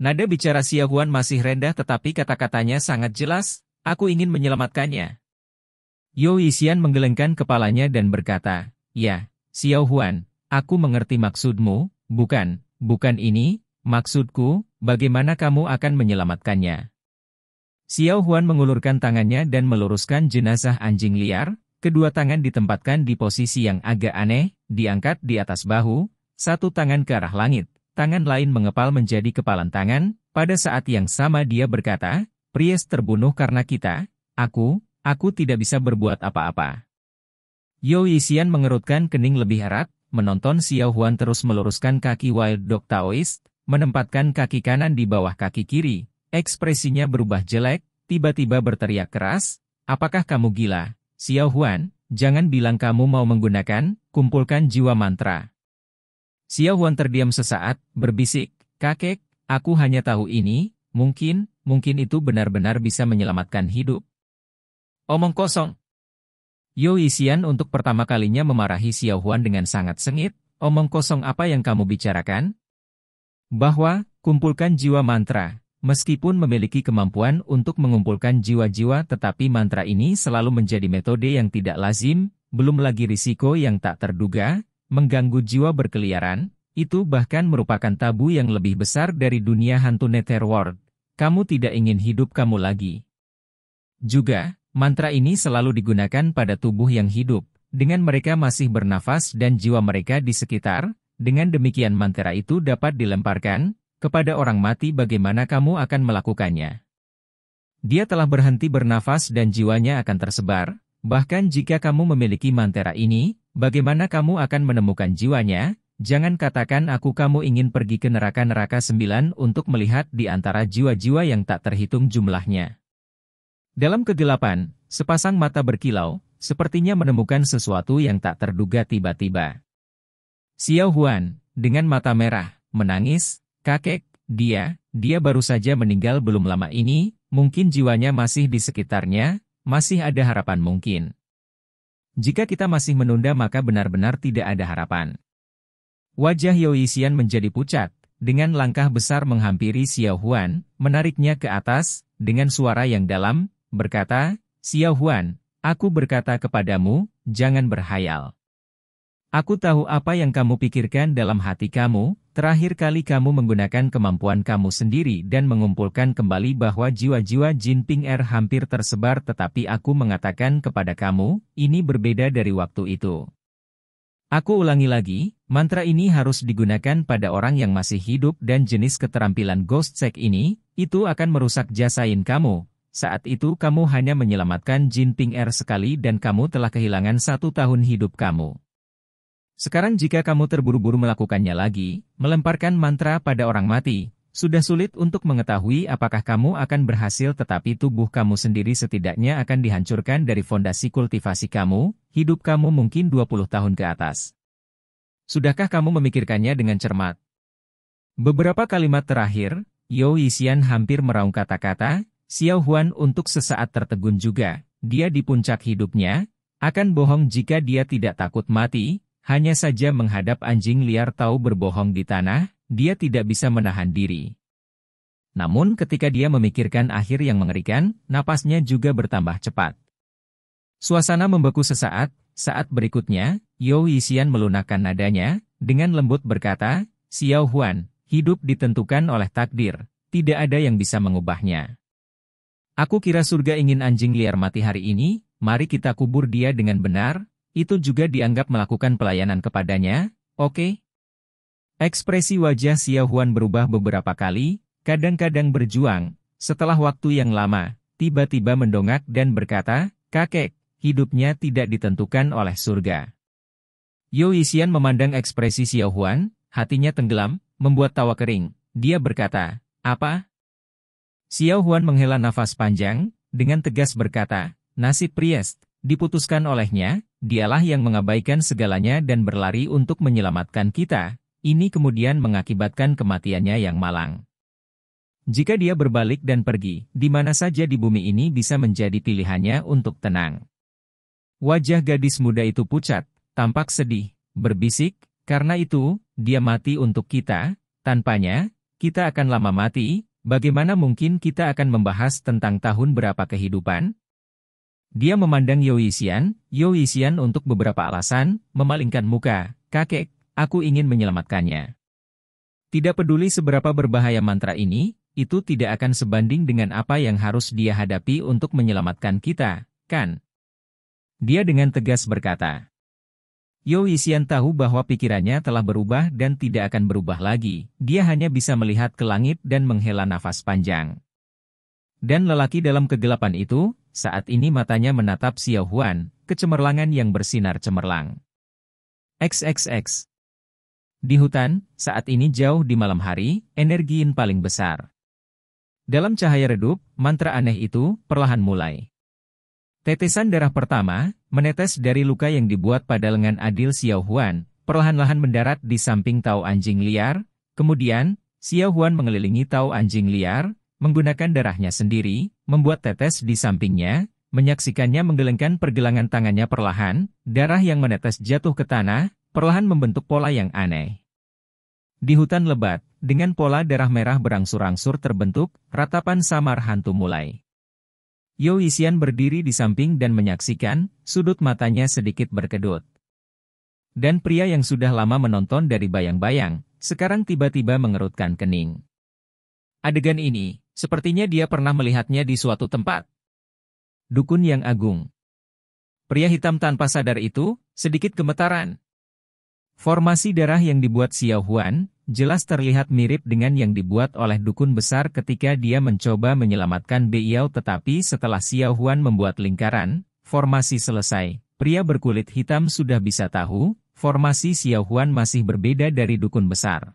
Nada bicara Xiao Huan masih rendah tetapi kata-katanya sangat jelas, aku ingin menyelamatkannya. Yo Yixian menggelengkan kepalanya dan berkata, ya, Xiao Huan, aku mengerti maksudmu, bukan ini, maksudku, bagaimana kamu akan menyelamatkannya. Xiao Huan mengulurkan tangannya dan meluruskan jenazah anjing liar, kedua tangan ditempatkan di posisi yang agak aneh, diangkat di atas bahu, satu tangan ke arah langit. Tangan lain mengepal menjadi kepalan tangan, pada saat yang sama dia berkata, Pries terbunuh karena kita, aku tidak bisa berbuat apa-apa. Yo Yixian mengerutkan kening lebih erat, menonton Xiao Huan terus meluruskan kaki Wild Dog Taoist, menempatkan kaki kanan di bawah kaki kiri, ekspresinya berubah jelek, tiba-tiba berteriak keras, apakah kamu gila, Xiao Huan, jangan bilang kamu mau menggunakan, kumpulkan jiwa mantra. Xiao Huan terdiam sesaat, berbisik, kakek, aku hanya tahu ini, mungkin itu benar-benar bisa menyelamatkan hidup. Omong kosong. Yo Yixian untuk pertama kalinya memarahi Xiao Huan dengan sangat sengit, omong kosong apa yang kamu bicarakan? Bahwa, kumpulkan jiwa mantra, meskipun memiliki kemampuan untuk mengumpulkan jiwa-jiwa tetapi mantra ini selalu menjadi metode yang tidak lazim, belum lagi risiko yang tak terduga, mengganggu jiwa berkeliaran, itu bahkan merupakan tabu yang lebih besar dari dunia hantu Netherworld. Kamu tidak ingin hidup kamu lagi. Juga, mantra ini selalu digunakan pada tubuh yang hidup, dengan mereka masih bernafas dan jiwa mereka di sekitar, dengan demikian mantra itu dapat dilemparkan, kepada orang mati bagaimana kamu akan melakukannya. Dia telah berhenti bernafas dan jiwanya akan tersebar, bahkan jika kamu memiliki mantra ini, bagaimana kamu akan menemukan jiwanya? Jangan katakan kamu ingin pergi ke neraka-neraka 9 untuk melihat di antara jiwa-jiwa yang tak terhitung jumlahnya. Dalam kegelapan, sepasang mata berkilau, sepertinya menemukan sesuatu yang tak terduga tiba-tiba. Xiao Huan, dengan mata merah, menangis, kakek, dia baru saja meninggal belum lama ini, mungkin jiwanya masih di sekitarnya, masih ada harapan mungkin. Jika kita masih menunda maka benar-benar tidak ada harapan. Wajah Yao Yixian menjadi pucat, dengan langkah besar menghampiri Xiao Huan, menariknya ke atas, dengan suara yang dalam, berkata, Xiao Huan, aku berkata kepadamu, jangan berhayal. Aku tahu apa yang kamu pikirkan dalam hati kamu, terakhir kali kamu menggunakan kemampuan kamu sendiri dan mengumpulkan kembali bahwa jiwa-jiwa Jin Ping Er hampir tersebar tetapi aku mengatakan kepada kamu, ini berbeda dari waktu itu. Aku ulangi lagi, mantra ini harus digunakan pada orang yang masih hidup dan jenis keterampilan Ghost Sect ini, itu akan merusak jasain kamu. Saat itu kamu hanya menyelamatkan Jin Ping Er sekali dan kamu telah kehilangan 1 tahun hidup kamu. Sekarang jika kamu terburu-buru melakukannya lagi, melemparkan mantra pada orang mati, sudah sulit untuk mengetahui apakah kamu akan berhasil tetapi tubuh kamu sendiri setidaknya akan dihancurkan dari fondasi kultivasi kamu, hidup kamu mungkin 20 tahun ke atas. Sudahkah kamu memikirkannya dengan cermat? Beberapa kalimat terakhir, Yao Yixian hampir meraung kata-kata, Xiao Huan untuk sesaat tertegun juga, dia di puncak hidupnya, akan bohong jika dia tidak takut mati. Hanya saja menghadap anjing liar tahu berbohong di tanah, dia tidak bisa menahan diri. Namun ketika dia memikirkan akhir yang mengerikan, napasnya juga bertambah cepat. Suasana membeku sesaat, saat berikutnya, Yao Yixian melunakkan nadanya, dengan lembut berkata, Xiao Huan, hidup ditentukan oleh takdir, tidak ada yang bisa mengubahnya. Aku kira surga ingin anjing liar mati hari ini, mari kita kubur dia dengan benar. Itu juga dianggap melakukan pelayanan kepadanya, oke? Ekspresi wajah Xiao Huan berubah beberapa kali, kadang-kadang berjuang, setelah waktu yang lama, tiba-tiba mendongak dan berkata, kakek, hidupnya tidak ditentukan oleh surga. Yao Yixian memandang ekspresi Xiao Huan, hatinya tenggelam, membuat tawa kering, dia berkata, apa? Xiao Huan menghela nafas panjang, dengan tegas berkata, nasib Priest, diputuskan olehnya, dialah yang mengabaikan segalanya dan berlari untuk menyelamatkan kita, ini kemudian mengakibatkan kematiannya yang malang. Jika dia berbalik dan pergi, di mana saja di bumi ini bisa menjadi pilihannya untuk tenang. Wajah gadis muda itu pucat, tampak sedih, berbisik, karena itu, dia mati untuk kita, tanpanya, kita akan lama mati, bagaimana mungkin kita akan membahas tentang tahun berapa kehidupan? Dia memandang Yao Yixian untuk beberapa alasan, memalingkan muka, kakek, aku ingin menyelamatkannya. Tidak peduli seberapa berbahaya mantra ini, itu tidak akan sebanding dengan apa yang harus dia hadapi untuk menyelamatkan kita, kan? Dia dengan tegas berkata. Yao Yixian tahu bahwa pikirannya telah berubah dan tidak akan berubah lagi, dia hanya bisa melihat ke langit dan menghela nafas panjang. Dan lelaki dalam kegelapan itu, saat ini matanya menatap Xiao Huan, kecemerlangan yang bersinar cemerlang. XXX. Di hutan, saat ini jauh di malam hari, energi Yin paling besar. Dalam cahaya redup, mantra aneh itu perlahan mulai. Tetesan darah pertama, menetes dari luka yang dibuat pada lengan adil Xiao Huan, perlahan-lahan mendarat di samping tau anjing liar, kemudian, Xiao Huan mengelilingi tau anjing liar, menggunakan darahnya sendiri, membuat tetes di sampingnya, menyaksikannya menggelengkan pergelangan tangannya perlahan, darah yang menetes jatuh ke tanah, perlahan membentuk pola yang aneh. Di hutan lebat, dengan pola darah merah berangsur-angsur terbentuk, ratapan samar hantu mulai. Yao Yixian berdiri di samping dan menyaksikan, sudut matanya sedikit berkedut. Dan pria yang sudah lama menonton dari bayang-bayang, sekarang tiba-tiba mengerutkan kening. Adegan ini, sepertinya dia pernah melihatnya di suatu tempat. Dukun yang agung. Pria hitam tanpa sadar itu, sedikit gemetaran. Formasi darah yang dibuat Xiao Huan, jelas terlihat mirip dengan yang dibuat oleh dukun besar ketika dia mencoba menyelamatkan Beiao tetapi setelah Xiao Huan membuat lingkaran, formasi selesai. Pria berkulit hitam sudah bisa tahu, formasi Xiao Huan masih berbeda dari dukun besar.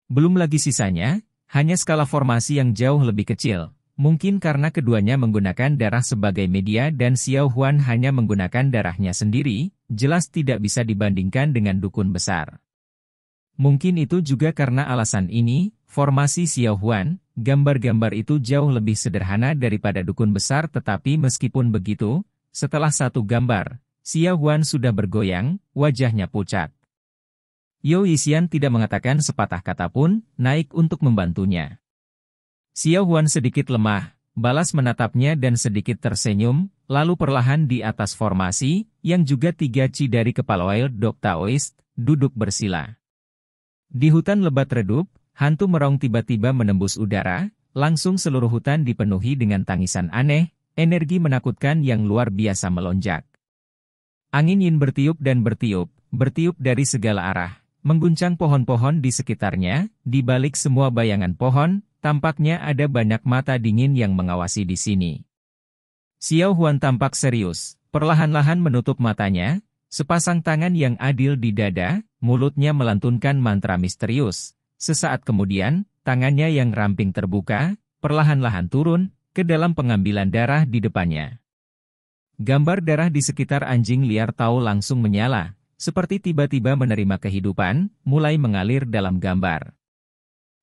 Belum lagi sisanya, hanya skala formasi yang jauh lebih kecil, mungkin karena keduanya menggunakan darah sebagai media dan Xiao Huan hanya menggunakan darahnya sendiri, jelas tidak bisa dibandingkan dengan dukun besar. Mungkin itu juga karena alasan ini, formasi Xiao Huan, gambar-gambar itu jauh lebih sederhana daripada dukun besar tetapi meskipun begitu, setelah satu gambar, Xiao Huan sudah bergoyang, wajahnya pucat. Yu Yixian tidak mengatakan sepatah kata pun, naik untuk membantunya. Xiao Huan sedikit lemah, balas menatapnya dan sedikit tersenyum, lalu perlahan di atas formasi, yang juga 3 Ci dari kepala Wild Dog Taoist, duduk bersila. Di hutan lebat redup, hantu merong tiba-tiba menembus udara, langsung seluruh hutan dipenuhi dengan tangisan aneh, energi menakutkan yang luar biasa melonjak. Angin yin bertiup dan bertiup dari segala arah, mengguncang pohon-pohon di sekitarnya, di balik semua bayangan pohon, tampaknya ada banyak mata dingin yang mengawasi di sini. Xiao Huan tampak serius, perlahan-lahan menutup matanya, sepasang tangan yang adil di dada, mulutnya melantunkan mantra misterius. Sesaat kemudian, tangannya yang ramping terbuka, perlahan-lahan turun, ke dalam pengambilan darah di depannya. Gambar darah di sekitar anjing liar Tao langsung menyala, seperti tiba-tiba menerima kehidupan, mulai mengalir dalam gambar.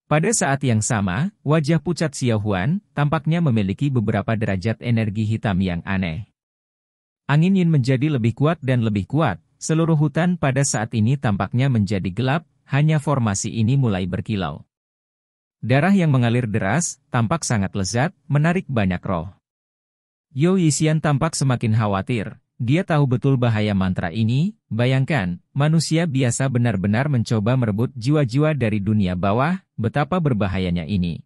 Pada saat yang sama, wajah pucat Xiao Huan tampaknya memiliki beberapa derajat energi hitam yang aneh. Angin yin menjadi lebih kuat dan lebih kuat, seluruh hutan pada saat ini tampaknya menjadi gelap, hanya formasi ini mulai berkilau. Darah yang mengalir deras, tampak sangat lezat, menarik banyak roh. Yu Yixian tampak semakin khawatir, dia tahu betul bahaya mantra ini, bayangkan, manusia biasa benar-benar mencoba merebut jiwa-jiwa dari dunia bawah, betapa berbahayanya ini.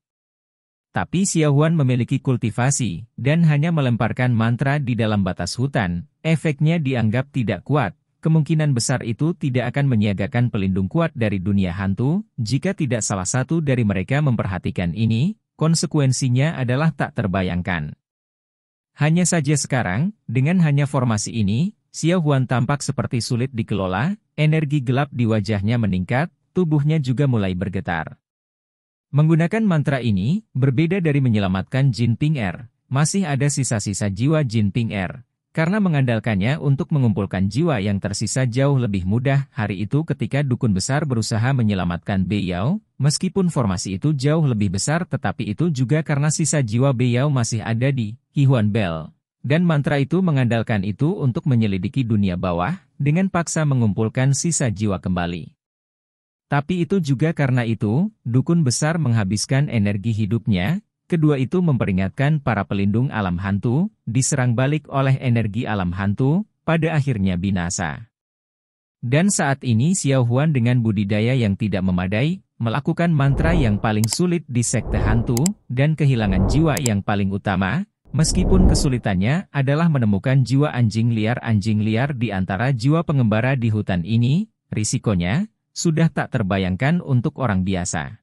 Tapi Xiao Huan memiliki kultivasi, dan hanya melemparkan mantra di dalam batas hutan, efeknya dianggap tidak kuat, kemungkinan besar itu tidak akan menyiagakan pelindung kuat dari dunia hantu, jika tidak salah satu dari mereka memperhatikan ini, konsekuensinya adalah tak terbayangkan. Hanya saja sekarang, dengan hanya formasi ini, Xiao Huan tampak seperti sulit dikelola, energi gelap di wajahnya meningkat, tubuhnya juga mulai bergetar. Menggunakan mantra ini, berbeda dari menyelamatkan Jin Ping Er, masih ada sisa-sisa jiwa Jin Ping Er. Karena mengandalkannya untuk mengumpulkan jiwa yang tersisa jauh lebih mudah hari itu ketika dukun besar berusaha menyelamatkan Beiyao, meskipun formasi itu jauh lebih besar tetapi itu juga karena sisa jiwa Beiyao masih ada di Hihuan Bell. Dan mantra itu mengandalkan itu untuk menyelidiki dunia bawah, dengan paksa mengumpulkan sisa jiwa kembali. Tapi itu juga karena itu, dukun besar menghabiskan energi hidupnya, kedua itu memperingatkan para pelindung alam hantu, diserang balik oleh energi alam hantu, pada akhirnya binasa. Dan saat ini Xiao Huan dengan budidaya yang tidak memadai, melakukan mantra yang paling sulit di sekte hantu, dan kehilangan jiwa yang paling utama, meskipun kesulitannya adalah menemukan jiwa anjing liar di antara jiwa pengembara di hutan ini, risikonya sudah tak terbayangkan untuk orang biasa.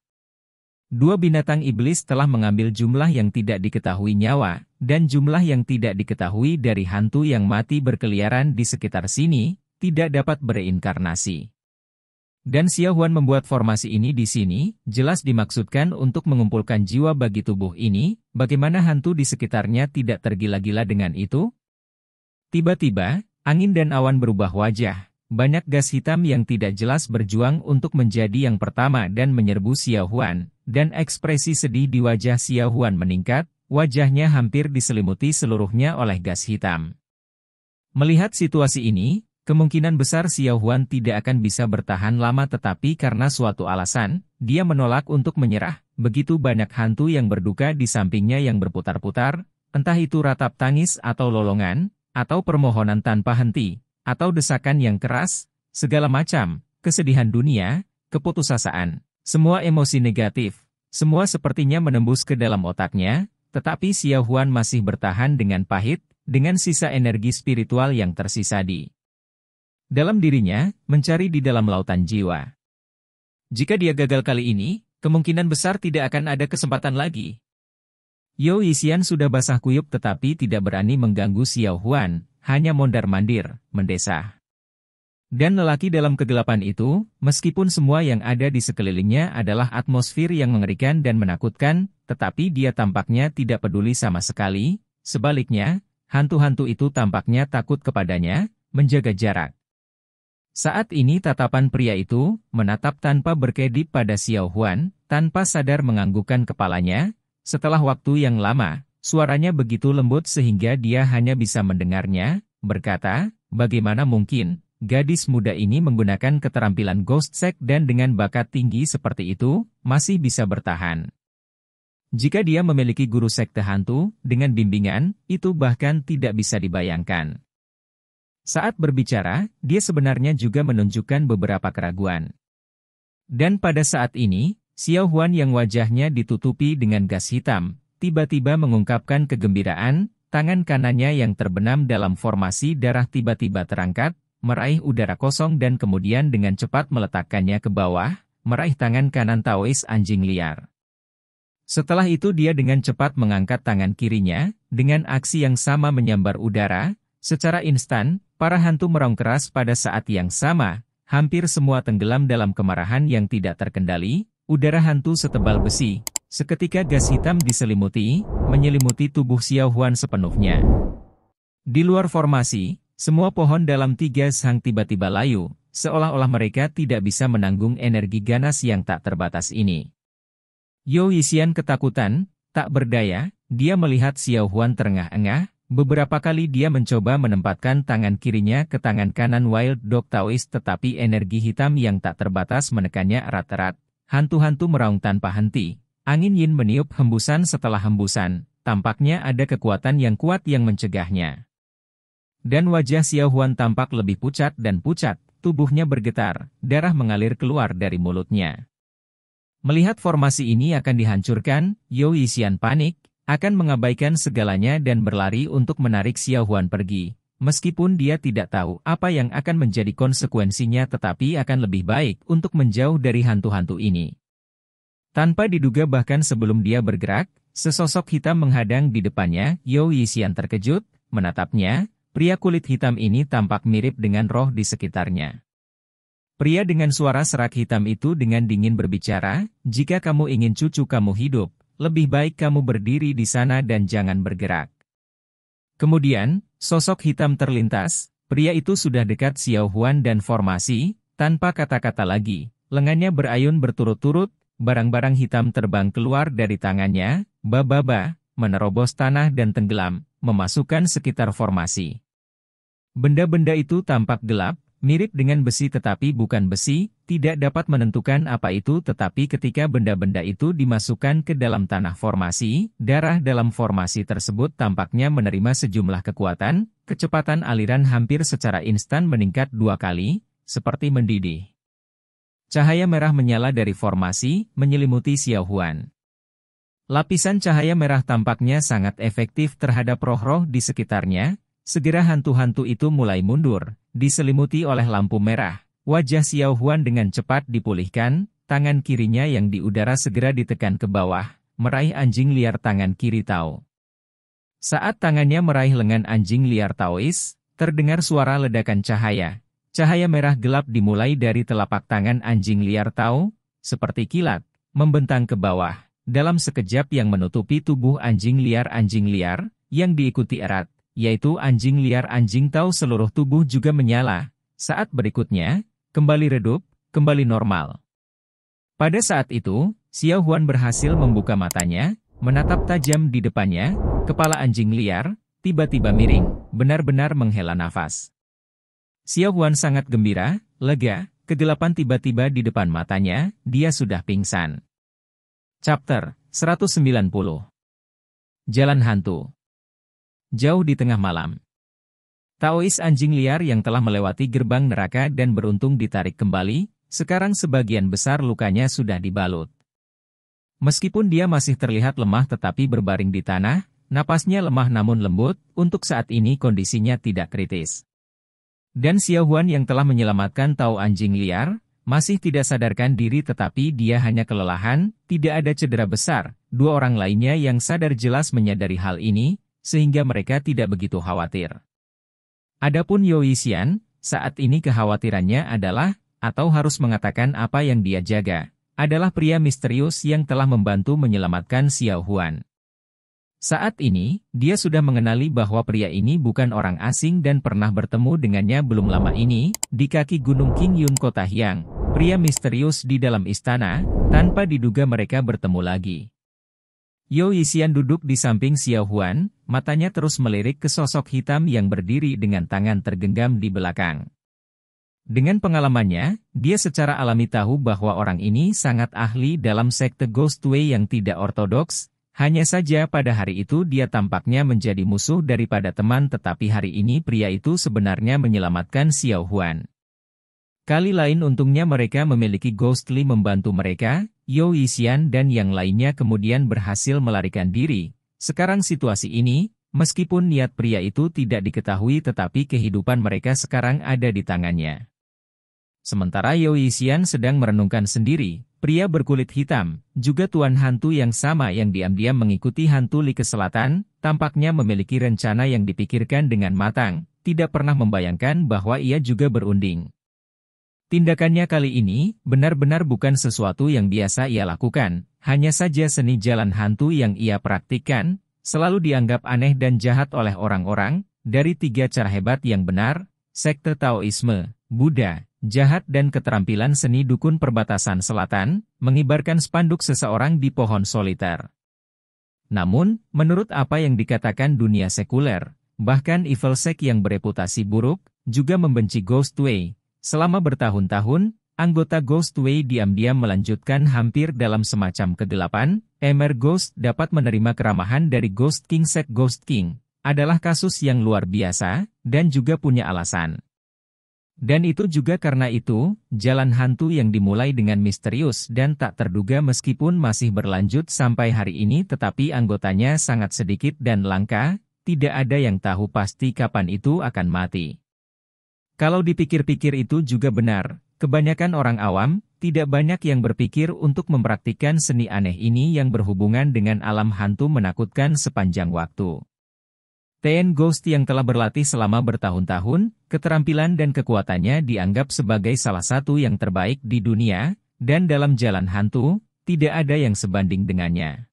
Dua binatang iblis telah mengambil jumlah yang tidak diketahui nyawa, dan jumlah yang tidak diketahui dari hantu yang mati berkeliaran di sekitar sini, tidak dapat bereinkarnasi. Dan Xiao Huan membuat formasi ini di sini, jelas dimaksudkan untuk mengumpulkan jiwa bagi tubuh ini, bagaimana hantu di sekitarnya tidak tergila-gila dengan itu? Tiba-tiba, angin dan awan berubah wajah, banyak gas hitam yang tidak jelas berjuang untuk menjadi yang pertama dan menyerbu Xiao Huan, dan ekspresi sedih di wajah Xiao Huan meningkat, wajahnya hampir diselimuti seluruhnya oleh gas hitam. Melihat situasi ini, kemungkinan besar Xiao Huan tidak akan bisa bertahan lama tetapi karena suatu alasan, dia menolak untuk menyerah. Begitu banyak hantu yang berduka di sampingnya yang berputar-putar, entah itu ratap tangis atau lolongan, atau permohonan tanpa henti, atau desakan yang keras, segala macam, kesedihan dunia, keputusasaan, semua emosi negatif, semua sepertinya menembus ke dalam otaknya, tetapi Xiao Huan masih bertahan dengan pahit, dengan sisa energi spiritual yang tersisa di dalam dirinya, mencari di dalam lautan jiwa. Jika dia gagal kali ini, kemungkinan besar tidak akan ada kesempatan lagi. Yu Yixian sudah basah kuyup tetapi tidak berani mengganggu Xiao Huan, hanya mondar-mandir, mendesah. Dan lelaki dalam kegelapan itu, meskipun semua yang ada di sekelilingnya adalah atmosfer yang mengerikan dan menakutkan, tetapi dia tampaknya tidak peduli sama sekali, sebaliknya, hantu-hantu itu tampaknya takut kepadanya, menjaga jarak. Saat ini tatapan pria itu menatap tanpa berkedip pada Xiao Huan, tanpa sadar menganggukkan kepalanya. Setelah waktu yang lama, suaranya begitu lembut sehingga dia hanya bisa mendengarnya, berkata, bagaimana mungkin, gadis muda ini menggunakan keterampilan Ghost Sect dan dengan bakat tinggi seperti itu, masih bisa bertahan. Jika dia memiliki guru sekte hantu, dengan bimbingan, itu bahkan tidak bisa dibayangkan. Saat berbicara, dia sebenarnya juga menunjukkan beberapa keraguan. Dan pada saat ini, Xiao Huan yang wajahnya ditutupi dengan gas hitam, tiba-tiba mengungkapkan kegembiraan, tangan kanannya yang terbenam dalam formasi darah tiba-tiba terangkat, meraih udara kosong dan kemudian dengan cepat meletakkannya ke bawah, meraih tangan kanan Taois anjing liar. Setelah itu dia dengan cepat mengangkat tangan kirinya, dengan aksi yang sama menyambar udara, secara instan, para hantu meraung keras pada saat yang sama, hampir semua tenggelam dalam kemarahan yang tidak terkendali, udara hantu setebal besi. Seketika gas hitam menyelimuti tubuh Xiao Huan sepenuhnya. Di luar formasi, semua pohon dalam 3 sang tiba-tiba layu, seolah-olah mereka tidak bisa menanggung energi ganas yang tak terbatas ini. Yu Yixian ketakutan, tak berdaya, dia melihat Xiao Huan terengah-engah, beberapa kali dia mencoba menempatkan tangan kirinya ke tangan kanan Wild Dog Taois tetapi energi hitam yang tak terbatas menekannya erat-erat. Hantu-hantu meraung tanpa henti. Angin yin meniup hembusan setelah hembusan, tampaknya ada kekuatan yang kuat yang mencegahnya. Dan wajah Xiao Huan tampak lebih pucat dan pucat, tubuhnya bergetar, darah mengalir keluar dari mulutnya. Melihat formasi ini akan dihancurkan, Yu Yixian panik, akan mengabaikan segalanya dan berlari untuk menarik Xiao Huan pergi. Meskipun dia tidak tahu apa yang akan menjadi konsekuensinya tetapi akan lebih baik untuk menjauh dari hantu-hantu ini. Tanpa diduga bahkan sebelum dia bergerak, sesosok hitam menghadang di depannya. Yu Yixian terkejut, menatapnya, pria kulit hitam ini tampak mirip dengan roh di sekitarnya. Pria dengan suara serak hitam itu dengan dingin berbicara, jika kamu ingin cucu kamu hidup, lebih baik kamu berdiri di sana dan jangan bergerak. Kemudian, sosok hitam terlintas, pria itu sudah dekat Xiao Huan dan formasi, tanpa kata-kata lagi, lengannya berayun berturut-turut, barang-barang hitam terbang keluar dari tangannya, menerobos tanah dan tenggelam, memasukkan sekitar formasi. Benda-benda itu tampak gelap, mirip dengan besi tetapi bukan besi, tidak dapat menentukan apa itu tetapi ketika benda-benda itu dimasukkan ke dalam tanah formasi, darah dalam formasi tersebut tampaknya menerima sejumlah kekuatan, kecepatan aliran hampir secara instan meningkat 2 kali, seperti mendidih. Cahaya merah menyala dari formasi, menyelimuti Xiao Huan. Lapisan cahaya merah tampaknya sangat efektif terhadap roh-roh di sekitarnya. Segera hantu-hantu itu mulai mundur, diselimuti oleh lampu merah. Wajah Xiao Huan dengan cepat dipulihkan, tangan kirinya yang di udara segera ditekan ke bawah, meraih anjing liar tangan kiri Tao. Saat tangannya meraih lengan anjing liar Taois, terdengar suara ledakan cahaya. Cahaya merah gelap dimulai dari telapak tangan anjing liar Tao, seperti kilat, membentang ke bawah, dalam sekejap yang menutupi tubuh anjing liar, yang diikuti erat. Yaitu anjing liar anjing Tao seluruh tubuh juga menyala. Saat berikutnya, kembali redup, kembali normal. Pada saat itu, Xiao Huan berhasil membuka matanya, menatap tajam di depannya, kepala anjing liar, tiba-tiba miring, benar-benar menghela nafas. Xiao Huan sangat gembira, lega, kegelapan tiba-tiba di depan matanya, dia sudah pingsan. Chapter 190 Jalan Hantu. Jauh di tengah malam. Taois anjing liar yang telah melewati gerbang neraka dan beruntung ditarik kembali, sekarang sebagian besar lukanya sudah dibalut. Meskipun dia masih terlihat lemah tetapi berbaring di tanah, napasnya lemah namun lembut, untuk saat ini kondisinya tidak kritis. Dan Xiao Huan yang telah menyelamatkan Tao anjing liar, masih tidak sadarkan diri tetapi dia hanya kelelahan, tidak ada cedera besar. 2 orang lainnya yang sadar jelas menyadari hal ini, sehingga mereka tidak begitu khawatir. Adapun Yu Yixian, saat ini kekhawatirannya adalah, atau harus mengatakan apa yang dia jaga, adalah pria misterius yang telah membantu menyelamatkan Xiao Huan. Saat ini, dia sudah mengenali bahwa pria ini bukan orang asing dan pernah bertemu dengannya belum lama ini, di kaki Gunung Qingyun Kota Hyang, pria misterius di dalam istana, tanpa diduga mereka bertemu lagi. Yao Yixian duduk di samping Xiao Huan, matanya terus melirik ke sosok hitam yang berdiri dengan tangan tergenggam di belakang. Dengan pengalamannya, dia secara alami tahu bahwa orang ini sangat ahli dalam sekte Ghost Way yang tidak ortodoks. Hanya saja pada hari itu dia tampaknya menjadi musuh daripada teman, tetapi hari ini pria itu sebenarnya menyelamatkan Xiao Huan. Kali lain untungnya mereka memiliki Ghostly membantu mereka, Yao Yixian dan yang lainnya kemudian berhasil melarikan diri. Sekarang situasi ini, meskipun niat pria itu tidak diketahui tetapi kehidupan mereka sekarang ada di tangannya. Sementara Yao Yixian sedang merenungkan sendiri, pria berkulit hitam, juga tuan hantu yang sama yang diam-diam mengikuti hantu Li ke selatan, tampaknya memiliki rencana yang dipikirkan dengan matang, tidak pernah membayangkan bahwa ia juga berunding. Tindakannya kali ini, benar-benar bukan sesuatu yang biasa ia lakukan, hanya saja seni jalan hantu yang ia praktikkan, selalu dianggap aneh dan jahat oleh orang-orang, dari 3 cara hebat yang benar, sekte Taoisme, Buddha, jahat dan keterampilan seni dukun perbatasan selatan, mengibarkan spanduk seseorang di pohon soliter. Namun, menurut apa yang dikatakan dunia sekuler, bahkan Evil Sect yang bereputasi buruk, juga membenci Ghost Way. Selama bertahun-tahun, anggota Ghost Way diam-diam melanjutkan hampir dalam semacam kegelapan. Emer Ghost dapat menerima keramahan dari Ghost King. Sect Ghost King adalah kasus yang luar biasa, dan juga punya alasan. Dan itu juga karena itu, jalan hantu yang dimulai dengan misterius dan tak terduga meskipun masih berlanjut sampai hari ini tetapi anggotanya sangat sedikit dan langka, tidak ada yang tahu pasti kapan itu akan mati. Kalau dipikir-pikir itu juga benar, kebanyakan orang awam, tidak banyak yang berpikir untuk mempraktikkan seni aneh ini yang berhubungan dengan alam hantu menakutkan sepanjang waktu. TN Ghost yang telah berlatih selama bertahun-tahun, keterampilan dan kekuatannya dianggap sebagai salah satu yang terbaik di dunia, dan dalam jalan hantu, tidak ada yang sebanding dengannya.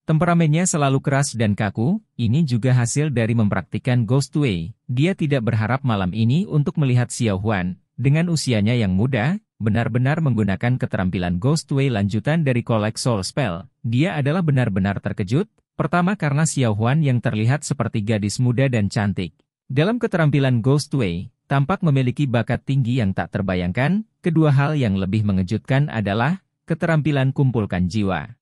Temperamennya selalu keras dan kaku, ini juga hasil dari mempraktikkan Ghost Way. Dia tidak berharap malam ini untuk melihat Xiao Huan, dengan usianya yang muda, benar-benar menggunakan keterampilan Ghost Way lanjutan dari Collect Soul Spell. Dia adalah benar-benar terkejut. Pertama karena Xiao Huan yang terlihat seperti gadis muda dan cantik. Dalam keterampilan Ghost Way, tampak memiliki bakat tinggi yang tak terbayangkan. Kedua hal yang lebih mengejutkan adalah keterampilan kumpulkan jiwa.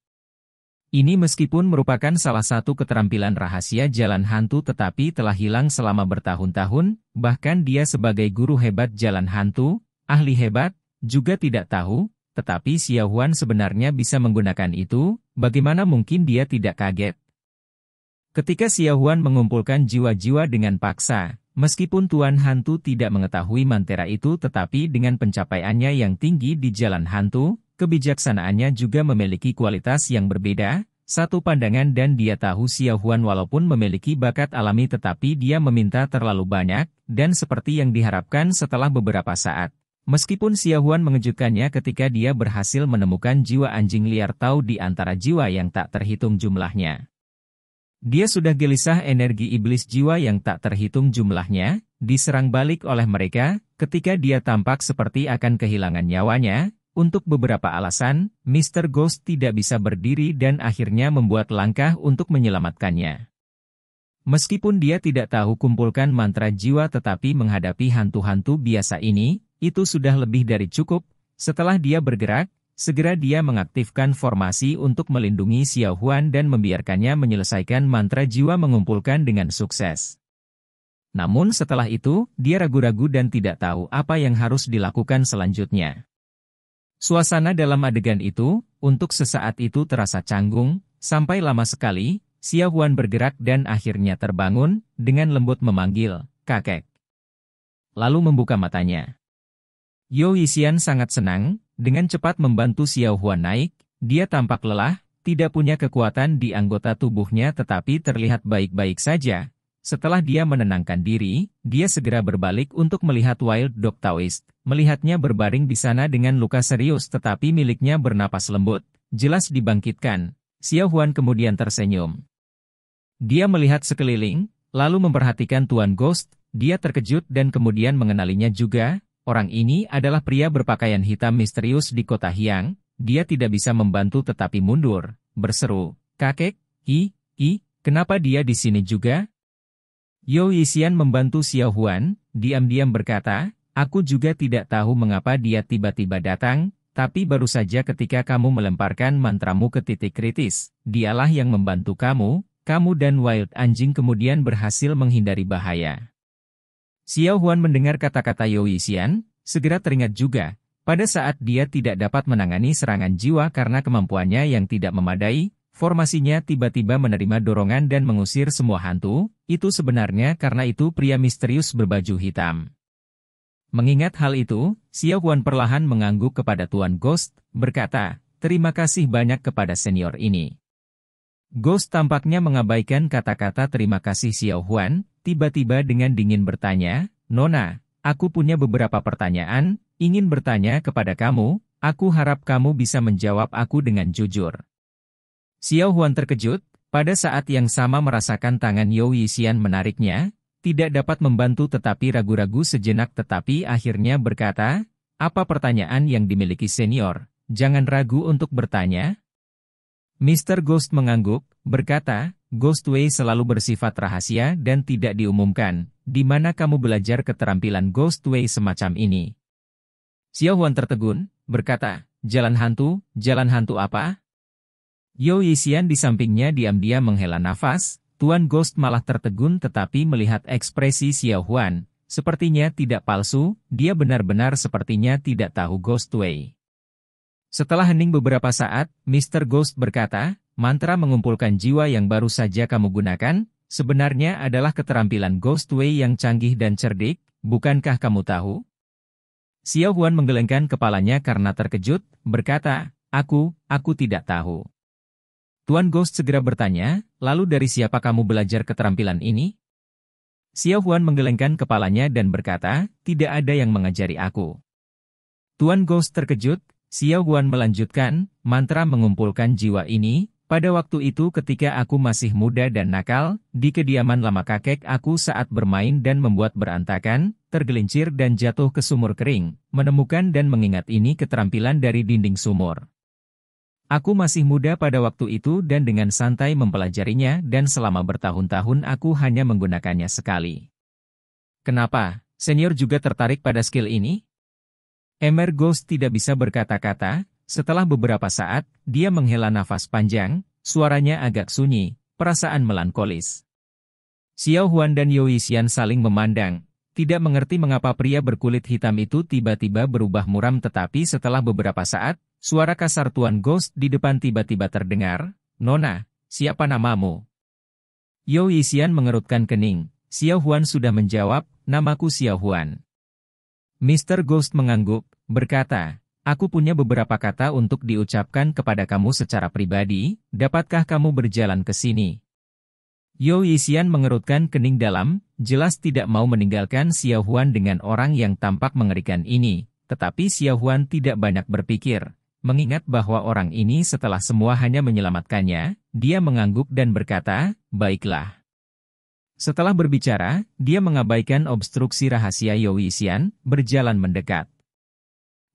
Ini meskipun merupakan salah satu keterampilan rahasia jalan hantu tetapi telah hilang selama bertahun-tahun, bahkan dia sebagai guru hebat jalan hantu, ahli hebat, juga tidak tahu, tetapi Xiao Huan sebenarnya bisa menggunakan itu, bagaimana mungkin dia tidak kaget? Ketika Xiao Huan mengumpulkan jiwa-jiwa dengan paksa, meskipun tuan hantu tidak mengetahui mantra itu tetapi dengan pencapaiannya yang tinggi di jalan hantu, kebijaksanaannya juga memiliki kualitas yang berbeda, satu pandangan dan dia tahu Xiao Huan walaupun memiliki bakat alami tetapi dia meminta terlalu banyak, dan seperti yang diharapkan setelah beberapa saat. Meskipun Xiao Huan mengejutkannya ketika dia berhasil menemukan jiwa anjing liar Tao di antara jiwa yang tak terhitung jumlahnya. Dia sudah gelisah energi iblis jiwa yang tak terhitung jumlahnya, diserang balik oleh mereka, ketika dia tampak seperti akan kehilangan nyawanya. Untuk beberapa alasan, Mr. Ghost tidak bisa berdiri dan akhirnya membuat langkah untuk menyelamatkannya. Meskipun dia tidak tahu kumpulkan mantra jiwa tetapi menghadapi hantu-hantu biasa ini, itu sudah lebih dari cukup. Setelah dia bergerak, segera dia mengaktifkan formasi untuk melindungi Xiao Huan dan membiarkannya menyelesaikan mantra jiwa mengumpulkan dengan sukses. Namun setelah itu, dia ragu-ragu dan tidak tahu apa yang harus dilakukan selanjutnya. Suasana dalam adegan itu, untuk sesaat itu terasa canggung, sampai lama sekali, Xiao Huan bergerak dan akhirnya terbangun, dengan lembut memanggil, "Kakek." Lalu membuka matanya. Yao Yixian sangat senang, dengan cepat membantu Xiao Huan naik, dia tampak lelah, tidak punya kekuatan di anggota tubuhnya tetapi terlihat baik-baik saja. Setelah dia menenangkan diri, dia segera berbalik untuk melihat Wild Dog Taoist. Melihatnya berbaring di sana dengan luka serius tetapi miliknya bernapas lembut, jelas dibangkitkan. Xiao Huan kemudian tersenyum. Dia melihat sekeliling, lalu memperhatikan Tuan Ghost. Dia terkejut dan kemudian mengenalinya juga. Orang ini adalah pria berpakaian hitam misterius di kota Hyang. Dia tidak bisa membantu tetapi mundur, berseru, "Kakek, kenapa dia di sini juga?" Yo Yisian membantu Xiao Huan, diam-diam berkata, "Aku juga tidak tahu mengapa dia tiba-tiba datang, tapi baru saja ketika kamu melemparkan mantramu ke titik kritis, dialah yang membantu kamu dan Wild Anjing kemudian berhasil menghindari bahaya." Xiao Huan mendengar kata-kata Yo Yisian, segera teringat juga, pada saat dia tidak dapat menangani serangan jiwa karena kemampuannya yang tidak memadai, formasinya tiba-tiba menerima dorongan dan mengusir semua hantu, itu sebenarnya karena itu pria misterius berbaju hitam. Mengingat hal itu, Xiao Huan perlahan mengangguk kepada Tuan Ghost, berkata, "Terima kasih banyak kepada senior ini." Ghost tampaknya mengabaikan kata-kata terima kasih Xiao Huan, tiba-tiba dengan dingin bertanya, "Nona, aku punya beberapa pertanyaan, ingin bertanya kepada kamu, aku harap kamu bisa menjawab aku dengan jujur." Xiao Huan terkejut, pada saat yang sama merasakan tangan Yo Yisian menariknya, tidak dapat membantu tetapi ragu-ragu sejenak tetapi akhirnya berkata, "Apa pertanyaan yang dimiliki senior? Jangan ragu untuk bertanya." Mr. Ghost mengangguk, berkata, "Ghostway selalu bersifat rahasia dan tidak diumumkan. Di mana kamu belajar keterampilan Ghostway semacam ini?" Xiao Huan tertegun, berkata, jalan hantu apa?" Yo Yisian di sampingnya diam-diam menghela nafas. Tuan Ghost malah tertegun tetapi melihat ekspresi Xiao Huan, sepertinya tidak palsu, dia benar-benar sepertinya tidak tahu Ghostway. Setelah hening beberapa saat, Mr. Ghost berkata, "Mantra mengumpulkan jiwa yang baru saja kamu gunakan, sebenarnya adalah keterampilan Ghostway yang canggih dan cerdik, bukankah kamu tahu?" Xiao Huan menggelengkan kepalanya karena terkejut, berkata, Aku tidak tahu." Tuan Ghost segera bertanya, "Lalu dari siapa kamu belajar keterampilan ini?" Xiao Huan menggelengkan kepalanya dan berkata, "Tidak ada yang mengajari aku." Tuan Ghost terkejut. Xiao Huan melanjutkan, "Mantra mengumpulkan jiwa ini, pada waktu itu ketika aku masih muda dan nakal, di kediaman lama kakek aku saat bermain dan membuat berantakan, tergelincir dan jatuh ke sumur kering, menemukan dan mengingat ini keterampilan dari dinding sumur. Aku masih muda pada waktu itu dan dengan santai mempelajarinya dan selama bertahun-tahun aku hanya menggunakannya sekali." "Kenapa? Senior juga tertarik pada skill ini?" Emer Ghost tidak bisa berkata-kata, setelah beberapa saat, dia menghela nafas panjang, suaranya agak sunyi, perasaan melankolis. Xiao Huan dan Yo Yisian saling memandang, tidak mengerti mengapa pria berkulit hitam itu tiba-tiba berubah muram tetapi setelah beberapa saat, suara kasar Tuan Ghost di depan tiba-tiba terdengar, "Nona, siapa namamu?" Yo Yisian mengerutkan kening, Xiao Huan sudah menjawab, "Namaku Xiao Huan." Mr. Ghost mengangguk, berkata, "Aku punya beberapa kata untuk diucapkan kepada kamu secara pribadi, dapatkah kamu berjalan ke sini?" Yo Yisian mengerutkan kening dalam, jelas tidak mau meninggalkan Xiao Huan dengan orang yang tampak mengerikan ini, tetapi Xiao Huan tidak banyak berpikir. Mengingat bahwa orang ini setelah semua hanya menyelamatkannya, dia mengangguk dan berkata, "Baiklah." Setelah berbicara, dia mengabaikan obstruksi rahasia Yo Yisian, berjalan mendekat.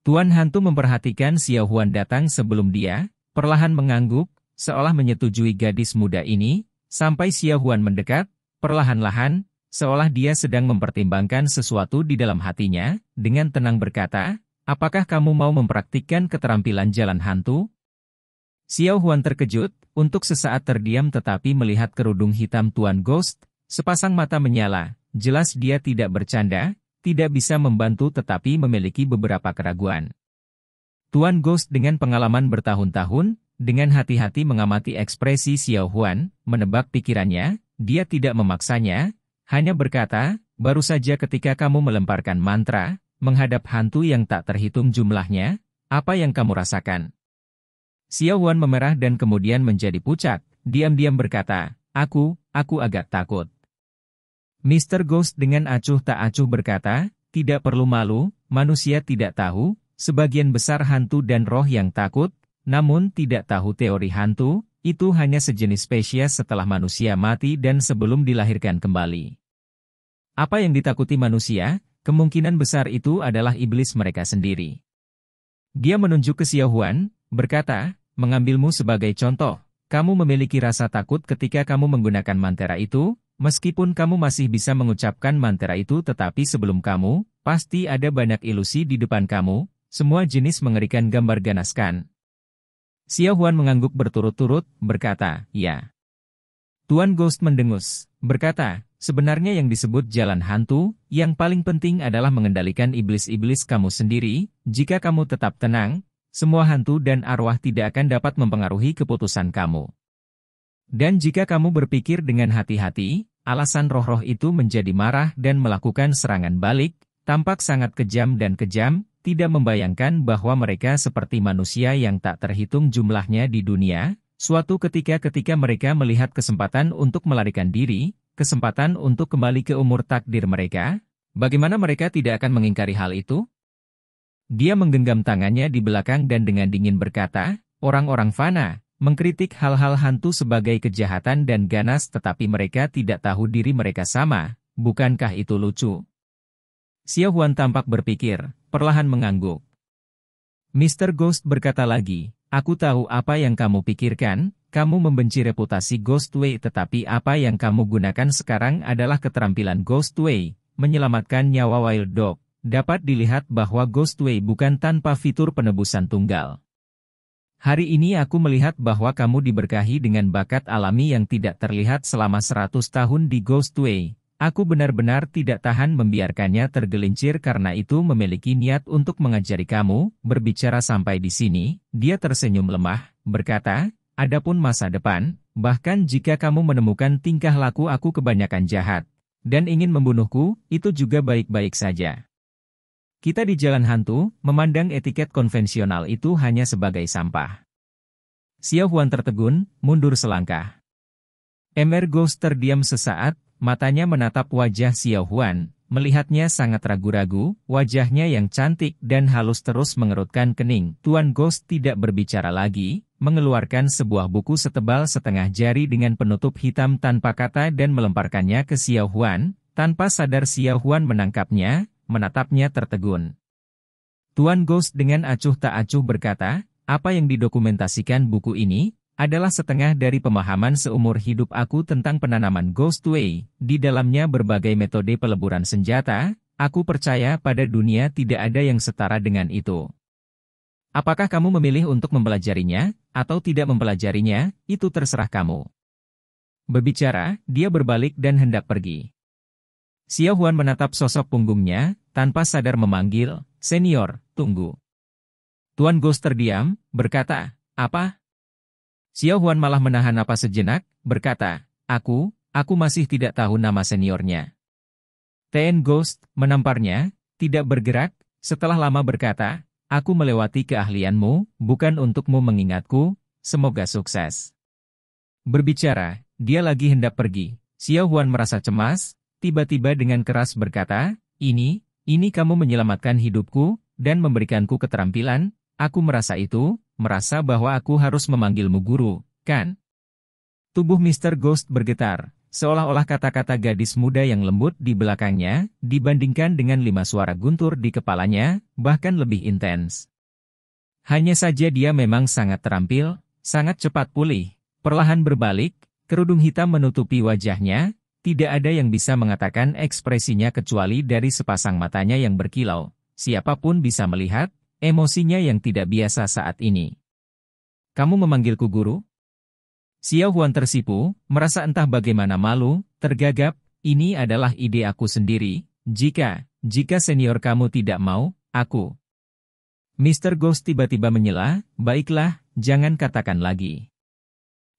Tuan Hantu memperhatikan Xiao Huan datang sebelum dia, perlahan mengangguk, seolah menyetujui gadis muda ini, sampai Xiao Huan mendekat, perlahan-lahan, seolah dia sedang mempertimbangkan sesuatu di dalam hatinya, dengan tenang berkata, "Apakah kamu mau mempraktikkan keterampilan jalan hantu?" Xiao Huan terkejut, untuk sesaat terdiam tetapi melihat kerudung hitam Tuan Ghost, sepasang mata menyala, jelas dia tidak bercanda, tidak bisa membantu tetapi memiliki beberapa keraguan. Tuan Ghost dengan pengalaman bertahun-tahun, dengan hati-hati mengamati ekspresi Xiao Huan, menebak pikirannya, dia tidak memaksanya, hanya berkata, "Baru saja ketika kamu melemparkan mantra, menghadap hantu yang tak terhitung jumlahnya, apa yang kamu rasakan?" Xiao Huan memerah dan kemudian menjadi pucat, diam-diam berkata, Aku agak takut." Mr. Ghost dengan acuh tak acuh berkata, "Tidak perlu malu, manusia tidak tahu, sebagian besar hantu dan roh yang takut, namun tidak tahu teori hantu, itu hanya sejenis spesies setelah manusia mati dan sebelum dilahirkan kembali. Apa yang ditakuti manusia, kemungkinan besar itu adalah iblis mereka sendiri. Dia menunjuk ke Xiao Huan, berkata, mengambilmu sebagai contoh, kamu memiliki rasa takut ketika kamu menggunakan mantra itu, meskipun kamu masih bisa mengucapkan mantra itu tetapi sebelum kamu, pasti ada banyak ilusi di depan kamu, semua jenis mengerikan gambar ganaskan. Xiao Huan mengangguk berturut-turut, berkata, ya. Tuan Ghost mendengus, berkata, sebenarnya yang disebut jalan hantu, yang paling penting adalah mengendalikan iblis-iblis kamu sendiri, jika kamu tetap tenang, semua hantu dan arwah tidak akan dapat mempengaruhi keputusan kamu. Dan jika kamu berpikir dengan hati-hati, alasan roh-roh itu menjadi marah dan melakukan serangan balik, tampak sangat kejam dan kejam, tidak membayangkan bahwa mereka seperti manusia yang tak terhitung jumlahnya di dunia. Suatu ketika mereka melihat kesempatan untuk melarikan diri, kesempatan untuk kembali ke umur takdir mereka, bagaimana mereka tidak akan mengingkari hal itu? Dia menggenggam tangannya di belakang dan dengan dingin berkata, orang-orang fana, mengkritik hal-hal hantu sebagai kejahatan dan ganas tetapi mereka tidak tahu diri mereka sama, bukankah itu lucu? Xiao Huan tampak berpikir, perlahan mengangguk. Mr. Ghost berkata lagi, aku tahu apa yang kamu pikirkan, kamu membenci reputasi Ghostway tetapi apa yang kamu gunakan sekarang adalah keterampilan Ghostway, menyelamatkan nyawa Wild Dog. Dapat dilihat bahwa Ghostway bukan tanpa fitur penebusan tunggal. Hari ini aku melihat bahwa kamu diberkahi dengan bakat alami yang tidak terlihat selama 100 tahun di Ghostway. Aku benar-benar tidak tahan membiarkannya tergelincir karena itu memiliki niat untuk mengajari kamu. Berbicara sampai di sini, dia tersenyum lemah, berkata, adapun masa depan, bahkan jika kamu menemukan tingkah laku aku kebanyakan jahat, dan ingin membunuhku, itu juga baik-baik saja. Kita di jalan hantu, memandang etiket konvensional itu hanya sebagai sampah. Xiao Huan tertegun, mundur selangkah. Mr. Ghost terdiam sesaat, matanya menatap wajah Xiao Huan, melihatnya sangat ragu-ragu, wajahnya yang cantik dan halus terus mengerutkan kening. Tuan Ghost tidak berbicara lagi, mengeluarkan sebuah buku setebal setengah jari dengan penutup hitam tanpa kata dan melemparkannya ke Xiao Huan, tanpa sadar Xiao Huan menangkapnya, menatapnya tertegun. Tuan Ghost dengan acuh tak acuh berkata, apa yang didokumentasikan buku ini, adalah setengah dari pemahaman seumur hidup aku tentang penanaman Ghostway. Di dalamnya berbagai metode peleburan senjata, aku percaya pada dunia tidak ada yang setara dengan itu. Apakah kamu memilih untuk mempelajarinya, atau tidak mempelajarinya, itu terserah kamu. Berbicara, dia berbalik dan hendak pergi. Xiao Huan menatap sosok punggungnya, tanpa sadar memanggil, senior, tunggu. Tuan Ghost terdiam, berkata, apa? Xiao Huan malah menahan napas sejenak, berkata, aku masih tidak tahu nama seniornya. Tuan Ghost menamparnya, tidak bergerak, setelah lama berkata, aku melewati keahlianmu, bukan untukmu mengingatku, semoga sukses. Berbicara, dia lagi hendak pergi. Xiao Huan merasa cemas, tiba-tiba dengan keras berkata, ini kamu menyelamatkan hidupku, dan memberikanku keterampilan, aku merasa itu, merasa bahwa aku harus memanggilmu guru, kan? Tubuh Mr. Ghost bergetar, seolah-olah kata-kata gadis muda yang lembut di belakangnya, dibandingkan dengan 5 suara guntur di kepalanya, bahkan lebih intens. Hanya saja dia memang sangat terampil, sangat cepat pulih, perlahan berbalik, kerudung hitam menutupi wajahnya, tidak ada yang bisa mengatakan ekspresinya kecuali dari sepasang matanya yang berkilau. Siapapun bisa melihat, emosinya yang tidak biasa saat ini. Kamu memanggilku guru? Xiao Huan tersipu, merasa entah bagaimana malu, tergagap, ini adalah ide aku sendiri, jika senior kamu tidak mau, aku. Mr. Ghost tiba-tiba menyela, baiklah, jangan katakan lagi.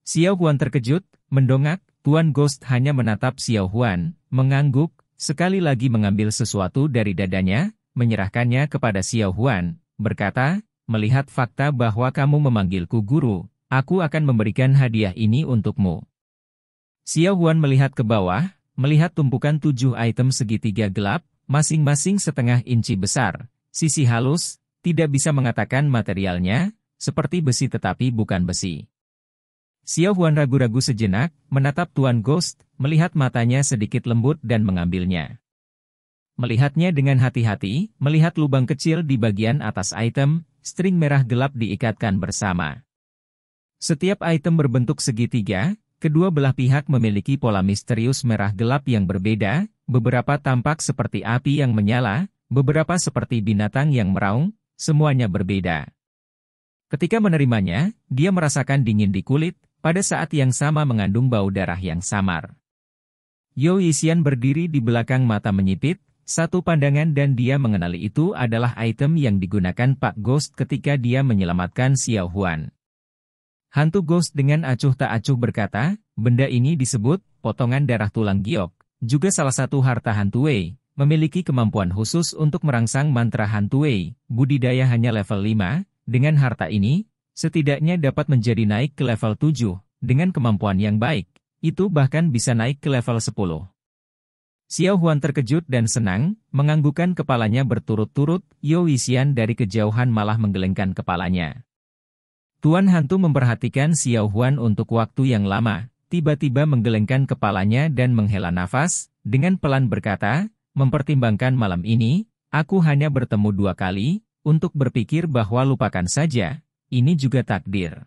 Xiao Huan terkejut, mendongak, Tuan Ghost hanya menatap Xiao Huan, mengangguk, sekali lagi mengambil sesuatu dari dadanya, menyerahkannya kepada Xiao Huan, berkata, melihat fakta bahwa kamu memanggilku guru, aku akan memberikan hadiah ini untukmu. Xiao Huan melihat ke bawah, melihat tumpukan 7 item segitiga gelap, masing-masing setengah inci besar, sisi halus, tidak bisa mengatakan materialnya, seperti besi tetapi bukan besi. Xiao Huan ragu-ragu sejenak, menatap Tuan Ghost, melihat matanya sedikit lembut dan mengambilnya. Melihatnya dengan hati-hati, melihat lubang kecil di bagian atas item, string merah gelap diikatkan bersama. Setiap item berbentuk segitiga, kedua belah pihak memiliki pola misterius merah gelap yang berbeda, beberapa tampak seperti api yang menyala, beberapa seperti binatang yang meraung, semuanya berbeda. Ketika menerimanya, dia merasakan dingin di kulit, pada saat yang sama mengandung bau darah yang samar. Yo Yixian berdiri di belakang mata menyipit, satu pandangan dan dia mengenali itu adalah item yang digunakan Pak Ghost ketika dia menyelamatkan Xiao Huan. Hantu Ghost dengan acuh tak acuh berkata, benda ini disebut potongan darah tulang giok, juga salah satu harta hantu Wei, memiliki kemampuan khusus untuk merangsang mantra hantu Wei, budidaya hanya level 5, dengan harta ini, setidaknya dapat menjadi naik ke level 7, dengan kemampuan yang baik, itu bahkan bisa naik ke level 10. Xiao Huan terkejut dan senang, menganggukkan kepalanya berturut-turut, Yo Yixian dari kejauhan malah menggelengkan kepalanya. Tuan Hantu memperhatikan Xiao Huan untuk waktu yang lama, tiba-tiba menggelengkan kepalanya dan menghela nafas, dengan pelan berkata, mempertimbangkan malam ini, aku hanya bertemu 2 kali, untuk berpikir bahwa lupakan saja, ini juga takdir.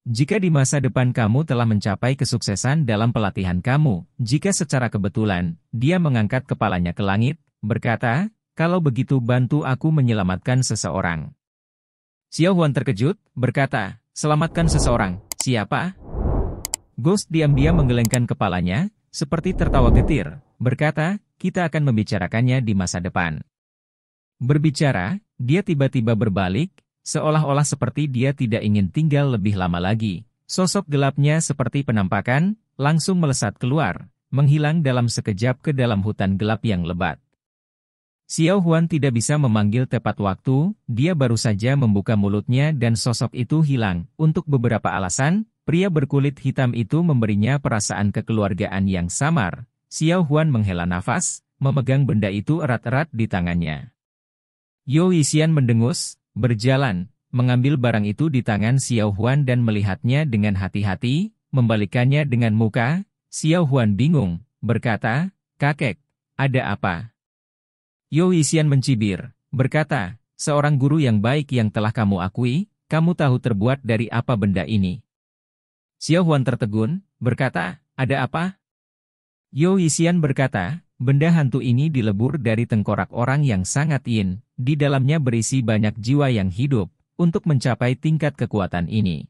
Jika di masa depan kamu telah mencapai kesuksesan dalam pelatihan kamu, jika secara kebetulan, dia mengangkat kepalanya ke langit, berkata, kalau begitu bantu aku menyelamatkan seseorang. Xiao Huan terkejut, berkata, selamatkan seseorang, siapa? Ghost diam-diam menggelengkan kepalanya, seperti tertawa getir, berkata, kita akan membicarakannya di masa depan. Berbicara, dia tiba-tiba berbalik, seolah-olah seperti dia tidak ingin tinggal lebih lama lagi. Sosok gelapnya seperti penampakan, langsung melesat keluar, menghilang dalam sekejap ke dalam hutan gelap yang lebat. Xiao Huan tidak bisa memanggil tepat waktu, dia baru saja membuka mulutnya dan sosok itu hilang. Untuk beberapa alasan, pria berkulit hitam itu memberinya perasaan kekeluargaan yang samar. Xiao Huan menghela nafas, memegang benda itu erat-erat di tangannya. Yo Yixian mendengus, berjalan, mengambil barang itu di tangan Xiao Huan dan melihatnya dengan hati-hati, membalikannya dengan muka. Xiao Huan bingung, berkata, kakek, ada apa? Yo Yixian mencibir, berkata, seorang guru yang baik yang telah kamu akui, kamu tahu terbuat dari apa benda ini? Xiao Huan tertegun, berkata, ada apa? Yo Yixian berkata, benda hantu ini dilebur dari tengkorak orang yang sangat yin, di dalamnya berisi banyak jiwa yang hidup, untuk mencapai tingkat kekuatan ini.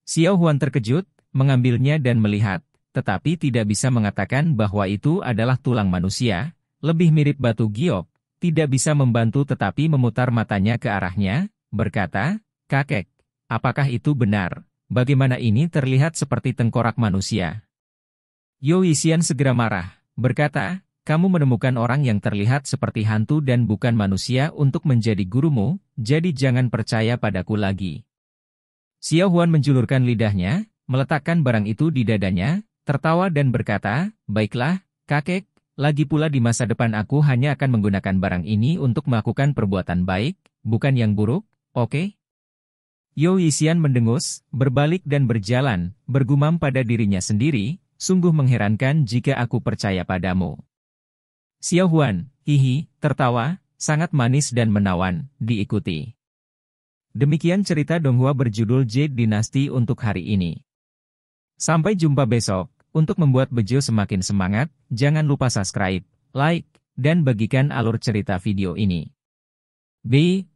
Xiao Huan terkejut, mengambilnya dan melihat, tetapi tidak bisa mengatakan bahwa itu adalah tulang manusia, lebih mirip batu giok, tidak bisa membantu tetapi memutar matanya ke arahnya, berkata, kakek, apakah itu benar? Bagaimana ini terlihat seperti tengkorak manusia? Yo Yixian segera marah, berkata, kamu menemukan orang yang terlihat seperti hantu dan bukan manusia untuk menjadi gurumu, jadi jangan percaya padaku lagi. Xiao Huan menjulurkan lidahnya, meletakkan barang itu di dadanya, tertawa dan berkata, baiklah, kakek, lagi pula di masa depan aku hanya akan menggunakan barang ini untuk melakukan perbuatan baik, bukan yang buruk, oke? Yo Yixian mendengus, berbalik dan berjalan, bergumam pada dirinya sendiri, sungguh mengherankan jika aku percaya padamu. Xiao Huan, hihi, tertawa, sangat manis dan menawan, diikuti. Demikian cerita Donghua berjudul Jade Dynasty untuk hari ini. Sampai jumpa besok. Untuk membuat Bejo semakin semangat, jangan lupa subscribe, like, dan bagikan alur cerita video ini. Bye.